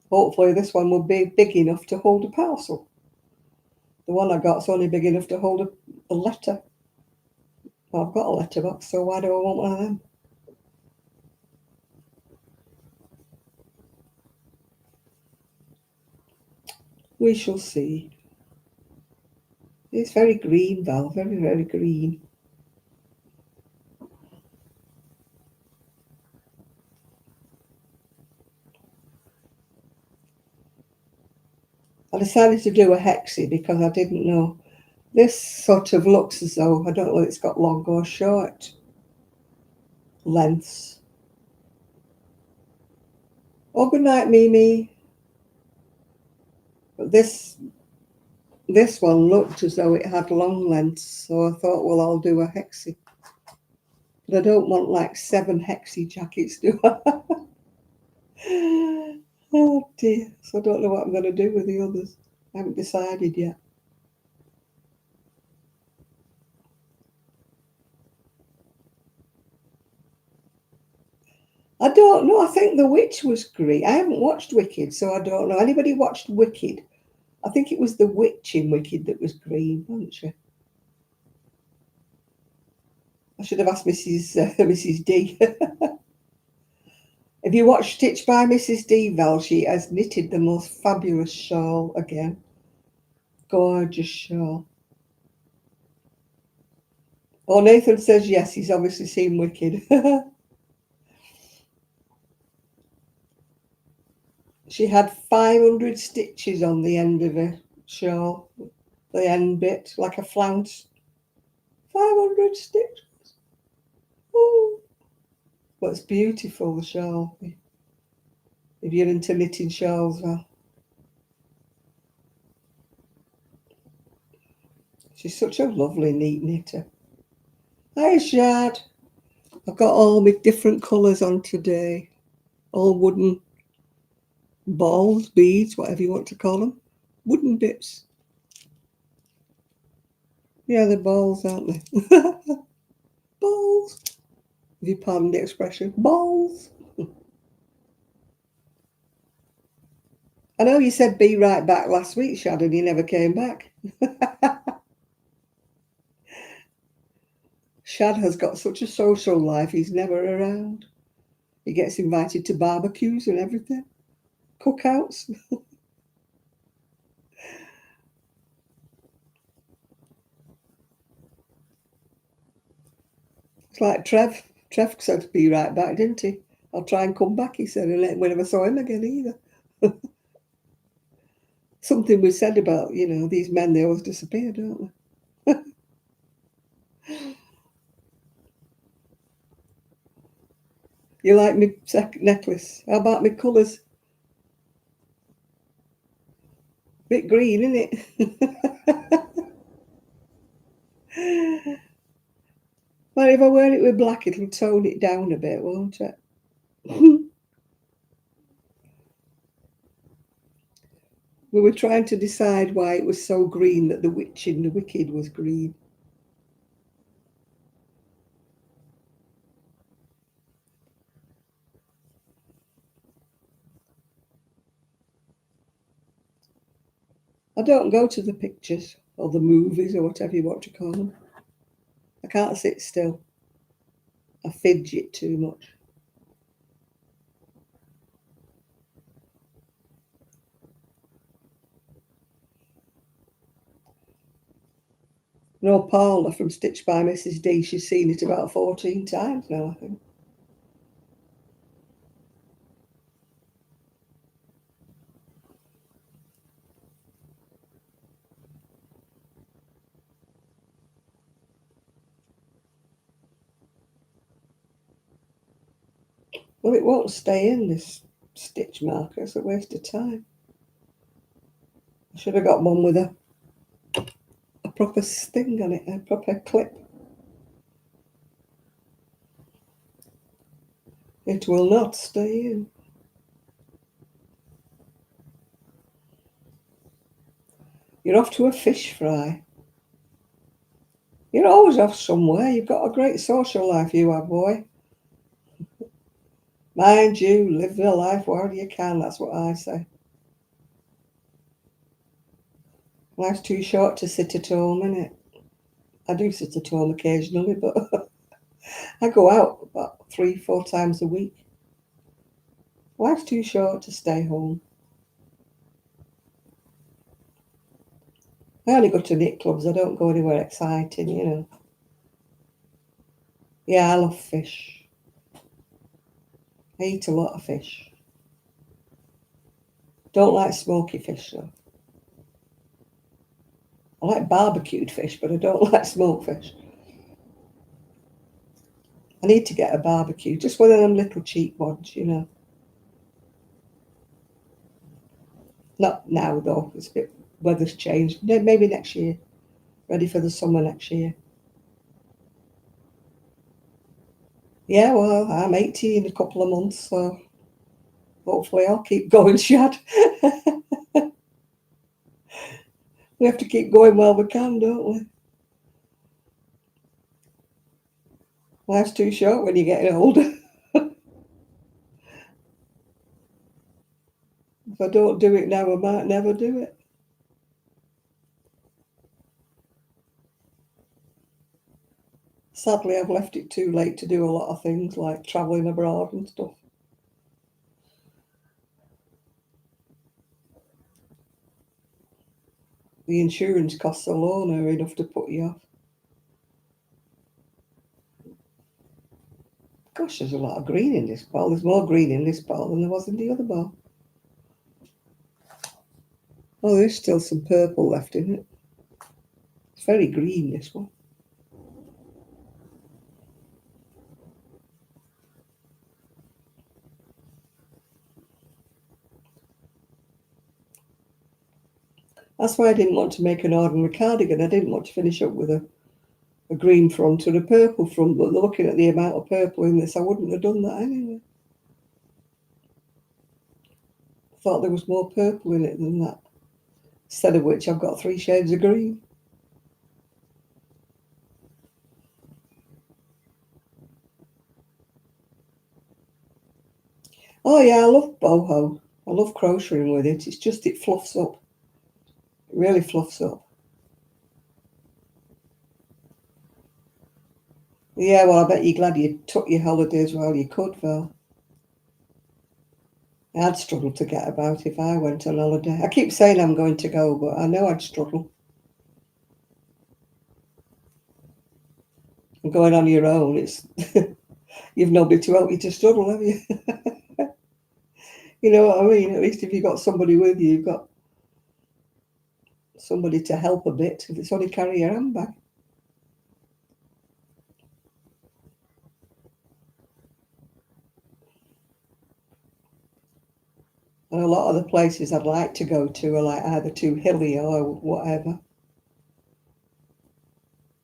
Hopefully this one will be big enough to hold a parcel. The one I got's only big enough to hold a letter. Well, I've got a letterbox, so why do I want one of them? We shall see. It's very green, Val, very, very green. I decided to do a hexie because I didn't know. This sort of looks as though, I don't know if it's got long or short lengths. Oh, good night, Mimi. But this one looked as though it had long lengths, so I thought, well, I'll do a hexie. But I don't want like 7 hexie jackets, do I? Oh dear. So I don't know what I'm going to do with the others. I haven't decided yet. I don't know. I think The Witch was great. I haven't watched Wicked, so I don't know. Anybody watched Wicked? I think it was the witch in Wicked that was green, wasn't she? I should have asked Mrs. D. If you watched Stitched by Mrs. D, Val, she has knitted the most fabulous shawl again. Gorgeous shawl. Oh, Nathan says yes, he's obviously seen Wicked. She had 500 stitches on the end of her shawl, the end bit, like a flounce. 500 stitches. Oh, but it's beautiful, the shawl. If you're into knitting shawls, well. She's such a lovely, neat knitter. Hi, Shad. I've got all my different colours on today. All wooden balls, beads, whatever you want to call them. Wooden bits. Yeah, they're balls, aren't they? Balls. If you pardon the expression. Balls. I know you said be right back last week, Shad, and you never came back. Shad has got such a social life, he's never around. He gets invited to barbecues and everything. Cookouts. It's like Trev. Trev said to be right back, didn't he? I'll try and come back, he said, and we never saw him again either. Something was said about, these men, they always disappear, don't they? You like my necklace? How about my colours? Bit green, isn't it? Well, if I wear it with black, it'll tone it down a bit, won't it? We were trying to decide why it was so green that the witch in the Wicked was green. I don't go to the pictures or the movies or whatever you want to call them. I can't sit still. I fidget too much. No, Paula from Stitch by Mrs. D, she's seen it about 14 times now, I think. Well, it won't stay in, this stitch marker. It's a waste of time. I should have got one with a proper sting on it, a proper clip. It will not stay in. You're off to a fish fry. You're always off somewhere. You've got a great social life, you have, boy. Mind you, live your life while you can. That's what I say. Life's too short to sit at home, innit? I do sit at home occasionally, but I go out about 3-4 times a week. Life's too short to stay home. I only go to knit clubs. I don't go anywhere exciting, you know. Yeah, I love fish. I eat a lot of fish. Don't like smoky fish, though. I like barbecued fish, but I don't like smoked fish. I need to get a barbecue, just one of them little cheap ones, you know. Not now, though. It's a bit, weather's changed. Maybe next year. Ready for the summer next year. Yeah, well, I'm 80 in a couple of months, so hopefully I'll keep going, Shad. We have to keep going while we can, don't we? Life's too short when you're getting older. If I don't do it now, I might never do it. Sadly, I've left it too late to do a lot of things like travelling abroad and stuff. The insurance costs alone are enough to put you off. Gosh, there's a lot of green in this bowl. There's more green in this bowl than there was in the other bowl. Oh, there's still some purple left in it. It's very green, this one. That's why I didn't want to make an ordinary cardigan. I didn't want to finish up with a green front and a purple front, but looking at the amount of purple in this, I wouldn't have done that anyway. I thought there was more purple in it than that. Instead of which, I've got 3 shades of green. Oh yeah, I love boho. I love crocheting with it. It's just it fluffs up. It really fluffs up. Yeah, well, I bet you're glad you took your holidays while you could, Val. I'd struggle to get about if I went on holiday. I keep saying I'm going to go, but I know I'd struggle. And going on your own, it's you've nobody to help you to struggle, have you? You know what I mean? At least if you've got somebody with you, you've got somebody to help a bit. If it's only carry your handbag. And a lot of the places I'd like to go to are like either too hilly or whatever.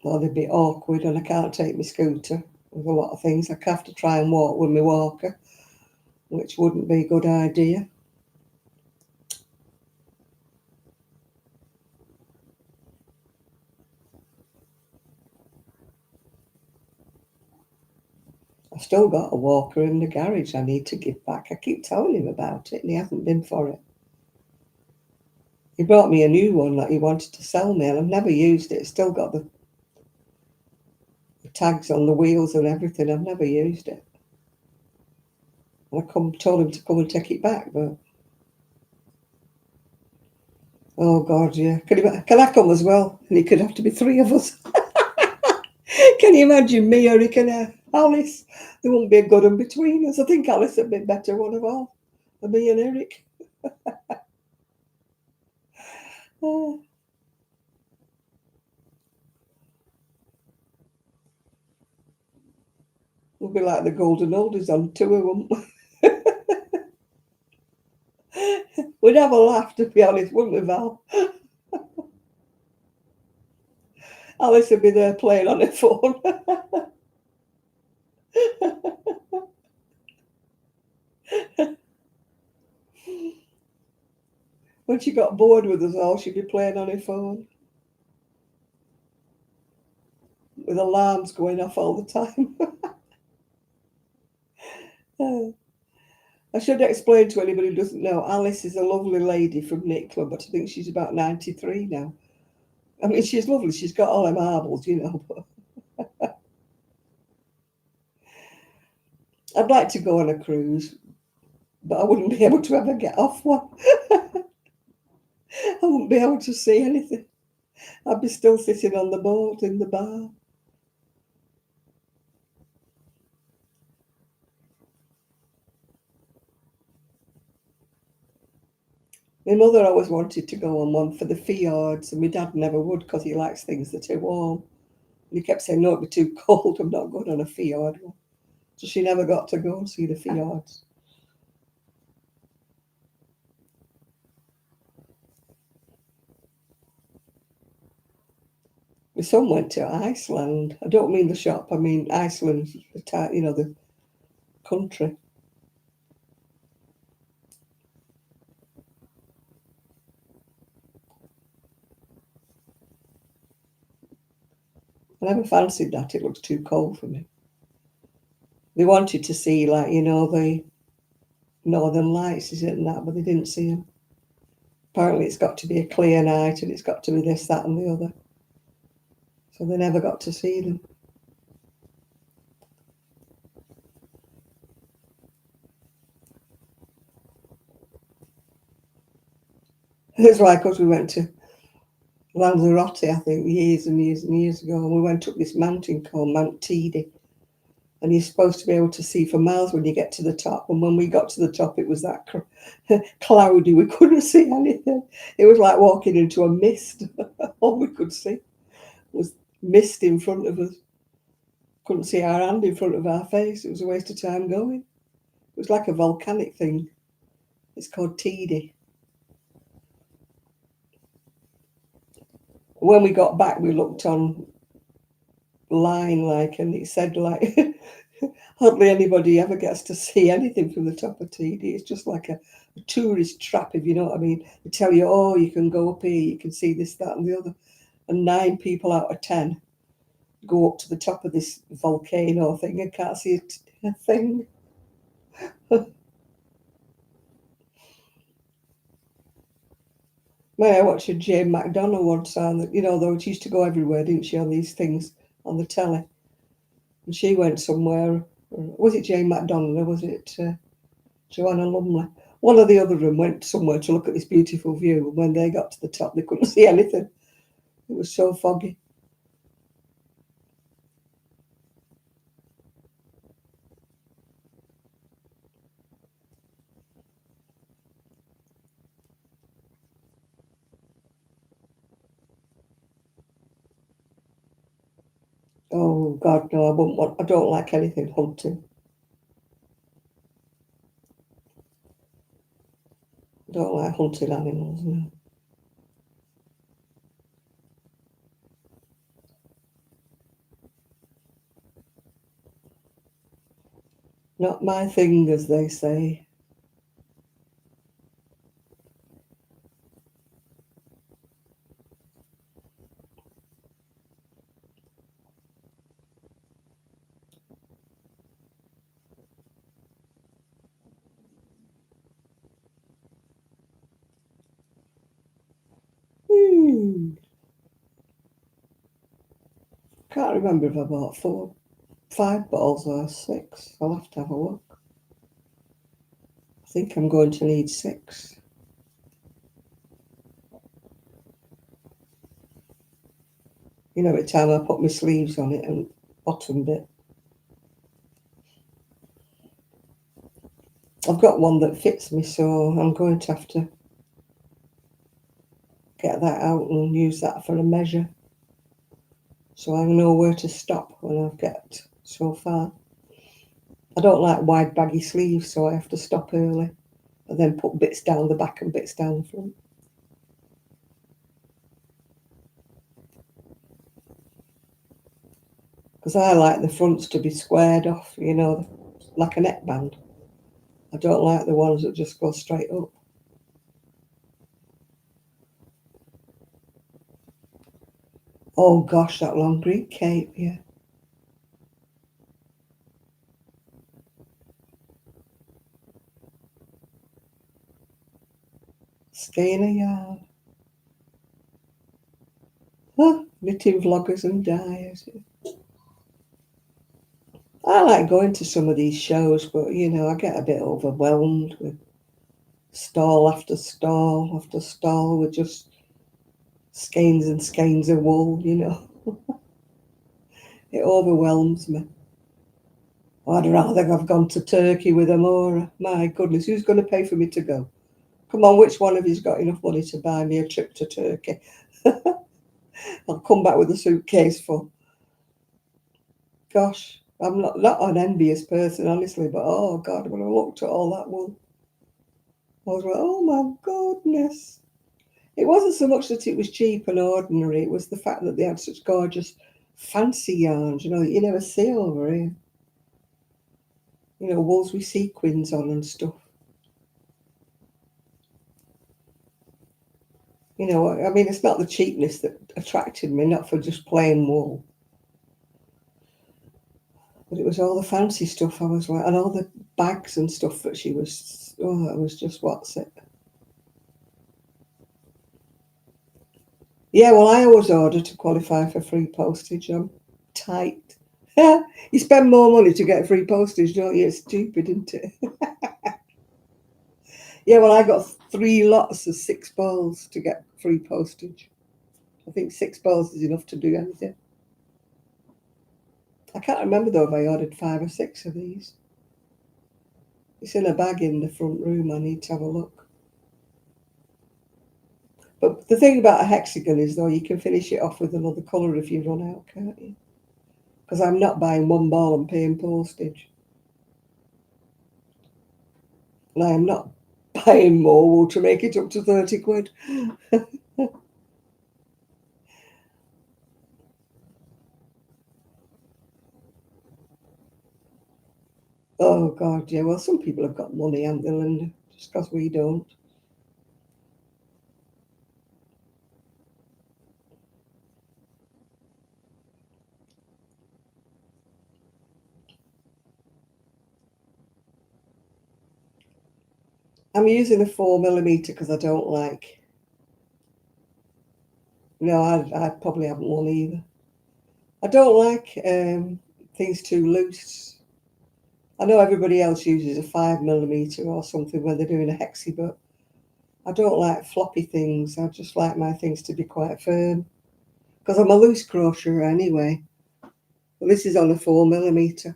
Or they'd be awkward and I can't take my scooter with a lot of things. I have to try and walk with my walker, which wouldn't be a good idea. I've still got a walker in the garage I need to give back. I keep telling him about it and he hasn't been for it. He brought me a new one that he wanted to sell me and I've never used it. It's still got the tags on the wheels and everything. I've never used it. And I told him to come and take it back, but oh God, yeah. Can I come as well? And it could have to be 3 of us. Can you imagine me, Eric, and Alice? There wouldn't be a good one between us. I think Alice would be better one of all than me and Eric. Oh, we'll be like the golden oldies on tour, wouldn't we? We'd have a laugh, to be honest, wouldn't we, Val? Alice would be there playing on her phone. When she got bored with us all, she'd be playing on her phone with alarms going off all the time. I should explain to anybody who doesn't know, Alice is a lovely lady from Knit Club, but I think she's about 93 now. I mean, she's lovely. She's got all her marbles, you know. But I'd like to go on a cruise, but I wouldn't be able to ever get off one. I wouldn't be able to see anything. I'd be still sitting on the boat in the bar. My mother always wanted to go on one for the fjords, and my dad never would because he likes things that are warm. And he kept saying, no, it'd be too cold. I'm not going on a fjord one. So she never got to go and see the fjords. My son went to Iceland. I don't mean the shop, I mean Iceland, you know, the country. I never fancied that. It looks too cold for me. They wanted to see, like, you know, the northern lights, is it, and that, but they didn't see them. Apparently it's got to be a clear night and it's got to be this, that and the other. So they never got to see them. It's like us, we went to Lanzarote, I think, years and years and years ago, and we went up this mountain called Mount Teede. And you're supposed to be able to see for miles when you get to the top. And when we got to the top, it was that cloudy, we couldn't see anything. It was like walking into a mist. All we could see was mist in front of us. Couldn't see our hand in front of our face. It was a waste of time going. It was like a volcanic thing. It's called Teede. When we got back, we looked online, like, and it said, like, hardly anybody ever gets to see anything from the top of Teede. It's just like a tourist trap, if you know what I mean. They tell you, oh, you can go up here, you can see this, that, and the other. And 9 people out of 10 go up to the top of this volcano thing and can't see a thing. I watched a Jane McDonald once on that, you know, though she used to go everywhere, didn't she, on these things on the telly. And she went somewhere. Was it Jane McDonald or was it Joanna Lumley? One or the other of them went somewhere to look at this beautiful view. And when they got to the top, they couldn't see anything. It was so foggy. Oh God, no! I wouldn't want. I don't like anything hunting. I don't like hunting animals. No. Not my thing, as they say. Can't remember if I bought 5 balls or 6. I'll have to have a look. I think I'm going to need 6. You know, every time I put my sleeves on it and bottom bit. I've got one that fits me, so I'm going to have to get that out and use that for a measure, so I know where to stop when I've get so far. I don't like wide baggy sleeves, so I have to stop early and then put bits down the back and bits down the front. Because I like the fronts to be squared off, you know, like a neckband. I don't like the ones that just go straight up. Oh gosh, that long green cape, yeah. Skein of yarn. Huh, knitting vloggers and dyers. I like going to some of these shows, but you know, I get a bit overwhelmed with stall after stall after stall with just skeins and skeins of wool, you know. It overwhelms me. I'd rather have gone to Turkey with Amora. My goodness, who's going to pay for me to go? Come on, which one of you's got enough money to buy me a trip to Turkey? I'll come back with a suitcase full. Gosh, I'm not an envious person, honestly, but oh God, when I looked at all that wool, I was like, oh my goodness. It wasn't so much that it was cheap and ordinary, it was the fact that they had such gorgeous fancy yarns, you know, that you never see over here. You know, wools with sequins on and stuff. You know, I mean, it's not the cheapness that attracted me, not for just plain wool. But it was all the fancy stuff I was like, and all the bags and stuff that she was, oh, it was just, what's it? Yeah, well, I always order to qualify for free postage. I'm tight. You spend more money to get free postage, don't you? It's stupid, isn't it? Yeah, well, I got 3 lots of 6 balls to get free postage. I think 6 balls is enough to do anything. I can't remember, though, if I ordered 5 or 6 of these. It's in a bag in the front room. I need to have a look. But the thing about a hexagon is, though, you can finish it off with another colour if you run out, can't you? Because I'm not buying 1 ball and paying postage. And I am not buying more wool to make it up to 30 quid. Oh, God, yeah. Well, some people have got money, haven't they, Linda? Just because we don't. I'm using a 4mm because I don't like... No, I probably haven't one either. I don't like things too loose. I know everybody else uses a 5mm or something when they're doing a hexie, but I don't like floppy things. I just like my things to be quite firm. Because I'm a loose crocheter anyway. But this is on a 4mm.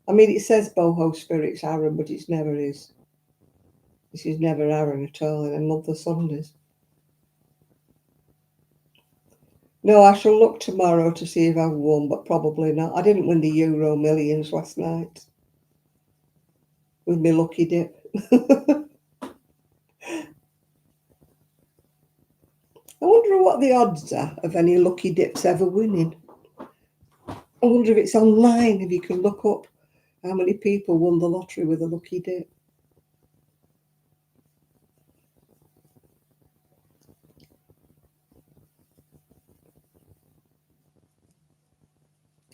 I mean, it says Boho Spirit's Aaron, but it's never is. This is never Aaron at all in a month of Sundays. No, I shall look tomorrow to see if I've won, but probably not. I didn't win the Euro Millions last night with my lucky dip. I wonder what the odds are of any lucky dips ever winning. I wonder if it's online, if you can look up how many people won the lottery with a lucky dip.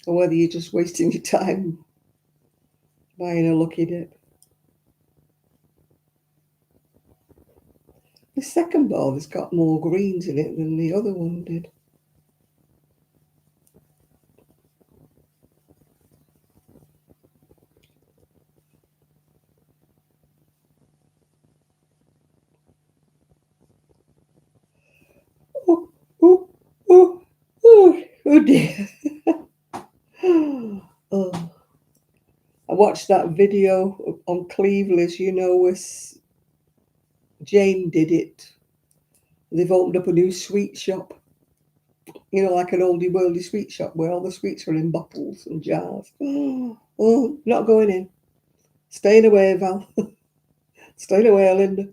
Or whether you're just wasting your time buying a lucky dip. This second ball has got more greens in it than the other one did. Oh, oh, oh, oh, oh dear. Oh. I watched that video on Cleveland's, you know, where Jane did it. They've opened up a new sweet shop, you know, like an oldie worldy sweet shop where all the sweets are in bottles and jars. Oh, not going in. Staying away, Val. Staying away, Linda.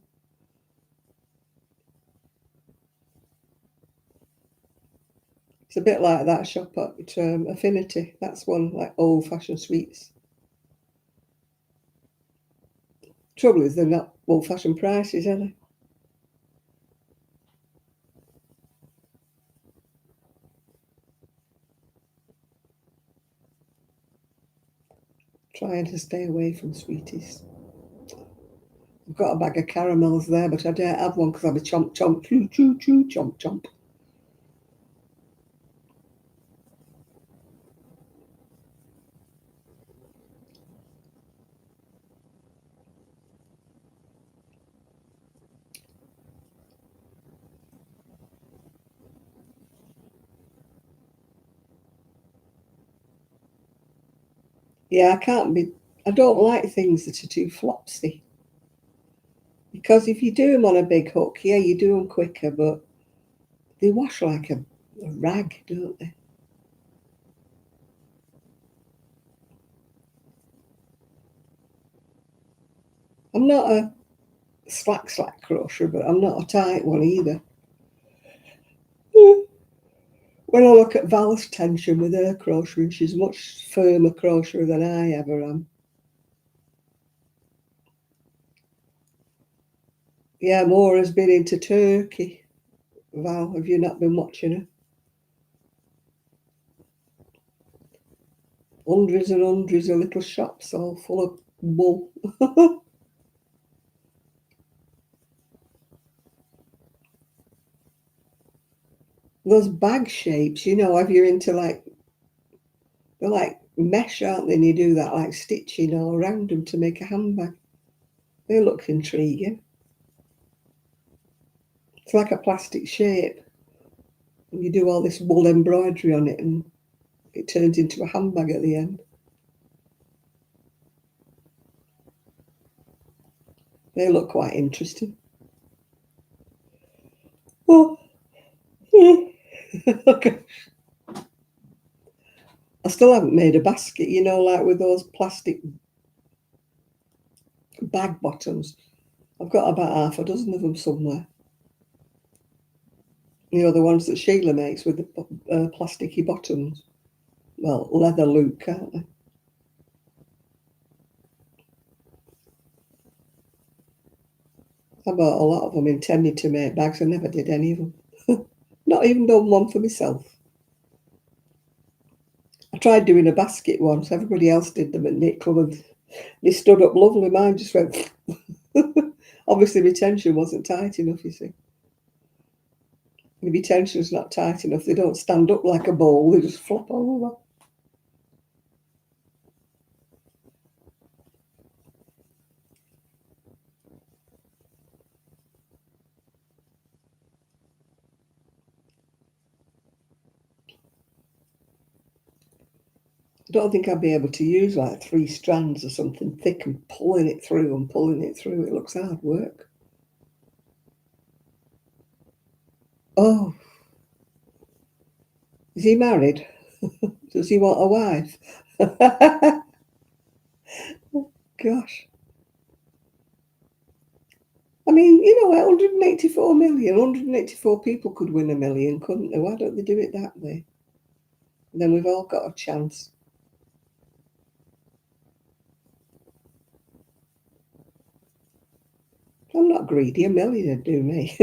It's a bit like that shop at Affinity. That's one like old-fashioned sweets. Trouble is, they're not old-fashioned prices, are they? Trying to stay away from sweeties. I've got a bag of caramels there, but I don't have one because I'll be chomp, chomp, chew, chew, chew, chomp, chomp. Yeah, I don't like things that are too flopsy. Because if you do them on a big hook, yeah, you do them quicker, but they wash like a rag, don't they? I'm not a slack crochet, but I'm not a tight one either. When I look at Val's tension with her crocheting, she's a much firmer crocheter than I ever am. Yeah, Maura's been into Turkey. Val, have you not been watching her? Hundreds and hundreds of little shops all full of wool. Those bag shapes, you know, if you're into they're like mesh, aren't they? And you do that like stitching all around them to make a handbag. They look intriguing. It's like a plastic shape. And you do all this wool embroidery on it and it turns into a handbag at the end. They look quite interesting. Oh, okay. I still haven't made a basket, you know, like with those plastic bag bottoms. I've got about half a dozen of them somewhere. You know, the ones that Sheila makes with the plasticky bottoms. Well, leather look, aren't they? I bought a lot of them intended to make bags. I never did any of them. Not even done one for myself. I tried doing a basket once. Everybody else did them at knit club and they stood up lovely. Mine just went. Obviously, my tension wasn't tight enough, you see. If your tension's not tight enough, they don't stand up like a ball. They just flop over. I don't think I'd be able to use like 3 strands or something thick and pulling it through and pulling it through. It looks hard work. Oh, is he married? Does he want a wife? Gosh. I mean, you know, 184 million, 184 people could win 1 million, couldn't they? Why don't they do it that way? And then we've all got a chance. I'm not greedy. 1 million would do me.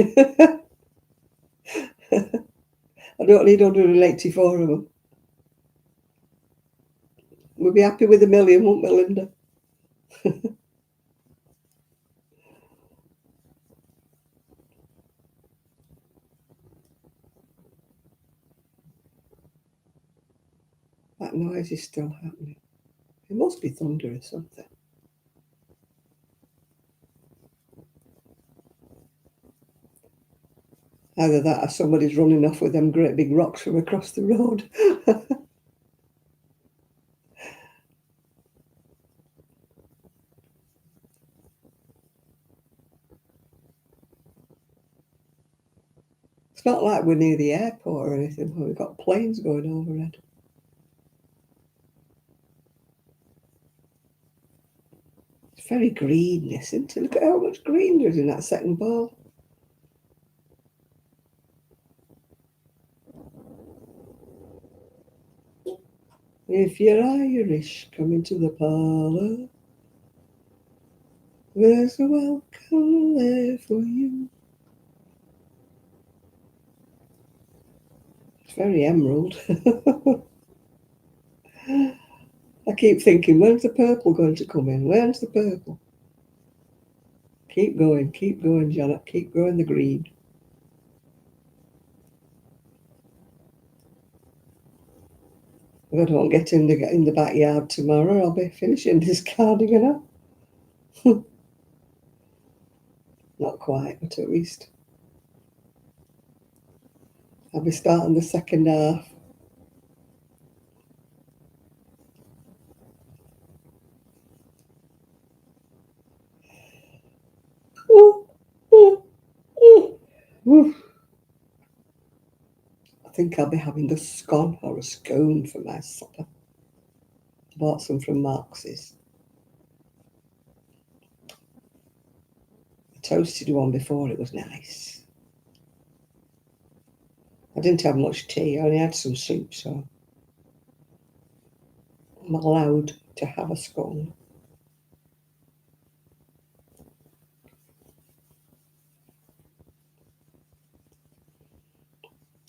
I don't need 184 of them. We'll be happy with 1 million, won't we, Linda? That noise is still happening. It must be thunder or something. Either that or somebody's running off with them great big rocks from across the road. It's not like we're near the airport or anything. We've got planes going overhead. It's very green, isn't it? Look at how much green there is in that second ball. If you're Irish, come into the parlour. There's a welcome there for you. It's very emerald. I keep thinking, when's the purple going to come in? When's the purple? Keep going, Janet. Keep growing the green. If I don't get in the backyard tomorrow, I'll be finishing this cardigan up. Not quite, but at least I'll be starting the second half. I think I'll be having a scone or a scone for my supper. Bought some from Marx's. I toasted one before, it was nice. I didn't have much tea, I only had some soup, so I'm allowed to have a scone.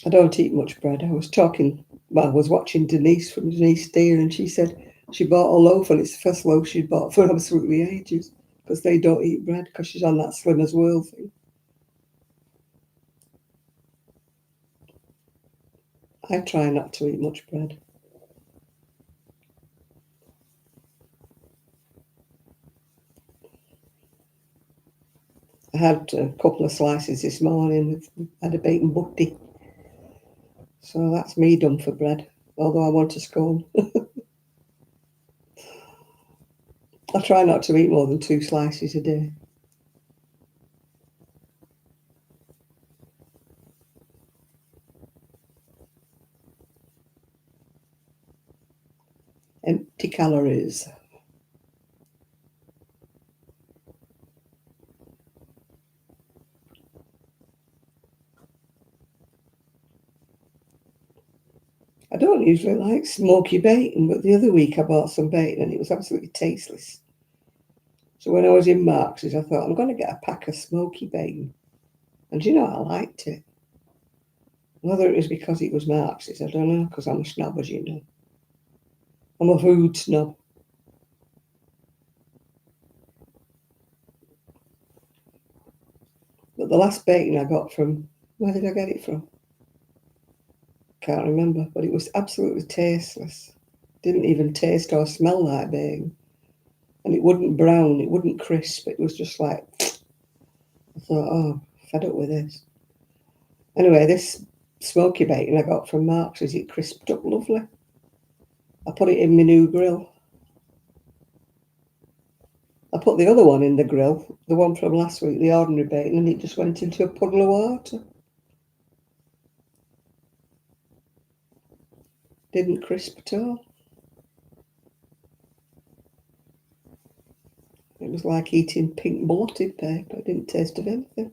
I don't eat much bread. I was watching Denise from Denise Deer, and she said she bought a loaf, and it's the first loaf she'd bought for absolutely ages, because they don't eat bread, because she's on that Slim as World thing. I try not to eat much bread. I had a couple of slices this morning had a bacon butty. So that's me done for bread, although I want a scone. I try not to eat more than 2 slices a day. Empty calories. I don't usually like smoky bacon, but the other week I bought some bacon and it was absolutely tasteless. So when I was in Marx's, I thought, I'm going to get a pack of smoky bacon. And you know, I liked it. Whether it was because it was Marx's, I don't know, because I'm a snob, as you know. I'm a food snob. But the last bacon I got from, where did I get it from? Can't remember, but it was absolutely tasteless. Didn't even taste or smell like bacon. And it wouldn't brown, it wouldn't crisp. It was just like, I thought, oh, fed up with this. Anyway, this smoky bacon I got from Marks, it crisped up lovely. I put it in my new grill. I put the other one in the grill, the one from last week, the ordinary bacon, and it just went into a puddle of water. Didn't crisp at all. It was like eating pink blotted paper. It didn't taste of anything.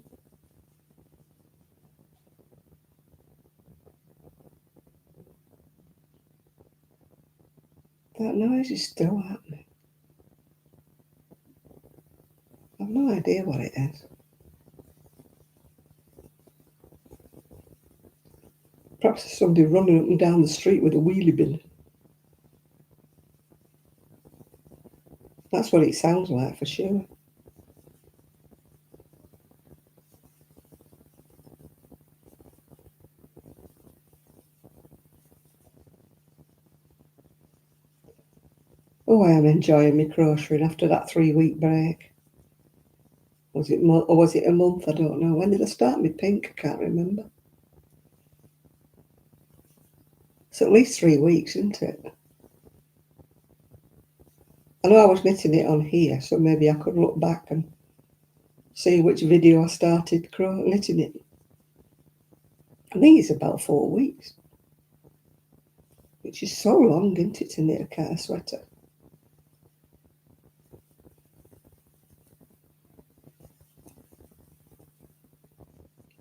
That noise is still happening. I've no idea what it is. Perhaps there's somebody running up and down the street with a wheelie bin. That's what it sounds like for sure. Oh, I am enjoying my crocheting after that 3-week break. Was it or was it a month? I don't know. When did I start my pink? I can't remember. It's at least 3 weeks, isn't it? I know I was knitting it on here, so maybe I could look back and see which video I started knitting it. I think it's about 4 weeks, which is so long, isn't it, to knit a cat sweater?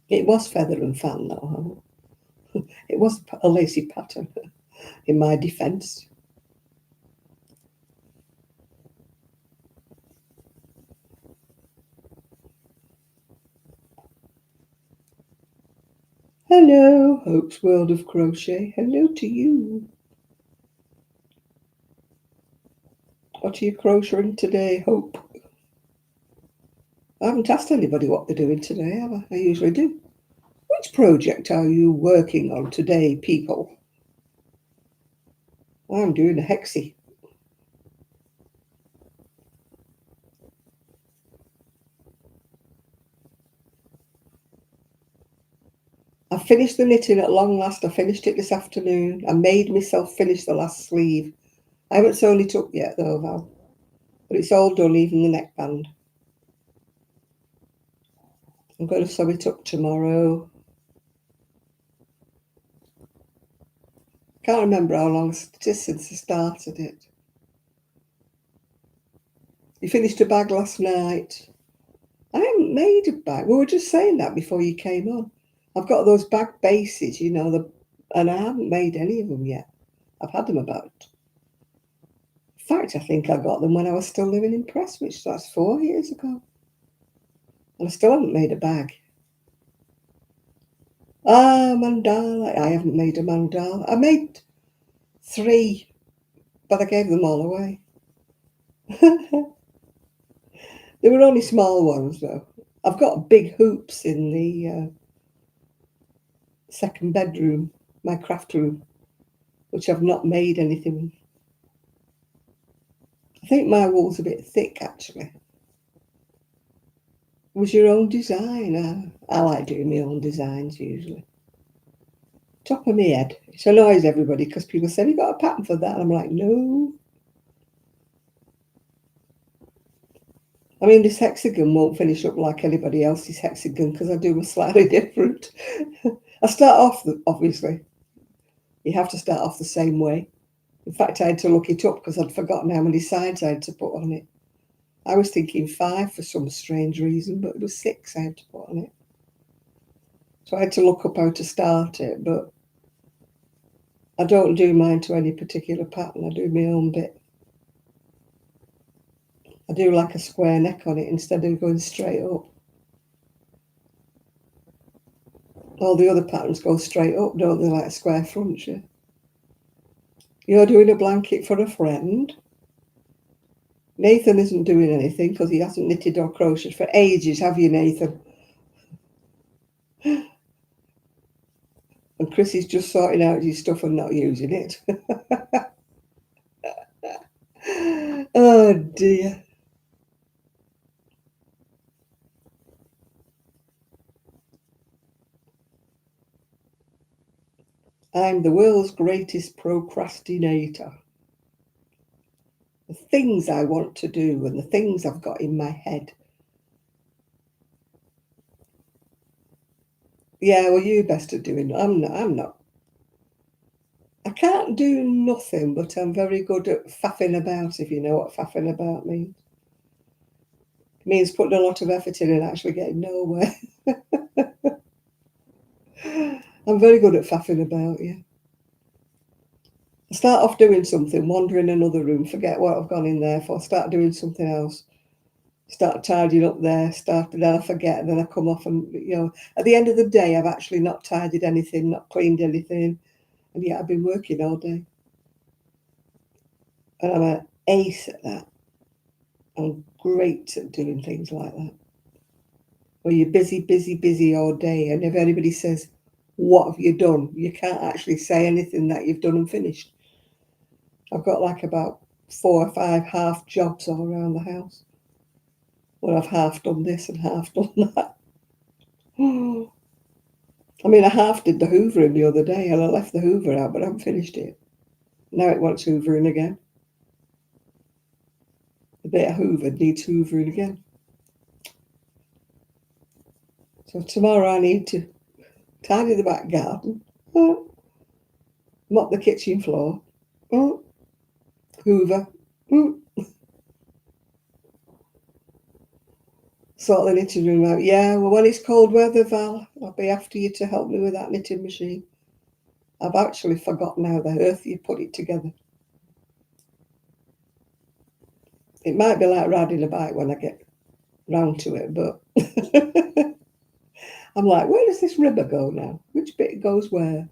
It was feather and fan, though. It was a lacy pattern, in my defence. Hello, Hope's World of Crochet. Hello to you. What are you crocheting today, Hope? I haven't asked anybody what they're doing today, have I? I usually do. Which project are you working on today, people? I'm doing a hexie. I finished the knitting at long last. I finished it this afternoon. I made myself finish the last sleeve. I haven't sewn it up yet, though, Val. But it's all done, even the neckband. I'm going to sew it up tomorrow. Can't remember how long it is since I started it. You finished a bag last night. I haven't made a bag. We were just saying that before you came on. I've got those bag bases, you know, and I haven't made any of them yet. I've had them about. In fact, I think I got them when I was still living in Prestwich. That's 4 years ago. And I still haven't made a bag. Mandala. I haven't made a mandala. I made 3, but I gave them all away. They were only small ones, though. I've got big hoops in the second bedroom, my craft room, which I've not made anything. I think my wool's a bit thick, actually. It was your own design. I like doing my own designs, usually. Top of my head. It annoys everybody because people say, have you got a pattern for that? And I'm like, no. I mean, this hexagon won't finish up like anybody else's hexagon because I do them slightly different. I start off, obviously. You have to start off the same way. In fact, I had to look it up because I'd forgotten how many sides I had to put on it. I was thinking 5 for some strange reason, but it was 6 I had to put on it. So I had to look up how to start it, but I don't do mine to any particular pattern. I do my own bit. I do like a square neck on it instead of going straight up. All the other patterns go straight up, don't they, like square fronts, yeah? You're doing a blanket for a friend. Nathan isn't doing anything because he hasn't knitted or crocheted for ages, have you, Nathan? And Chris is just sorting out his stuff and not using it. Oh, dear. I'm the world's greatest procrastinator. The things I want to do and the things I've got in my head. Yeah, well, you're best at doing it. I'm not. I can't do nothing, but I'm very good at faffing about, if you know what faffing about means. It means putting a lot of effort in and actually getting nowhere. I'm very good at faffing about, yeah. I start off doing something, wander in another room, forget what I've gone in there for, start doing something else, start tidying up there, then I forget, and then I come off and, at the end of the day, I've actually not tidied anything, not cleaned anything, and yet I've been working all day. And I'm an ace at that. I'm great at doing things like that. Where you're busy, busy, busy all day, and if anybody says, what have you done? You can't actually say anything that you've done and finished. I've got like about 4 or 5 half jobs all around the house. Where I've half done this and half done that. I mean, I half did the hoovering the other day and I left the hoover out, but I haven't finished it. Now it wants hoovering again. The bit I hoovered needs hoovering again. So tomorrow I need to tidy the back garden, mop the kitchen floor, hoover, sort the knitting room out. Yeah, well, when it's cold weather, Val, I'll be after you to help me with that knitting machine. I've actually forgotten how the earth you put it together. It might be like riding a bike when I get round to it, but I'm like, where does this rubber go now? Which bit goes where?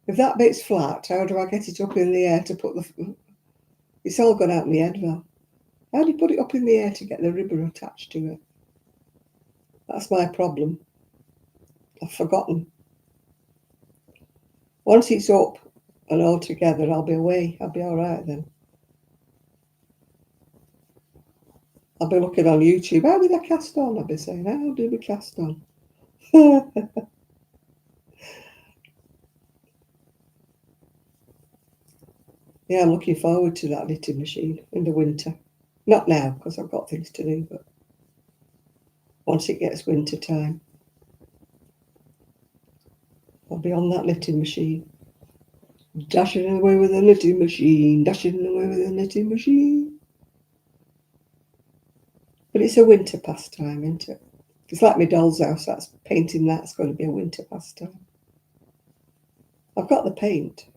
If that bit's flat, how do I get it up in the air to put the... It's all gone out of my head, Val. How do you put it up in the air to get the rubber attached to it? That's my problem. I've forgotten. Once it's up and all together, I'll be away. I'll be all right then. I'll be looking on YouTube. How did I cast on? I'll be saying, how do we cast on? Yeah, I'm looking forward to that knitting machine in the winter. Not now, because I've got things to do, but once it gets winter time, I'll be on that knitting machine. Dashing away with the knitting machine, dashing away with the knitting machine. But it's a winter pastime, isn't it? It's like my doll's house. That's painting. That's going to be a winter pastime. I've got the paint,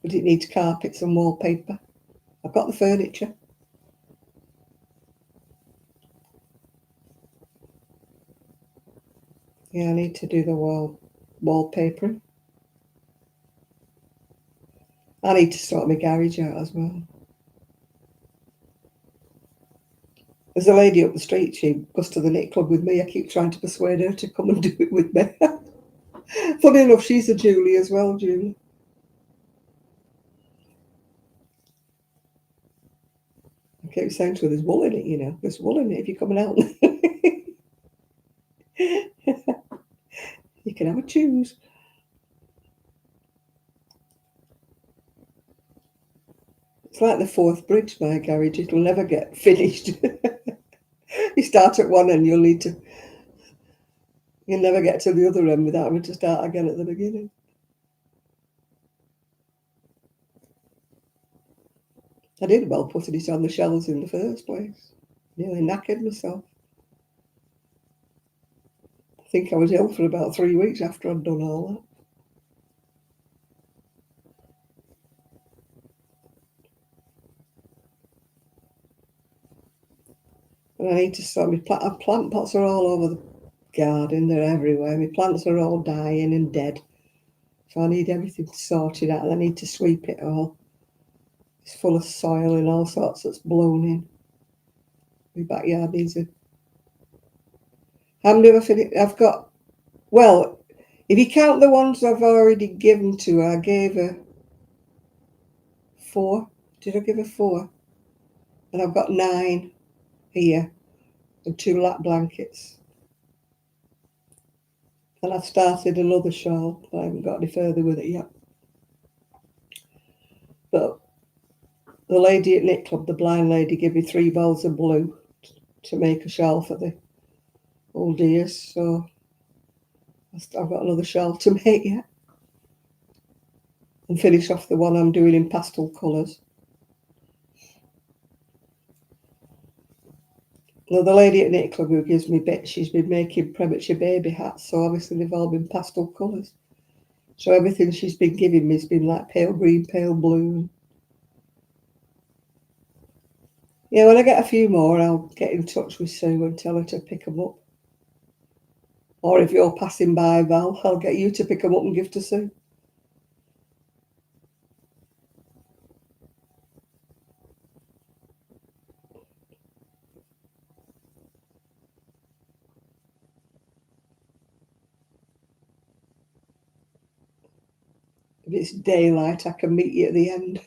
but it needs carpets and wallpaper. I've got the furniture. Yeah, I need to do the wallpapering. I need to sort my garage out as well. There's a lady up the street, she goes to the knit club with me. I keep trying to persuade her to come and do it with me. Funny enough, she's a Julie as well, Julie. I keep saying to her, there's wool in it, you know. There's wool in it if you're coming out. You can have a choose. It's like the fourth bridge, my garage. It'll never get finished. You start at one end, you'll never get to the other end without having to start again at the beginning. I did well putting it on the shelves in the first place. Nearly knackered myself. I think I was ill for about 3 weeks after I'd done all that. And I need to sort my plant pots are all over the garden. They're everywhere. My plants are all dying and dead. So I need everything sorted out. And I need to sweep it all. It's full of soil and all sorts that's blown in. My backyard needs a... How many have I finished? I've got... Well, if you count the ones I've already given to her, I gave her 4. Did I give her 4? And I've got 9 here. And 2 lap blankets. And I've started another shawl, but I haven't got any further with it yet. But the lady at Knit Club, the blind lady, gave me 3 balls of blue to make a shawl for the old dears. So I've got another shawl to make yet. And finish off the one I'm doing in pastel colours. Now, the lady at Knit Club who gives me bits, she's been making premature baby hats, so obviously they've all been pastel colours. So everything she's been giving me has been like pale green, pale blue. Yeah, when I get a few more, I'll get in touch with Sue and tell her to pick them up. Or if you're passing by, Val, I'll get you to pick them up and give to Sue. If it's daylight, I can meet you at the end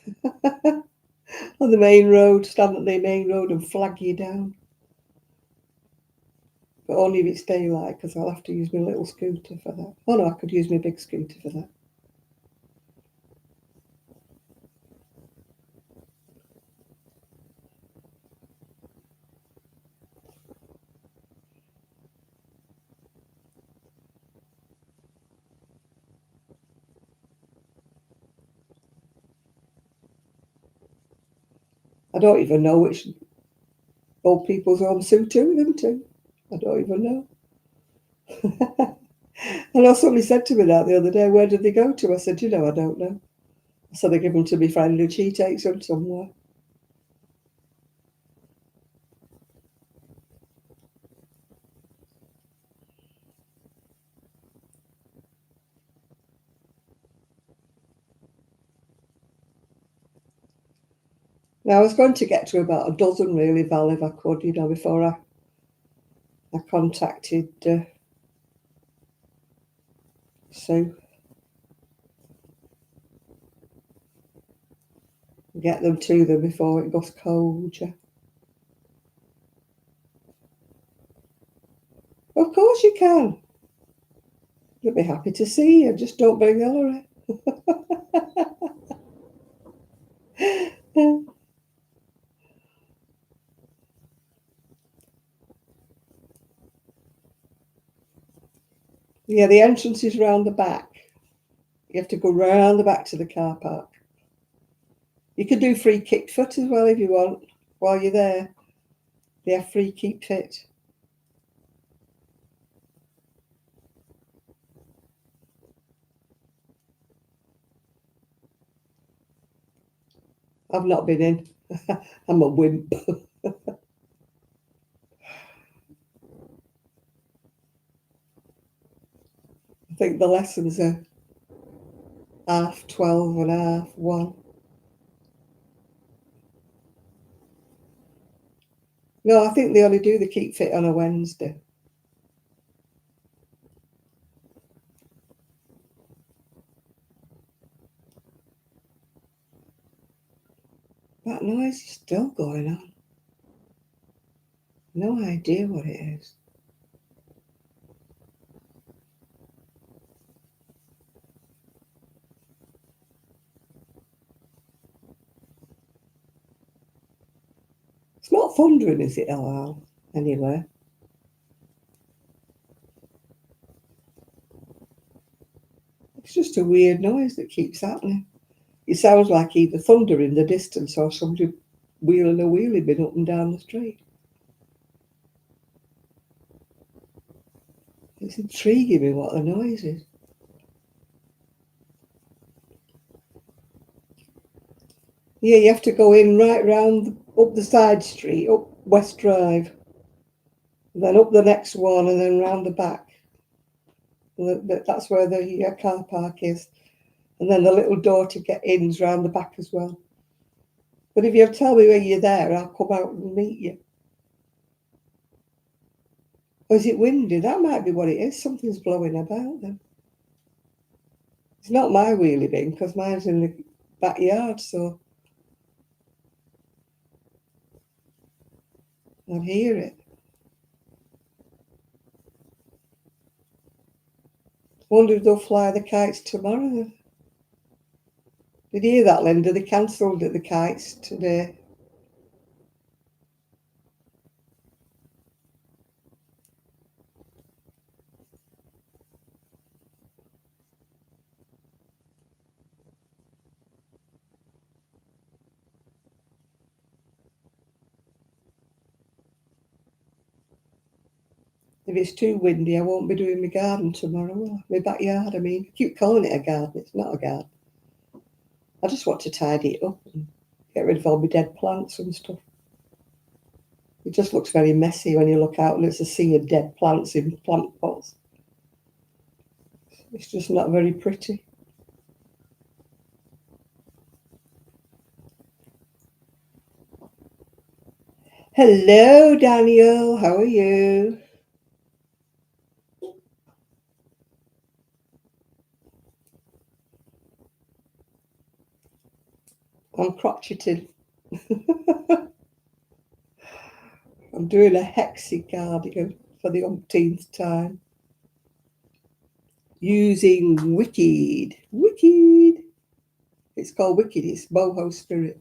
on the main road, stand at the main road and flag you down. But only if it's daylight, because I'll have to use my little scooter for that. Oh no, I could use my big scooter for that. I don't even know which old people's home Sue took them to. I don't even know. I know somebody said to me that the other day, where did they go to? I said, I don't know. I said, they give them to my friend and she takes them somewhere. Now, I was going to get to about a dozen, really, Val, if I could, before I contacted Sue. Get them to them before it goes cold, yeah. Of course you can. They'll be happy to see you. Just don't bring Hillary. Yeah, the entrance is round the back. You have to go round the back to the car park. You could do free kick foot as well if you want. While you're there, they have free keep fit. I've not been in. I'm a wimp. I think the lessons are 12:30 and 1:30. No, I think they only do the keep fit on a Wednesday. That noise is still going on. No idea what it is. It's not thundering, is it, Al? Anyway. It's just a weird noise that keeps happening. It sounds like either thunder in the distance or somebody wheeling a wheelie bin up and down the street. It's intriguing me what the noise is. Yeah, you have to go in right round up the side street, up West Drive, then up the next one, and then round the back. That's where the car park is. And then the little door to get in's round the back as well. But if you tell me when you're there, I'll come out and meet you. Or is it windy? That might be what it is. Something's blowing about then. It's not my wheelie bin because mine's in the backyard, so I'd hear it. Wonder if they'll fly the kites tomorrow. Did you hear that, Linda? They cancelled the kites today. If it's too windy, I won't be doing my garden tomorrow, will I? My backyard, I mean. I keep calling it a garden. It's not a garden. I just want to tidy it up and get rid of all my dead plants and stuff. It just looks very messy when you look out and it's a sea of dead plants in plant pots. It's just not very pretty. Hello, Daniel. How are you? I'm crocheting. I'm doing a hexy cardigan for the umpteenth time. Using Wicked. Wicked. It's called Wicked. It's Boho Spirit.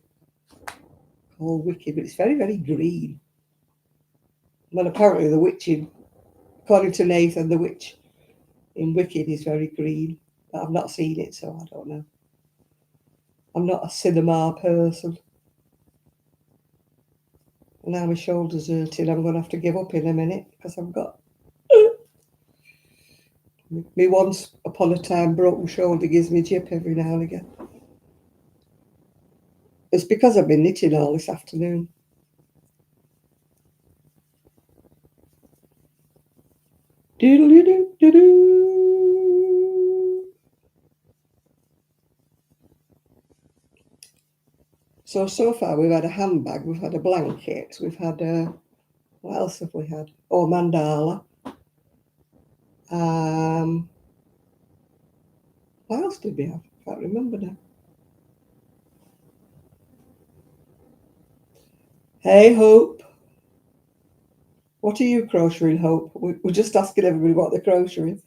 Called Wicked, but it's very, very green. Well, apparently the witch according to Nathan, the witch in Wicked is very green. But I've not seen it, so I don't know. I'm not a cinema person. And now my shoulder's hurting. I'm going to have to give up in a minute because I've got me once upon a time broken shoulder gives me jip every now and again. It's because I've been knitting all this afternoon. Doodle-doo-doo-doo-doo. So far we've had a handbag, we've had a blanket, we've had what else have we had? Oh, mandala. What else did we have? I can't remember now. Hey, Hope. What are you crocheting, Hope? We're just asking everybody what they're crocheting,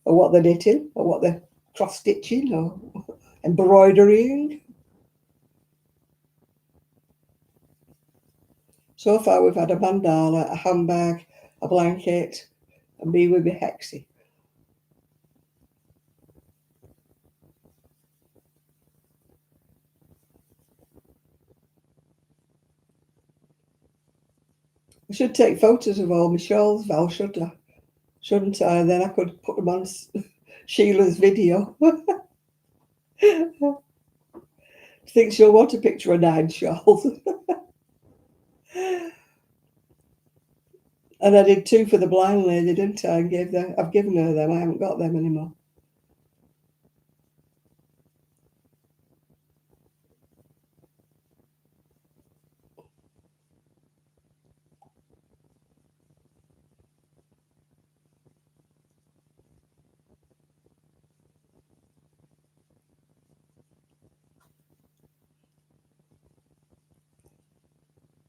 or what they're knitting, or what they're cross-stitching, or embroidering. So far we've had a mandala, a handbag, a blanket, and me with my hexie. I should take photos of all my shawls, Val, shouldn't I? And then I could put them on Sheila's video. I think she'll want a picture of 9 shawls. And I did 2 for the blind lady, didn't I? And I've given her them. I haven't got them anymore.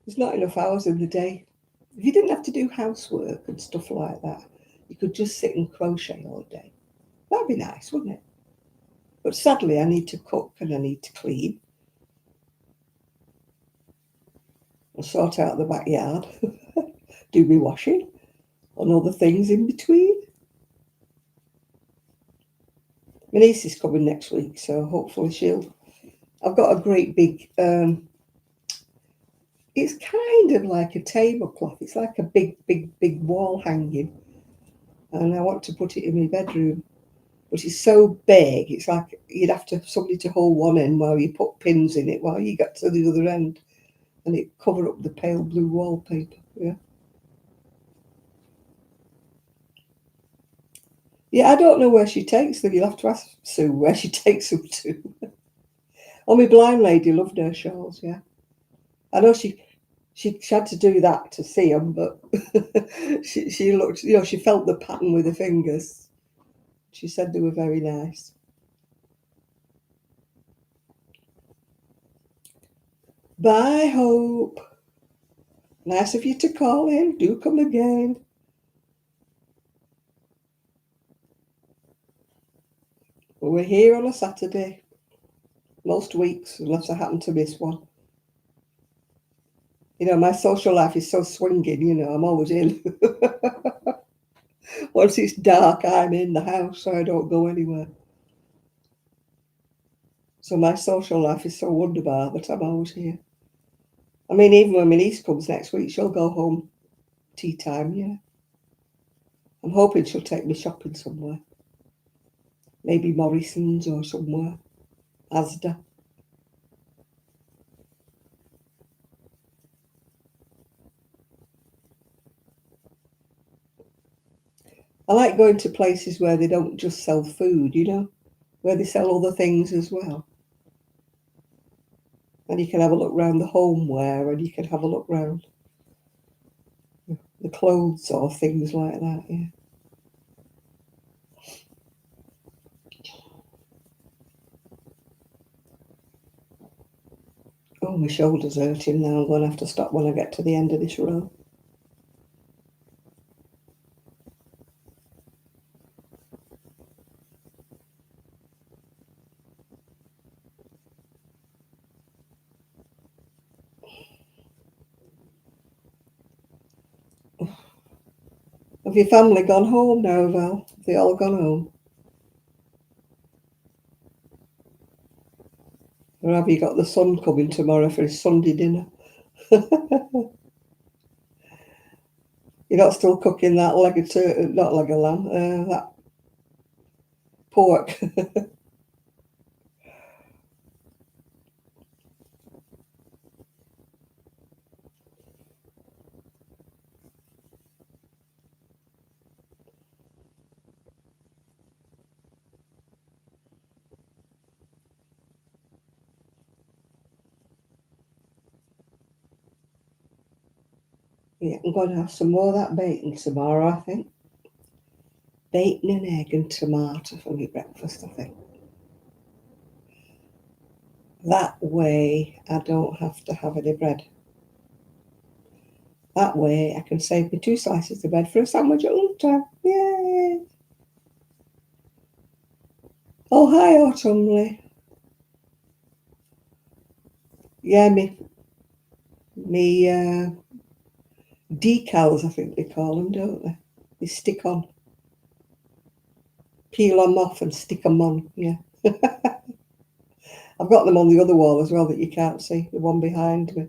There's not enough hours in the day. If you didn't have to do housework and stuff like that, you could just sit and crochet all day. That'd be nice, wouldn't it? But sadly, I need to cook and I need to clean and sort out the backyard, do my washing and other things in between. My niece is coming next week, so hopefully I've got a great big, it's kind of like a tablecloth. It's like a big, big, big wall hanging. And I want to put it in my bedroom. But it's so big, it's like you'd have to have somebody to hold one end while you put pins in it while you get to the other end. And it cover up the pale blue wallpaper, yeah. Yeah, I don't know where she takes them. You'll have to ask Sue where she takes them to. Oh, my blind lady loved her shawls, yeah. I know she had to do that to see them, but she looked, she felt the pattern with her fingers. She said they were very nice. Bye, Hope. Nice of you to call in. Do come again. We're here on a Saturday. Most weeks, unless I happen to miss one. My social life is so swinging, I'm always in. Once it's dark, I'm in the house, so I don't go anywhere. So my social life is so wonderful that I'm always here. I mean, even when my niece comes next week, she'll go home tea time, yeah. I'm hoping she'll take me shopping somewhere. Maybe Morrison's or somewhere. Asda. I like going to places where they don't just sell food, where they sell other things as well. And you can have a look around the homeware and you can have a look around the clothes or things like that, yeah. Oh, my shoulder's hurting now. I'm going to have to stop when I get to the end of this row. Have your family gone home now, Val? Have they all gone home? Or have you got the son coming tomorrow for his Sunday dinner? You're not still cooking that leg of turkey, not leg of lamb, that pork. Yeah, I'm going to have some more of that bacon tomorrow, I think. Bacon and egg and tomato for my breakfast, I think. That way I don't have to have any bread. That way I can save me 2 slices of bread for a sandwich at lunchtime. Yay! Oh, hi, Autumnly. Yeah, me decals, I think they call them, don't they? They stick on. Peel them off and stick them on, yeah. I've got them on the other wall as well that you can't see, the one behind me.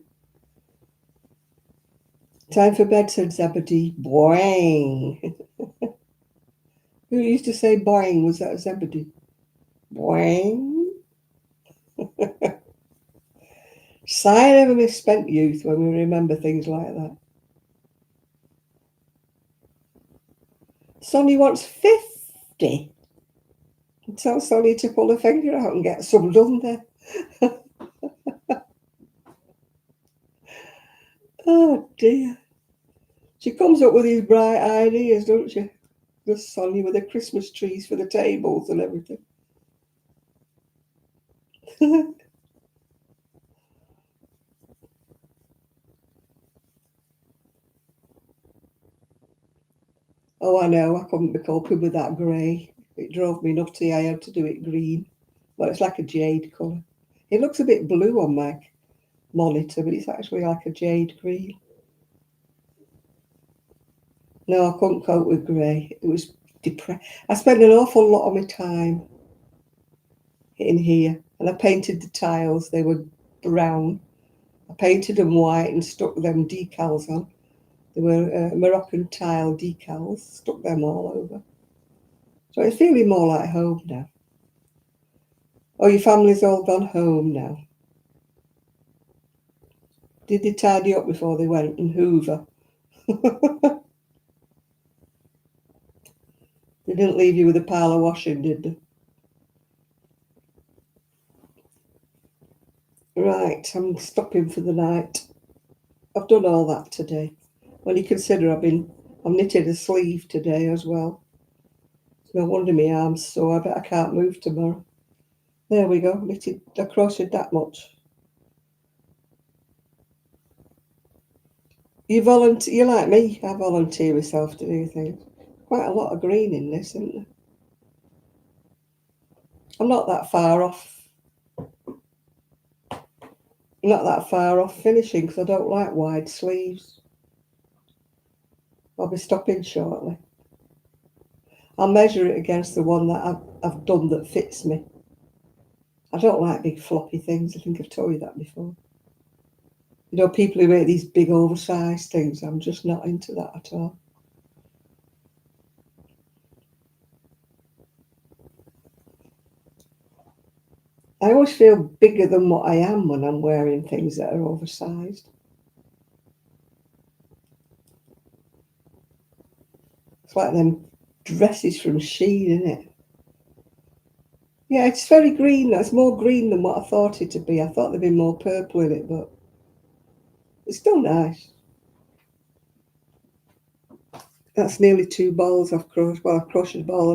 Time for bed, said Zebedee. Boing. Who used to say boing? Was that Zebedee? Boing. Sign of a misspent youth when we remember things like that. Sonny wants 50. Tell Sonny to pull her finger out and get some done there. Oh dear. She comes up with these bright ideas, don't she? Just Sonny with the Christmas trees for the tables and everything. Oh, I know. I couldn't be coping with that grey. It drove me nutty. I had to do it green. Well, it's like a jade colour. It looks a bit blue on my monitor, but it's actually like a jade green. No, I couldn't cope with grey. It was depressing. I spent an awful lot of my time in here, and I painted the tiles. They were brown. I painted them white and stuck them decals on. They were Moroccan tile decals, stuck them all over. So it's feeling more like home now. Oh, your family's all gone home now. Did they tidy up before they went and hoover? They didn't leave you with a pile of washing, did they? Right, I'm stopping for the night. I've done all that today. When you consider I've knitted a sleeve today as well. No wonder my arm's sore. I bet I can't move tomorrow. There we go. I crocheted that much. You volunteer. You like me. I volunteer myself to do things. Quite a lot of green in this, isn't there? I'm not that far off. I'm not that far off finishing because I don't like wide sleeves. I'll be stopping shortly. I'll measure it against the one that I've done that fits me. I don't like big floppy things. I think I've told you that before. You know, people who make these big oversized things, I'm just not into that at all. I always feel bigger than what I am when I'm wearing things that are oversized. It's like them dresses from Shein, isn't it? Yeah, it's very green. It's more green than what I thought it to be. I thought there'd be more purple in it, but it's still nice. That's nearly 2 balls I've crocheted. Well, I've crocheted a ball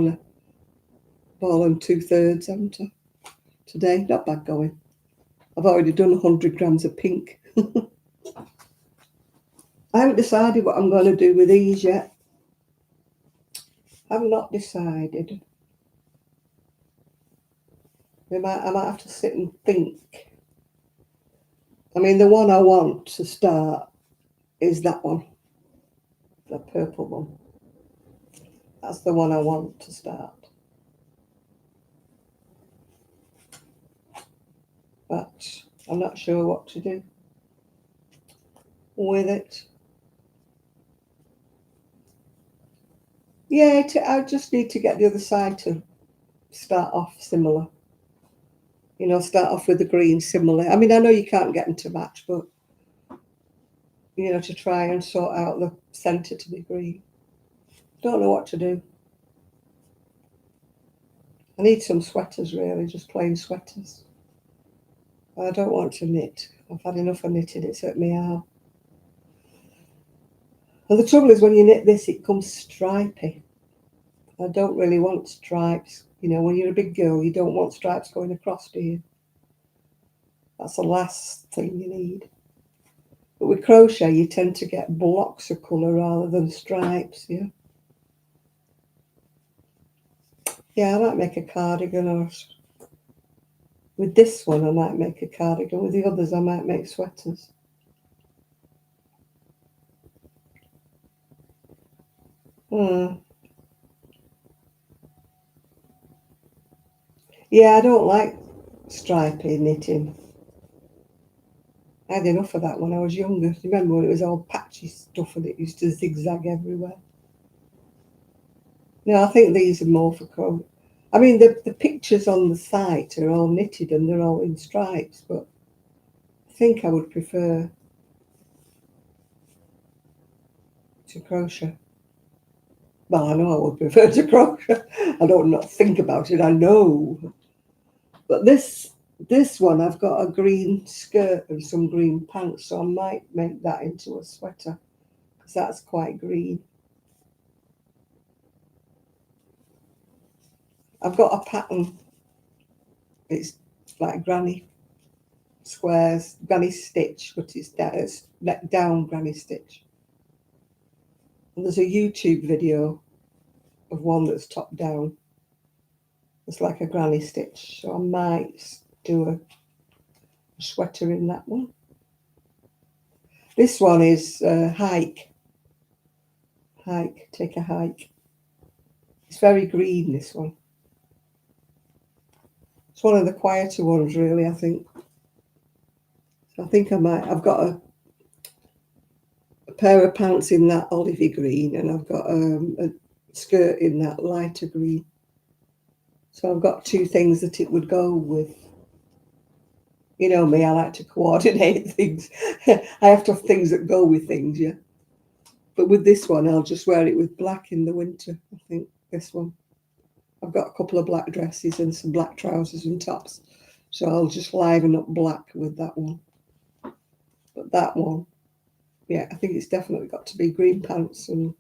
and 2/3, haven't I? Today, not bad going. I've already done 100 grams of pink. I haven't decided what I'm going to do with these yet. I've not decided. I might have to sit and think. I mean, the one I want to start is that one, the purple one. That's the one I want to start. But I'm not sure what to do with it. Yeah, I just need to get the other side to start off similar. You know, start off with the green similar. I mean, I know you can't get them to match, but, you know, to try and sort out the centre to be green. Don't know what to do. I need some sweaters, really, just plain sweaters. I don't want to knit. I've had enough of knitting, it's hurt me out. And the trouble is, when you knit this, it comes stripy. I don't really want stripes. You know, when you're a big girl, you don't want stripes going across, do you? That's the last thing you need. But with crochet, you tend to get blocks of colour rather than stripes, yeah? Yeah, I might make a cardigan, or with this one I might make a cardigan. With the others I might make sweaters. Yeah, I don't like stripy knitting. I had enough of that when I was younger. Remember when it was all patchy stuff and it used to zigzag everywhere? No, I think these are more for crochet. I mean, the pictures on the site are all knitted and they're all in stripes, but I think I would prefer to crochet. Well, I know I would prefer to crochet. I don't not think about it, I know. But this one, I've got a green skirt and some green pants, so I might make that into a sweater because that's quite green. I've got a pattern. It's like granny squares, granny stitch, but it's down granny stitch. And there's a YouTube video of one that's top down. It's like a granny stitch, so I might do a sweater in that one. This one is hike, take a hike. It's very green, this one. It's one of the quieter ones, really, I think. So I think I've got a pair of pants in that olivey green, and I've got a skirt in that lighter green. So I've got two things that it would go with. You know me, I like to coordinate things. I have to have things that go with things, yeah. But with this one, I'll just wear it with black in the winter, I think, this one. I've got a couple of black dresses and some black trousers and tops. So I'll just liven up black with that one. But that one, yeah, I think it's definitely got to be green pants and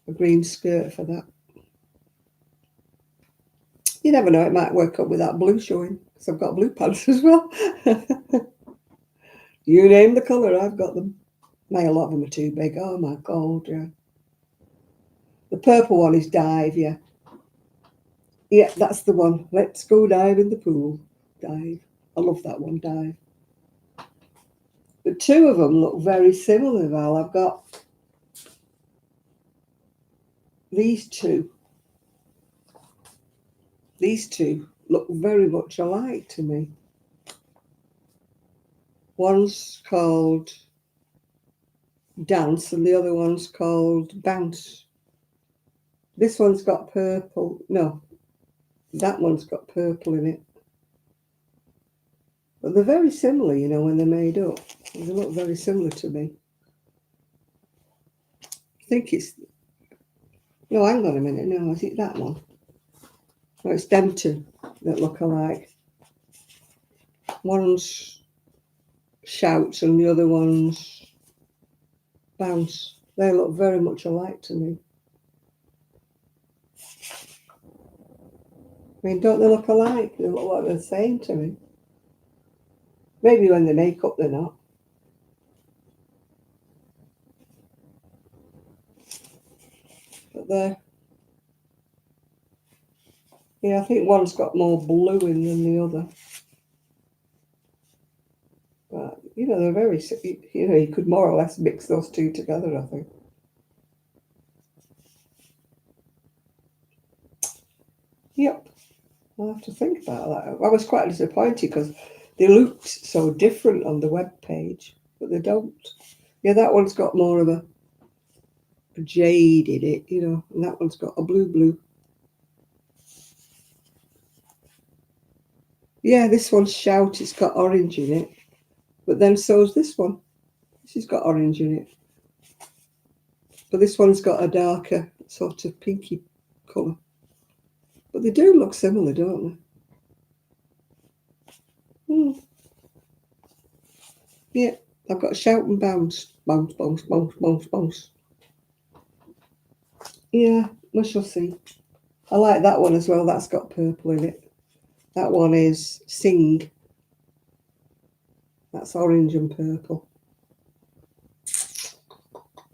a green skirt for that. You never know, it might work up with that blue showing, because I've got blue pants as well. You name the colour, I've got them. A lot of them are too big. Oh my God, yeah. The purple one is dive, yeah. Yeah, that's the one. Let's go dive in the pool. Dive. I love that one, dive. But two of them look very similar, Val. I've got these two. These two look very much alike to me. One's called Dance and the other one's called Bounce. This one's got purple. No, that one's got purple in it. But they're very similar, you know, when they're made up. They look very similar to me. I think it's... No, hang on a minute. No, is it that one? No, it's them two that look alike. One's Shout and the other one's Bounce. They look very much alike to me. I mean, don't they look alike? They look like they're the same to me. Maybe when they make up, they're not. But they're, yeah, I think one's got more blue in than the other. But, you know, they're very, you know, you could more or less mix those two together, I think. Yep. I'll have to think about that. I was quite disappointed because they looked so different on the web page, but they don't. Yeah, that one's got more of a jade in it, you know, and that one's got a blue. Yeah, this one's Shout, it's got orange in it, but then so's this one. This has got orange in it. But this one's got a darker sort of pinky colour. But they do look similar, don't they? Yeah, I've got Shout and Bounce. Bounce, bounce, bounce, bounce, bounce. Yeah, we shall see. I like that one as well. That's got purple in it. That one is Sing. That's orange and purple.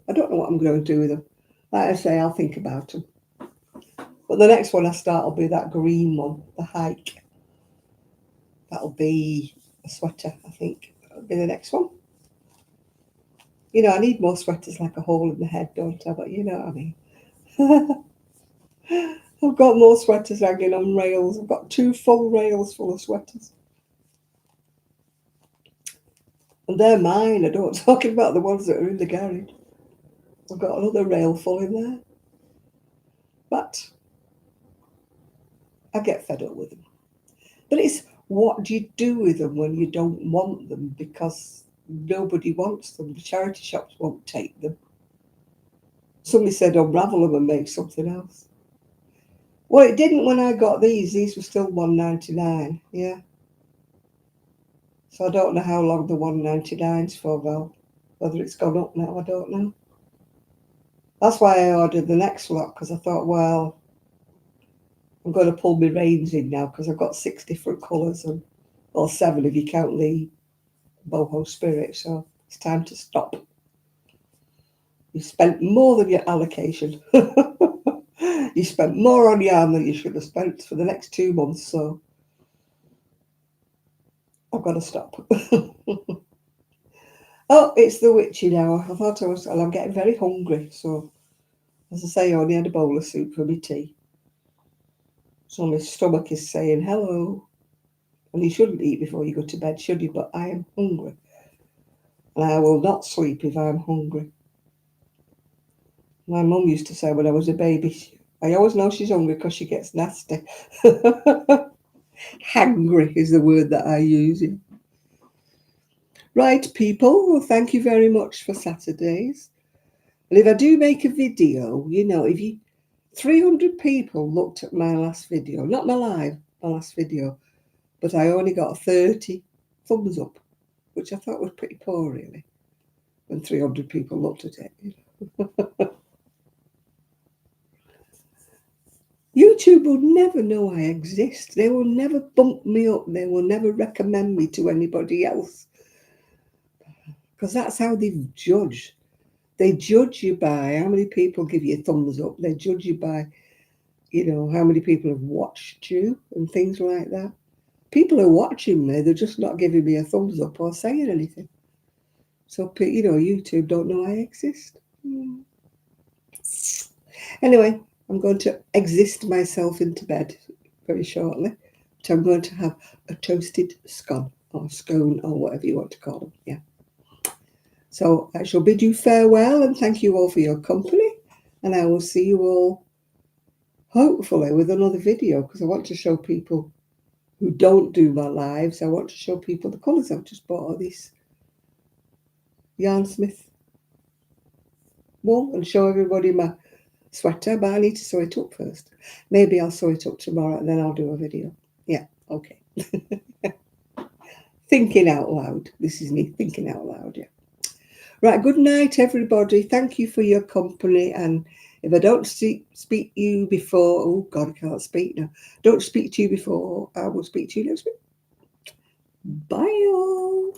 I don't know what I'm going to do with them. Like I say, I'll think about them. But the next one I start will be that green one, the Hike. That'll be a sweater, I think. That'll be the next one. You know, I need more sweaters like a hole in the head, don't I? But you know what I mean. I've got more sweaters hanging on rails. I've got 2 full rails full of sweaters. And they're mine. I don't talking about the ones that are in the garage. I've got another rail full in there. But I get fed up with them. But it's what do you do with them when you don't want them because nobody wants them? The charity shops won't take them. Somebody said unravel them and make something else. Well, it didn't when I got these. These were still $1.99. Yeah. So I don't know how long the $1.99's for, Val. Whether it's gone up now, I don't know. That's why I ordered the next lot, because I thought, well, I'm going to pull my reins in now because I've got 6 different colours, and or 7 if you count the Boho Spirit. So it's time to stop. You spent more than your allocation. You spent more on yarn than you should have spent for the next 2 months. So I've got to stop. Oh, it's the witching hour. I thought I was, and I'm getting very hungry. So, as I say, I only had a bowl of soup for my tea. So my stomach is saying hello. And you shouldn't eat before you go to bed, should you? But I am hungry. And I will not sleep if I'm hungry. My mum used to say when I was a baby, I always know she's hungry because she gets nasty. Hangry is the word that I use. Right, people, well, thank you very much for Saturdays. And if I do make a video, you know, 300 people looked at my last video, not my last video, but I only got 30 thumbs up, which I thought was pretty poor, really, when 300 people looked at it. YouTube will never know I exist. They will never bump me up. They will never recommend me to anybody else. Because that's how they judge. They judge you by how many people give you a thumbs up. They judge you by, you know, how many people have watched you and things like that. People are watching me. They're just not giving me a thumbs up or saying anything. So, you know, YouTube don't know I exist. Anyway, I'm going to exist myself into bed very shortly. So I'm going to have a toasted scone or scone or whatever you want to call them. Yeah. So I shall bid you farewell and thank you all for your company. And I will see you all hopefully with another video, because I want to show people who don't do my lives. I want to show people the colours I've just bought all these Yarnsmiths wool and show everybody my sweater, but I need to sew it up first. Maybe I'll sew it up tomorrow and then I'll do a video. Yeah, okay. Thinking out loud. This is me thinking out loud, yeah. Right, good night, everybody. Thank you for your company. And if I don't speak to you before, oh God, I can't speak now. Don't speak to you before, I will speak to you next week. Bye all.